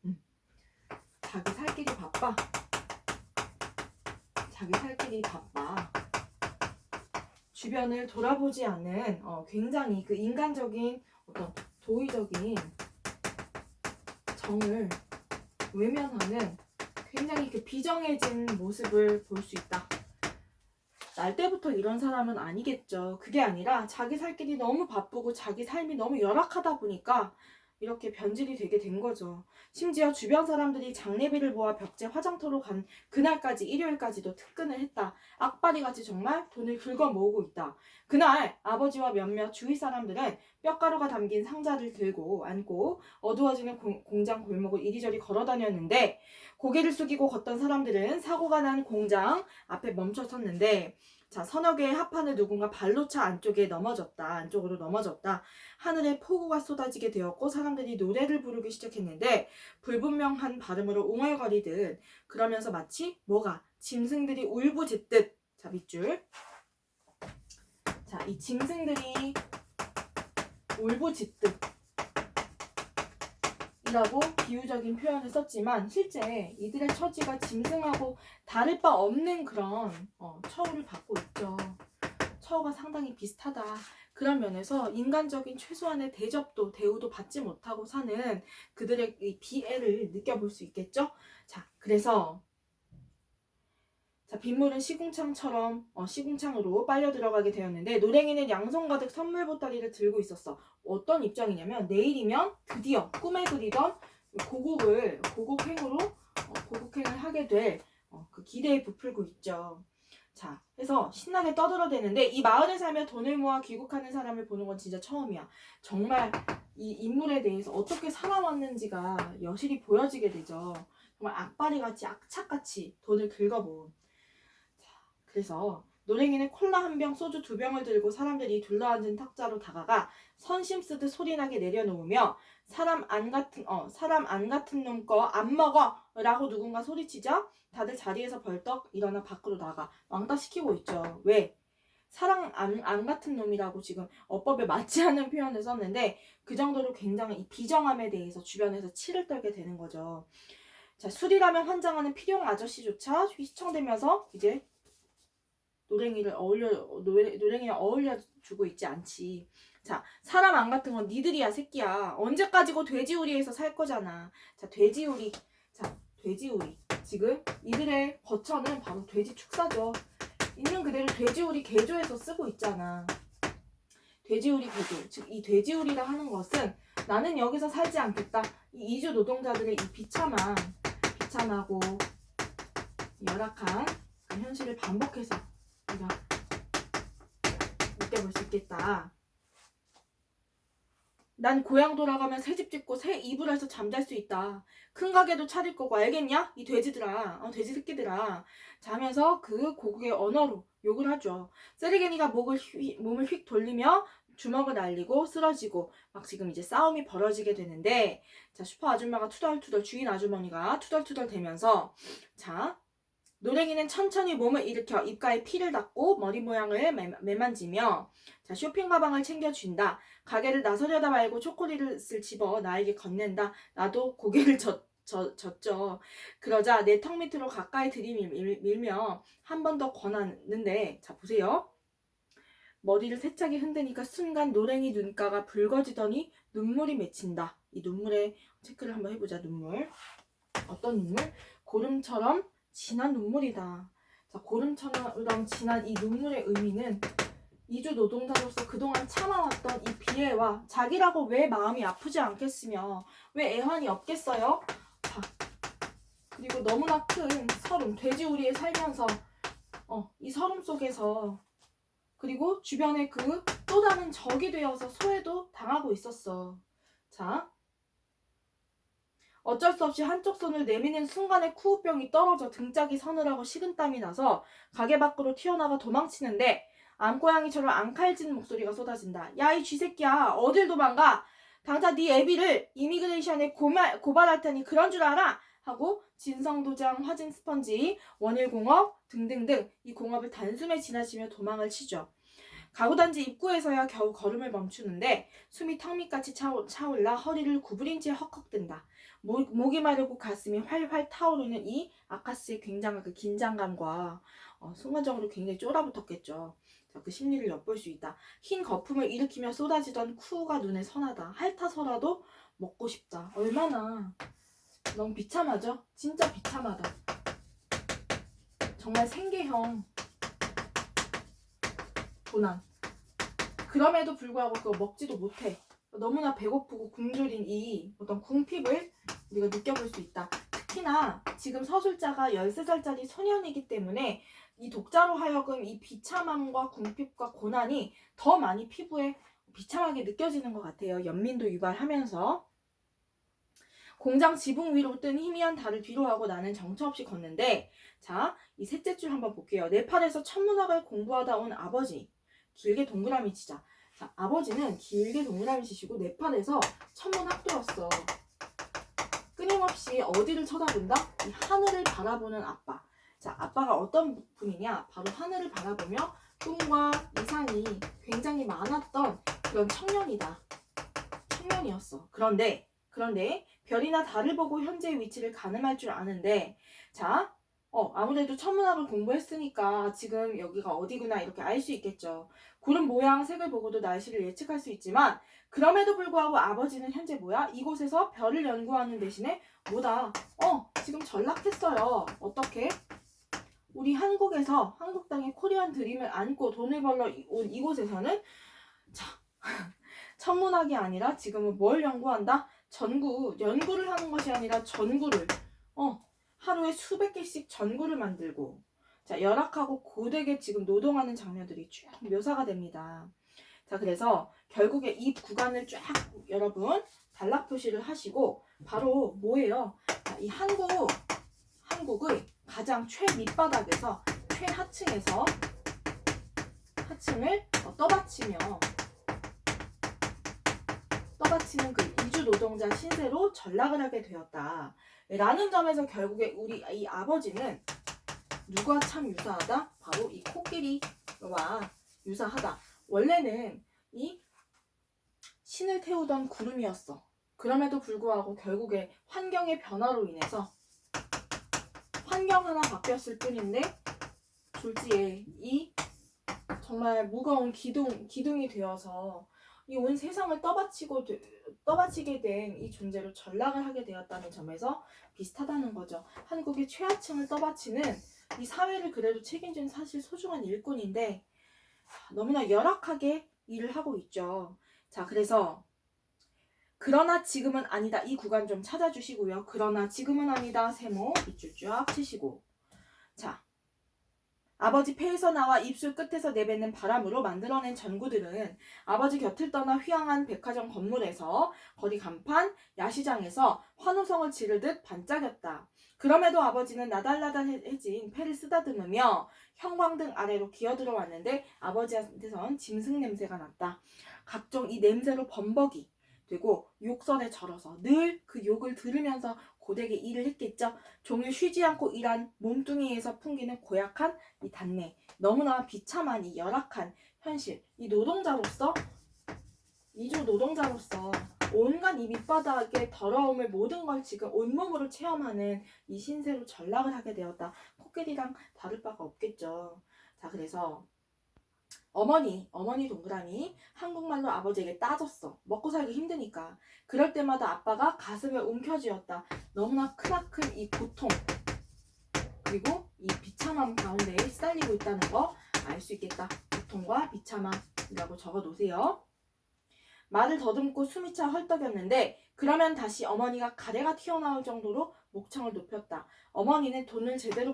자기 살 길이 바빠. 자기 살 길이 바빠. 주변을 돌아보지 않는 굉장히 그 인간적인 어떤 도의적인 정을 외면하는 굉장히 그 비정해진 모습을 볼 수 있다. 날 때부터 이런 사람은 아니겠죠. 그게 아니라 자기 살 길이 너무 바쁘고 자기 삶이 너무 열악하다 보니까 이렇게 변질이 되게 된 거죠. 심지어 주변 사람들이 장례비를 모아 벽제 화장터로 간 그날까지 일요일까지도 특근을 했다. 악바리같이 정말 돈을 긁어 모으고 있다. 그날 아버지와 몇몇 주위 사람들은 뼈가루가 담긴 상자를 들고 안고 어두워지는 공장 골목을 이리저리 걸어 다녔는데 고개를 숙이고 걷던 사람들은 사고가 난 공장 앞에 멈춰 섰는데 자, 서너 개의 합판을 누군가 발로 차 안쪽으로 넘어졌다. 하늘에 폭우가 쏟아지게 되었고 사람들이 노래를 부르기 시작했는데 불분명한 발음으로 웅얼거리듯 그러면서 마치 뭐가 짐승들이 울부짖듯 자, 밑줄. 자, 이 짐승들이 울부짖듯 이라고 비유적인 표현을 썼지만 실제 이들의 처지가 짐승하고 다를 바 없는 그런 처우를 받고 있죠. 처우가 상당히 비슷하다. 그런 면에서 인간적인 최소한의 대접도 대우도 받지 못하고 사는 그들의 이 비애를 느껴볼 수 있겠죠. 자, 그래서 자, 빗물은 시궁창으로 빨려 들어가게 되었는데 노랭이는 양손 가득 선물 보따리를 들고 있었어. 어떤 입장이냐면 내일이면 드디어 꿈에 그리던 고국행을 하게 될 그 기대에 부풀고 있죠. 자, 해서 신나게 떠들어대는데 이 마을에 살며 돈을 모아 귀국하는 사람을 보는 건 진짜 처음이야. 정말 이 인물에 대해서 어떻게 살아왔는지가 여실히 보여지게 되죠. 정말 악바리같이 악착같이 돈을 긁어모은. 그래서 노랭이는 콜라 한 병, 소주 2병을 들고 사람들이 둘러앉은 탁자로 다가가 선심 쓰듯 소리나게 내려놓으며 사람 안 같은 놈 거 안 먹어! 라고 누군가 소리치자 다들 자리에서 벌떡 일어나 밖으로 나가 왕따 시키고 있죠. 왜? 사람 안 같은 놈이라고 지금 어법에 맞지 않는 표현을 썼는데 그 정도로 굉장히 이 비정함에 대해서 주변에서 치를 떨게 되는 거죠. 자, 술이라면 환장하는 필용 아저씨조차 휘청대면서 이제 노랭이를 어울려주고 있지 않지. 자, 사람 안 같은 건 니들이야, 새끼야. 언제까지고 돼지우리에서 살 거잖아. 자, 돼지우리. 지금 이들의 거처는 바로 돼지 축사죠. 있는 그대로 돼지우리 개조해서 쓰고 있잖아. 돼지우리 개조. 즉, 이 돼지우리라 하는 것은 나는 여기서 살지 않겠다. 이 이주 노동자들의 이 비참하고 열악한 현실을 반복해서 우리가 느껴볼 수 있겠다. 난 고향 돌아가면 새 집 짓고 새 이불에서 잠잘 수 있다. 큰 가게도 차릴 거고 알겠냐? 이 돼지들아, 돼지 새끼들아. 자 하면서 그 고국의 언어로 욕을 하죠. 세리게니가 몸을 휙 돌리며 주먹을 날리고 쓰러지고 막 지금 이제 싸움이 벌어지게 되는데 자 슈퍼 아줌마가 투덜투덜 주인 아주머니가 투덜투덜 대면서 자 노랭이는 천천히 몸을 일으켜 입가에 피를 닦고 머리 모양을 매만지며 자 쇼핑 가방을 챙겨준다. 가게를 나서려다 말고 초콜릿을 집어 나에게 건넨다. 나도 고개를 젓죠. 그러자 내 턱 밑으로 가까이 들이밀며 한 번 더 권하는데 자 보세요. 머리를 세차게 흔드니까 순간 노랭이 눈가가 붉어지더니 눈물이 맺힌다. 이 눈물에 체크를 한번 해보자. 눈물. 어떤 눈물? 고름처럼 진한 눈물이다. 자, 고름처럼 진한 이 눈물의 의미는 이주 노동자로서 그동안 참아왔던 이 비애와 자기라고 왜 마음이 아프지 않겠으며 왜 애환이 없겠어요? 자, 그리고 너무나 큰 서름, 돼지우리에 살면서 이 서름 속에서 그리고 주변에 그 또 다른 적이 되어서 소외도 당하고 있었어. 자, 어쩔 수 없이 한쪽 손을 내미는 순간에 쿠우병이 떨어져 등짝이 서늘하고 식은땀이 나서 가게 밖으로 튀어나가 도망치는데 암고양이처럼 앙칼진 목소리가 쏟아진다. 야, 이 쥐새끼야, 어딜 도망가? 당장 네 애비를 이미그레이션에 고발할 테니 그런 줄 알아? 하고 진성도장, 화진 스펀지, 원일공업 등등등 이 공업을 단숨에 지나치며 도망을 치죠. 가구단지 입구에서야 겨우 걸음을 멈추는데 숨이 턱 밑같이 차올라 허리를 구부린 채 헉헉댄다. 목이 마르고 가슴이 활활 타오르는 이 아카스의 굉장한 그 긴장감과 순간적으로 굉장히 쫄아붙었겠죠. 자, 그 심리를 엿볼 수 있다. 흰 거품을 일으키며 쏟아지던 쿠우가 눈에 선하다. 핥아서라도 먹고 싶다. 얼마나 너무 비참하죠? 진짜 비참하다. 정말 생계형 고난. 그럼에도 불구하고 그거 먹지도 못해. 너무나 배고프고 굶주린 이 어떤 궁핍을 우리가 느껴볼 수 있다. 특히나 지금 서술자가 13살짜리 소년이기 때문에 이 독자로 하여금 이 비참함과 궁핍과 고난이 더 많이 피부에 비참하게 느껴지는 것 같아요. 연민도 유발하면서. 공장 지붕 위로 뜬 희미한 달을 뒤로하고 나는 정처 없이 걷는데, 자, 이 셋째 줄 한번 볼게요. 네팔에서 천문학을 공부하다 온 아버지. 길게 동그라미 치자. 자, 아버지는 길게 동그라미 치시고 네팔에서 천문학도였어. 끊임없이 어디를 쳐다본다? 이 하늘을 바라보는 아빠. 자, 아빠가 어떤 분이냐? 바로 하늘을 바라보며 꿈과 이상이 굉장히 많았던 그런 청년이다. 청년이었어. 그런데 별이나 달을 보고 현재의 위치를 가늠할 줄 아는데, 자, 아무래도 천문학을 공부했으니까 지금 여기가 어디구나 이렇게 알 수 있겠죠. 구름 모양, 색을 보고도 날씨를 예측할 수 있지만 그럼에도 불구하고 아버지는 현재 뭐야? 이곳에서 별을 연구하는 대신에 뭐다? 지금 전락했어요. 어떻게? 우리 한국에서 한국 땅에 코리안 드림을 안고 돈을 벌러 온 이곳에서는 자, 천문학이 아니라 지금은 뭘 연구한다? 연구를 하는 것이 아니라 전구를 하루에 수백 개씩 전구를 만들고, 자, 열악하고 고되게 지금 노동하는 장면들이 쭉 묘사가 됩니다. 자, 그래서 결국에 이 구간을 쫙 여러분 단락 표시를 하시고 바로 뭐예요? 자, 이 한국의 가장 최밑바닥에서 최하층에서 하층을 떠받치는 그 이주 노동자 신세로 전락을 하게 되었다. 라는 점에서 결국에 우리 이 아버지는 누구와 참 유사하다? 바로 이 코끼리와 유사하다. 원래는 이 신을 태우던 구름이었어. 그럼에도 불구하고 결국에 환경의 변화로 인해서 환경 하나 바뀌었을 뿐인데 졸지에 이 정말 무거운 기둥이 되어서 이 온 세상을 떠받치게 된 이 존재로 전락을 하게 되었다는 점에서 비슷하다는 거죠. 한국의 최하층을 떠받치는 이 사회를 그래도 책임진 사실 소중한 일꾼인데 너무나 열악하게 일을 하고 있죠. 자, 그래서 그러나 지금은 아니다. 이 구간 좀 찾아주시고요. 그러나 지금은 아니다. 세모 밑줄 쫙 치시고, 자, 아버지 폐에서 나와 입술 끝에서 내뱉는 바람으로 만들어낸 전구들은 아버지 곁을 떠나 휘황한 백화점 건물에서 거리 간판, 야시장에서 환호성을 지르듯 반짝였다. 그럼에도 아버지는 나달나달해진 폐를 쓰다듬으며 형광등 아래로 기어들어왔는데 아버지한테선 짐승 냄새가 났다. 각종 이 냄새로 범벅이 되고 욕설에 절어서 늘 그 욕을 들으면서 고되게 일을 했겠죠. 종일 쉬지 않고 일한 몸뚱이에서 풍기는 고약한 이 단내, 너무나 비참한 이 열악한 현실, 이 노동자로서, 이주 노동자로서 온갖 이 밑바닥의 더러움을 모든 걸 지금 온몸으로 체험하는 이 신세로 전락을 하게 되었다. 코끼리랑 다를 바가 없겠죠. 자, 그래서 어머니 동그라미 한국말로 아버지에게 따졌어. 먹고 살기 힘드니까. 그럴 때마다 아빠가 가슴을 움켜쥐었다. 너무나 크나큰 이 고통 그리고 이 비참함 가운데 시달리고 있다는 거 알 수 있겠다. 고통과 비참함이라고 적어 놓으세요. 말을 더듬고 숨이 차 헐떡였는데 그러면 다시 어머니가 가래가 튀어나올 정도로 목청을 높였다. 어머니는 돈을 제대로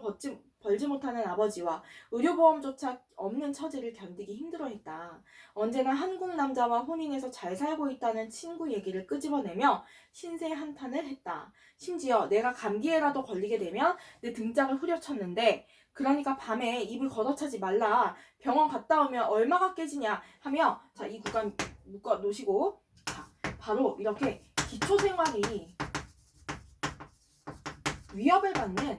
벌지 못하는 아버지와 의료보험조차 없는 처지를 견디기 힘들어했다. 언제나 한국 남자와 혼인해서 잘 살고 있다는 친구 얘기를 끄집어내며 신세 한탄을 했다. 심지어 내가 감기에라도 걸리게 되면 내 등짝을 후려쳤는데 그러니까 밤에 입을 걷어차지 말라. 병원 갔다 오면 얼마가 깨지냐 하며 자, 이 구간 묶어 놓으시고 자, 바로 이렇게 기초생활이 위협을 받는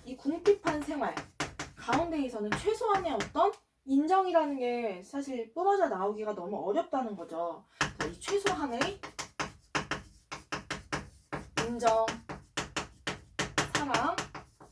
이 궁핍한 생활 가운데에서는 최소한의 어떤 인정이라는 게 사실 뿜어져 나오기가 너무 어렵다는 거죠. 자, 이 최소한의 인정, 사랑,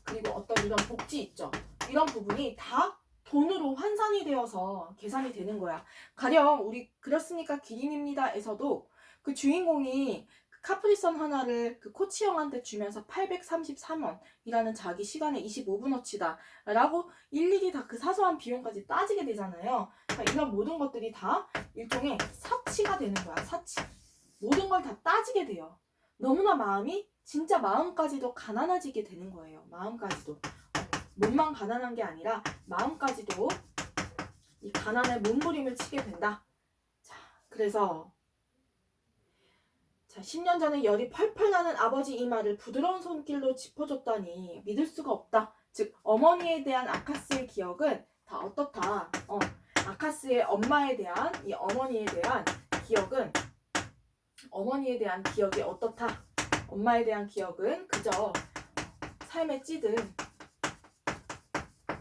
그리고 어떤 이런 복지 있죠. 이런 부분이 다 돈으로 환산이 되어서 계산이 되는 거야. 가령 우리 그렇습니까 기린입니다에서도 그 주인공이 카프리선 하나를 그 코치 형한테 주면서 833원이라는 자기 시간에 25분어치다 라고 일일이 다 그 사소한 비용까지 따지게 되잖아요. 그러니까 이런 모든 것들이 다 일종의 사치가 되는 거야. 사치. 모든 걸 다 따지게 돼요. 너무나 마음이 진짜 마음까지도 가난해지게 되는 거예요. 마음까지도. 몸만 가난한 게 아니라 마음까지도 이 가난의 몸부림을 치게 된다. 자, 그래서 자, 10년 전에 열이 펄펄 나는 아버지 이 말을 부드러운 손길로 짚어줬다니 믿을 수가 없다. 즉 어머니에 대한 아카스의 기억은 다 어떻다. 아카스의 엄마에 대한 이 어머니에 대한 기억은 어머니에 대한 기억이 어떻다. 엄마에 대한 기억은 그저 삶에 찌든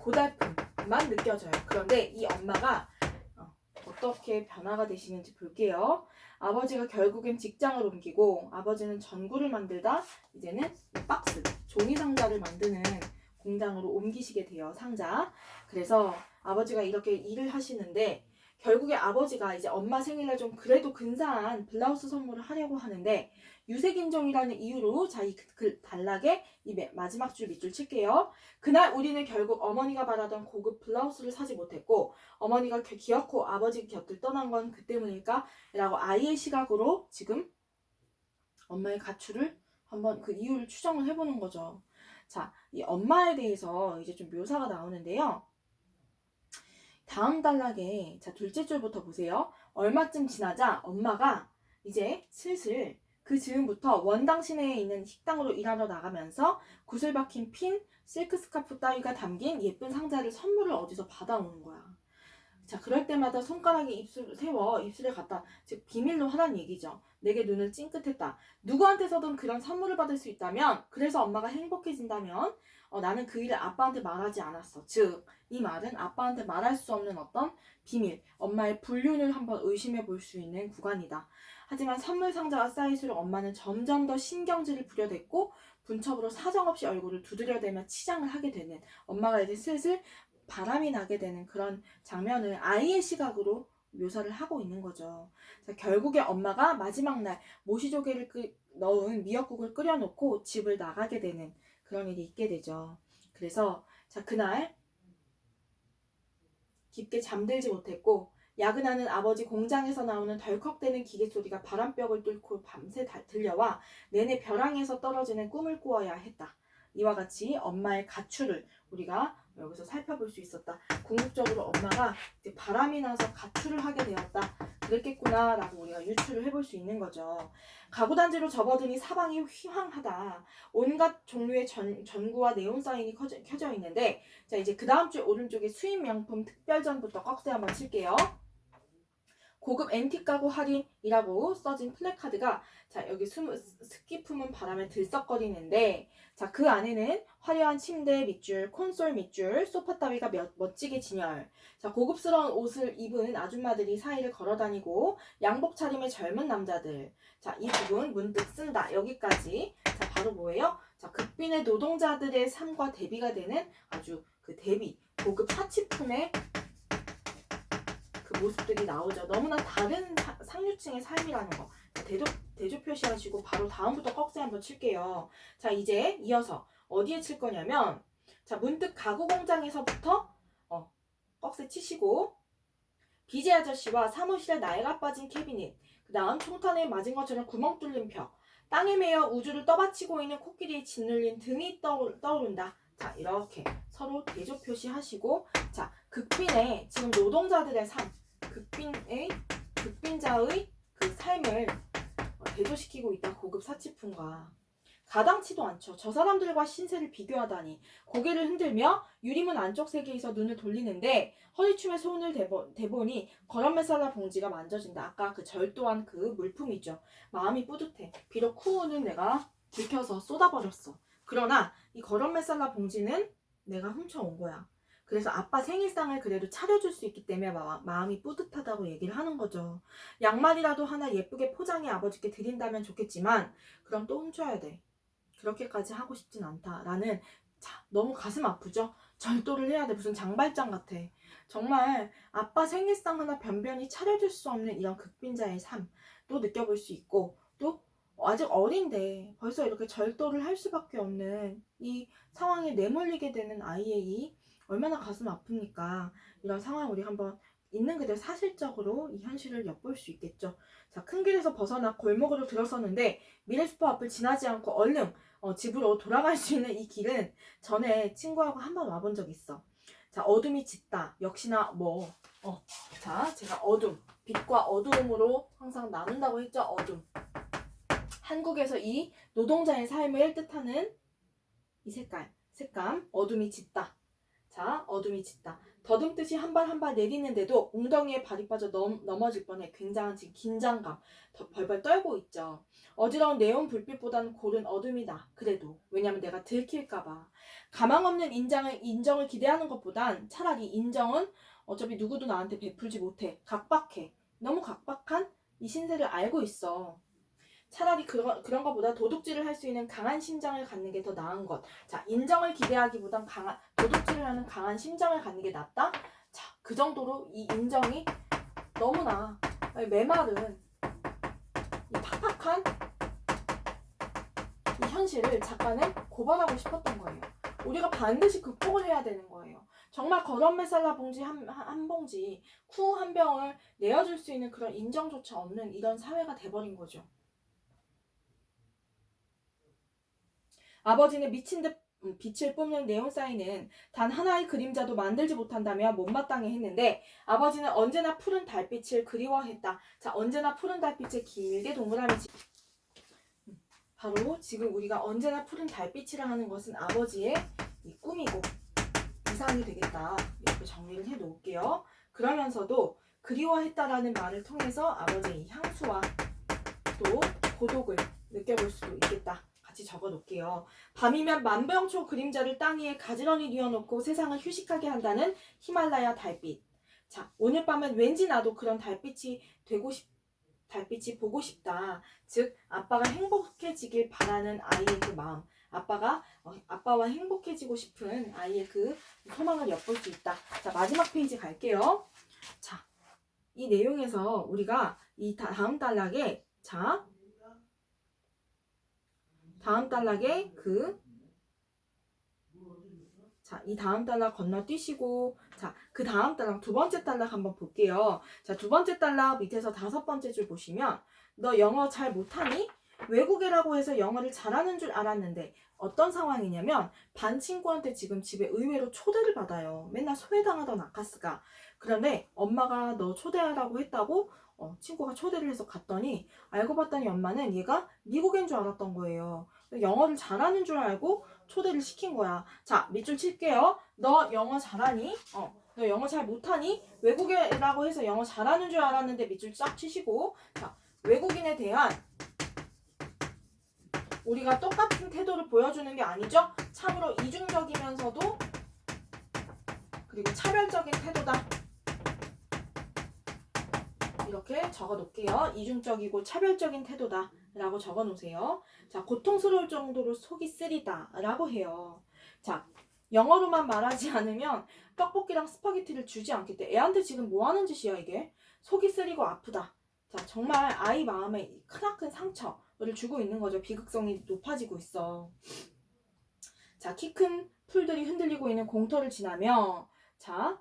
고달픔만 느껴져요. 그런데 이 엄마가 어떻게 변화가 되시는지 볼게요. 아버지가 결국엔 직장을 옮기고 아버지는 전구를 만들다 이제는 박스, 종이 상자를 만드는 공장으로 옮기시게 돼요. 상자. 그래서 아버지가 이렇게 일을 하시는데 결국에 아버지가 이제 엄마 생일날 좀 그래도 근사한 블라우스 선물을 하려고 하는데 유색인종이라는 이유로 자, 이 글 단락에 이 마지막 줄 밑줄 칠게요. 그날 우리는 결국 어머니가 바라던 고급 블라우스를 사지 못했고 어머니가 기어코 아버지 곁을 떠난 건 그 때문일까? 라고 아이의 시각으로 지금 엄마의 가출을 한번 그 이유를 추정을 해보는 거죠. 자, 이 엄마에 대해서 이제 좀 묘사가 나오는데요. 다음 단락에 자 둘째 줄부터 보세요. 얼마쯤 지나자 엄마가 이제 슬슬 그 즈음부터 원당 시내에 있는 식당으로 일하러 나가면서 구슬 박힌 핀, 실크 스카프 따위가 담긴 예쁜 상자를 선물을 어디서 받아오는 거야. 자, 그럴 때마다 손가락에 입술을 세워 입술에 갖다 즉 비밀로 하란 얘기죠. 내게 눈을 찡긋했다. 누구한테서든 그런 선물을 받을 수 있다면 그래서 엄마가 행복해진다면 나는 그 일을 아빠한테 말하지 않았어. 즉 이 말은 아빠한테 말할 수 없는 어떤 비밀, 엄마의 불륜을 한번 의심해 볼 수 있는 구간이다. 하지만 선물 상자가 쌓일수록 엄마는 점점 더 신경질을 부려댔고 분첩으로 사정없이 얼굴을 두드려대며 치장을 하게 되는 엄마가 이제 슬슬 바람이 나게 되는 그런 장면을 아이의 시각으로 묘사를 하고 있는 거죠. 자, 결국에 엄마가 마지막 날 모시조개를 넣은 미역국을 끓여놓고 집을 나가게 되는 그런 일이 있게 되죠. 그래서 자, 그날 깊게 잠들지 못했고 야근하는 아버지 공장에서 나오는 덜컥대는 기계 소리가 바람벽을 뚫고 밤새 들려와 내내 벼랑에서 떨어지는 꿈을 꾸어야 했다. 이와 같이 엄마의 가출을 우리가 여기서 살펴볼 수 있었다. 궁극적으로 엄마가 이제 바람이 나서 가출을 하게 되었다. 그랬겠구나 라고 우리가 유추를 해볼 수 있는 거죠. 가구단지로 접어드니 사방이 휘황하다. 온갖 종류의 전구와 네온 사인이 켜져 있는데 자 이제 그 다음 줄 오른쪽에 수입 명품 특별전부터 꺽쇠 한번 칠게요. 고급 앤틱 가구 할인이라고 써진 플래카드가 자 여기 스키 품은 바람에 들썩거리는데 자 그 안에는 화려한 침대 밑줄, 콘솔 밑줄, 소파 따위가 멋지게 진열. 자 고급스러운 옷을 입은 아줌마들이 사이를 걸어다니고 양복 차림의 젊은 남자들. 자 이 부분 문득 쓴다. 여기까지. 자 바로 뭐예요? 자 극빈의 노동자들의 삶과 대비가 되는 아주 그 대비 고급 사치품의 그 모습들이 나오죠. 너무나 다른 상류층의 삶이라는 거. 대조 표시하시고 바로 다음부터 꺽쇠 한번 칠게요. 자 이제 이어서 어디에 칠 거냐면 자 문득 가구 공장에서부터 꺽쇠 치시고 비제 아저씨와 사무실에 낡아 빠진 캐비닛 그 다음 총탄에 맞은 것처럼 구멍 뚫린 벽, 땅에 매여 우주를 떠받치고 있는 코끼리의 짓눌린 등이 떠오른다. 자, 이렇게 서로 대조 표시하시고, 자, 극빈의 지금 노동자들의 삶, 극빈자의 그 삶을 대조시키고 있다. 고급 사치품과 가당치도 않죠. 저 사람들과 신세를 비교하다니. 고개를 흔들며 유리문 안쪽 세계에서 눈을 돌리는데 허리춤에 손을 대보니 거란메살라 봉지가 만져진다. 아까 그 절도한 그 물품이죠. 마음이 뿌듯해. 비록 쿠우는 내가 들켜서 쏟아버렸어. 그러나 이 거란메살라 봉지는 내가 훔쳐온 거야. 그래서 아빠 생일상을 그래도 차려줄 수 있기 때문에 마음이 뿌듯하다고 얘기를 하는 거죠. 양말이라도 하나 예쁘게 포장해 아버지께 드린다면 좋겠지만 그럼 또 훔쳐야 돼. 그렇게까지 하고 싶진 않다라는, 자, 너무 가슴 아프죠? 절도를 해야 돼. 무슨 장발장 같아. 정말 아빠 생일상 하나 변변히 차려줄 수 없는 이런 극빈자의 삶도 느껴볼 수 있고, 또 아직 어린데 벌써 이렇게 절도를 할 수밖에 없는 이 상황에 내몰리게 되는 아이의 이 얼마나 가슴 아픕니까? 이런 상황 우리 한번 있는 그대로 사실적으로 이 현실을 엿볼 수 있겠죠. 자, 큰 길에서 벗어나 골목으로 들어섰는데 미래슈퍼 앞을 지나지 않고 얼른 집으로 돌아갈 수 있는 이 길은 전에 친구하고 한 번 와본 적 있어. 자, 어둠이 짙다. 역시나 자, 제가 어둠, 빛과 어두움으로 항상 나눈다고 했죠. 어둠. 한국에서 이 노동자의 삶을 뜻하는 이 색감, 어둠이 짙다. 자, 어둠이 짙다. 더듬듯이 한 발 한 발 내리는데도 웅덩이에 발이 빠져 넘어질 뻔해. 굉장한 지금 긴장감 벌벌 떨고 있죠. 어지러운 네온 불빛보다는 고른 어둠이다. 그래도 왜냐면 내가 들킬까봐. 가망 없는 인정을 기대하는 것보단 차라리 인정은 어차피 누구도 나한테 베풀지 못해. 각박해. 너무 각박한 이 신세를 알고 있어. 차라리 그런 것보다 도둑질을 할 수 있는 강한 심장을 갖는 게 더 나은 것. 자, 인정을 기대하기보단 도둑질을 하는 강한 심장을 갖는 게 낫다? 자, 그 정도로 이 인정이 너무나 메마른 이 팍팍한 이 현실을 작가는 고발하고 싶었던 거예요. 우리가 반드시 극복을 해야 되는 거예요. 정말 거란메살라 봉지 한 봉지, 쿠 한 병을 내어줄 수 있는 그런 인정조차 없는 이런 사회가 돼버린 거죠. 아버지는 미친 듯 빛을 뿜는 네온사인은 단 하나의 그림자도 만들지 못한다며 못마땅해 했는데 아버지는 언제나 푸른 달빛을 그리워했다. 자, 언제나 푸른 달빛을 길게 동그라미 바로 지금 우리가 언제나 푸른 달빛이라 하는 것은 아버지의 이 꿈이고 이상이 되겠다. 이렇게 정리를 해 놓을게요. 그러면서도 그리워했다라는 말을 통해서 아버지의 향수와 또 고독을 느껴볼 수도 있겠다. 같이 적어 놓을게요. 밤이면 만병초 그림자를 땅 위에 가지런히 뉘어놓고 세상을 휴식하게 한다는 히말라야 달빛. 자, 오늘 밤은 왠지 나도 그런 달빛이 보고 싶다. 즉, 아빠가 행복해지길 바라는 아이의 그 마음. 아빠와 행복해지고 싶은 아이의 그 소망을 엿볼 수 있다. 자, 마지막 페이지 갈게요. 자, 이 내용에서 우리가 이 다음 단락에 이 다음 단락 건너뛰시고, 자, 그 다음 단락 두 번째 단락 한번 볼게요. 자, 두 번째 단락 밑에서 다섯 번째 줄 보시면 너 영어 잘 못하니? 외국애라고 해서 영어를 잘하는 줄 알았는데 어떤 상황이냐면 반 친구한테 지금 집에 의외로 초대를 받아요. 맨날 소외당하던 아카스가. 그런데 엄마가 너 초대하라고 했다고 친구가 초대를 해서 갔더니 알고 봤더니 엄마는 얘가 미국인 줄 알았던 거예요. 영어를 잘하는 줄 알고 초대를 시킨 거야. 자, 밑줄 칠게요. 너 영어 잘하니? 너 영어 잘 못하니? 외국인이라고 해서 영어 잘하는 줄 알았는데 밑줄 쫙 치시고, 자, 외국인에 대한 우리가 똑같은 태도를 보여주는 게 아니죠. 참으로 이중적이면서도 그리고 차별적인 태도다. 이렇게 적어 놓을게요. 이중적이고 차별적인 태도다 라고 적어 놓으세요. 자, 고통스러울 정도로 속이 쓰리다 라고 해요. 자, 영어로만 말하지 않으면 떡볶이랑 스파게티를 주지 않겠대. 애한테 지금 뭐 하는 짓이야 이게? 속이 쓰리고 아프다. 자, 정말 아이 마음에 크나큰 상처를 주고 있는 거죠. 비극성이 높아지고 있어. 자, 키 큰 풀들이 흔들리고 있는 공터를 지나며, 자,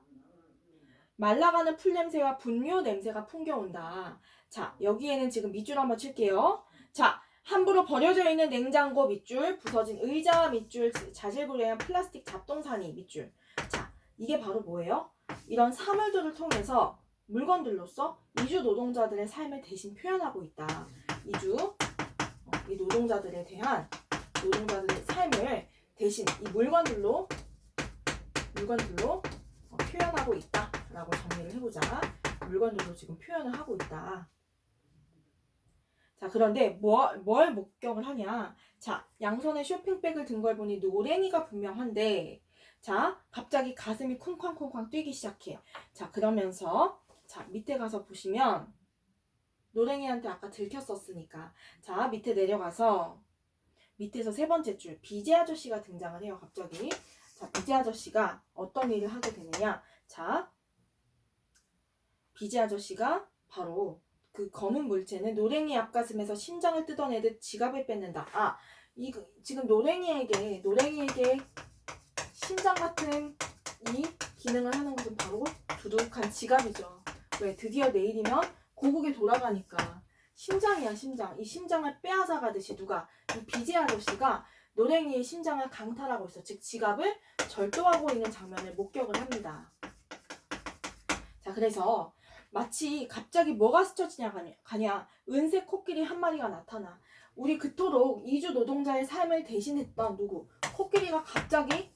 말라가는 풀 냄새와 분뇨 냄새가 풍겨온다. 자, 여기에는 지금 밑줄 한번 칠게요. 자, 함부로 버려져 있는 냉장고 밑줄, 부서진 의자 밑줄, 자질구레한 플라스틱 잡동사니 밑줄. 자, 이게 바로 뭐예요? 이런 사물들을 통해서 물건들로서 이주 노동자들의 삶을 대신 표현하고 있다. 이 노동자들에 대한 노동자들의 삶을 대신 이 물건들로 표현하고 있다라고 정리를 해보자. 물건들로 지금 표현을 하고 있다. 자, 그런데 뭘 목격을 하냐? 자, 양손에 쇼핑백을 든 걸 보니 노랭이가 분명한데, 자, 갑자기 가슴이 쿵쾅쿵쾅 뛰기 시작해. 자, 그러면서 자, 밑에 가서 보시면 노랭이한테 아까 들켰었으니까, 자, 밑에 내려가서 밑에서 세 번째 줄 비제 아저씨가 등장을 해요. 갑자기. 자, 비제 아저씨가 어떤 일을 하게 되느냐? 자, 비제 아저씨가 바로 그 검은 물체는 노랭이 앞가슴에서 심장을 뜯어내듯 지갑을 뺏는다. 아, 지금 노랭이에게 심장 같은 이 기능을 하는 것은 바로 두둑한 지갑이죠. 왜? 드디어 내일이면 고국에 돌아가니까 심장이야, 심장. 이 심장을 빼앗아 가듯이 이 비제 아저씨가 노랭이의 심장을 강탈하고 있어. 즉 지갑을 절도하고 있는 장면을 목격을 합니다. 자, 그래서 마치 갑자기 뭐가 스쳐지냐 가냐 은색 코끼리 한 마리가 나타나. 우리 그토록 이주 노동자의 삶을 대신했던 코끼리가 갑자기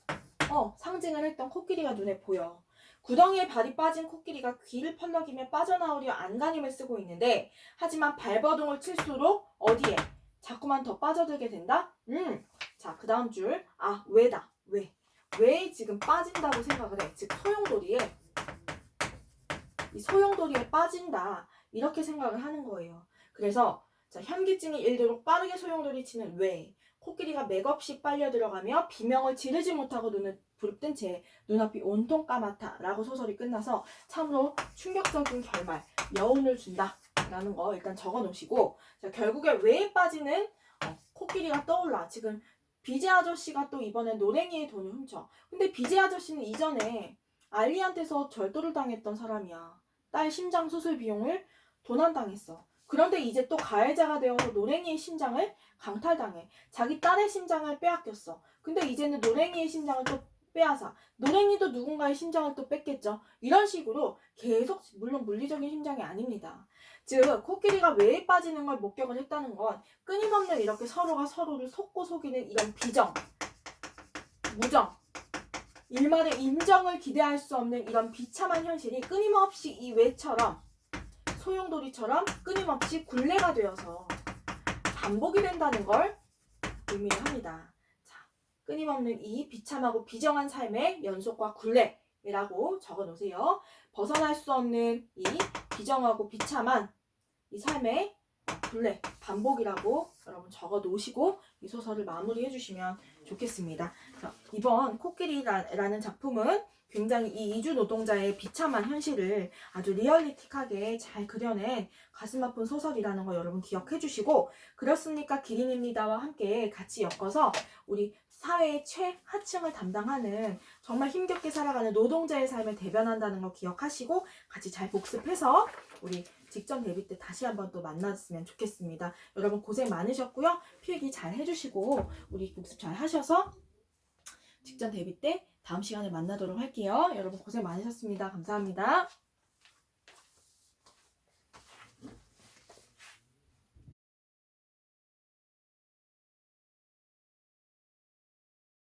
상징을 했던 코끼리가 눈에 보여. 구덩이에 발이 빠진 코끼리가 귀를 펄럭이며 빠져나오려 안간힘을 쓰고 있는데, 하지만 발버둥을 칠수록 어디에? 자꾸만 더 빠져들게 된다? 자, 그 다음 줄. 아, 왜다. 왜 지금 빠진다고 생각을 해? 즉 소용돌이에 빠진다. 이렇게 생각을 하는 거예요. 그래서 자, 현기증이 일도록 빠르게 소용돌이 치는 왜? 코끼리가 맥없이 빨려 들어가며 비명을 지르지 못하고 눈을 부릅뜬 채 눈앞이 온통 까맣다 라고 소설이 끝나서 참으로 충격적인 결말, 여운을 준다 라는 거 일단 적어 놓으시고, 자, 결국에 왜에 빠지는 코끼리가 떠올라. 지금 비제 아저씨가 또 이번에 노랭이의 돈을 훔쳐. 근데 비제 아저씨는 이전에 알리한테서 절도를 당했던 사람이야. 딸 심장 수술 비용을 도난당했어. 그런데 이제 또 가해자가 되어서 노랭이의 심장을 강탈당해. 자기 딸의 심장을 빼앗겼어. 근데 이제는 노랭이의 심장을 또 빼앗아. 노랭이도 누군가의 심장을 또 뺏겠죠. 이런 식으로 계속, 물론 물리적인 심장이 아닙니다. 즉 코끼리가 왜에 빠지는 걸 목격을 했다는 건 끊임없는 이렇게 서로가 서로를 속고 속이는 이런 비정, 무정, 일말의 인정을 기대할 수 없는 이런 비참한 현실이 끊임없이 이 왜처럼 소용돌이처럼 끊임없이 굴레가 되어서 반복이 된다는 걸 의미를 합니다. 자, 끊임없는 이 비참하고 비정한 삶의 연속과 굴레라고 적어 놓으세요. 벗어날 수 없는 이 비정하고 비참한 이 삶의 굴레, 반복이라고 여러분 적어 놓으시고 이 소설을 마무리해 주시면 좋겠습니다. 자, 이번 코끼리라는 작품은 굉장히 이 이주 노동자의 비참한 현실을 아주 리얼리틱하게 잘 그려낸 가슴 아픈 소설이라는 거 여러분 기억해 주시고, 그렇습니까 기린입니다와 함께 같이 엮어서 우리 사회의 최하층을 담당하는 정말 힘겹게 살아가는 노동자의 삶을 대변한다는 거 기억하시고 같이 잘 복습해서 우리 직전 대비 때 다시 한번 또 만났으면 좋겠습니다. 여러분 고생 많으셨고요. 필기 잘 해주시고 우리 복습 잘 하셔서 직전 대비 때 다음 시간에 만나도록 할게요. 여러분 고생 많으셨습니다. 감사합니다.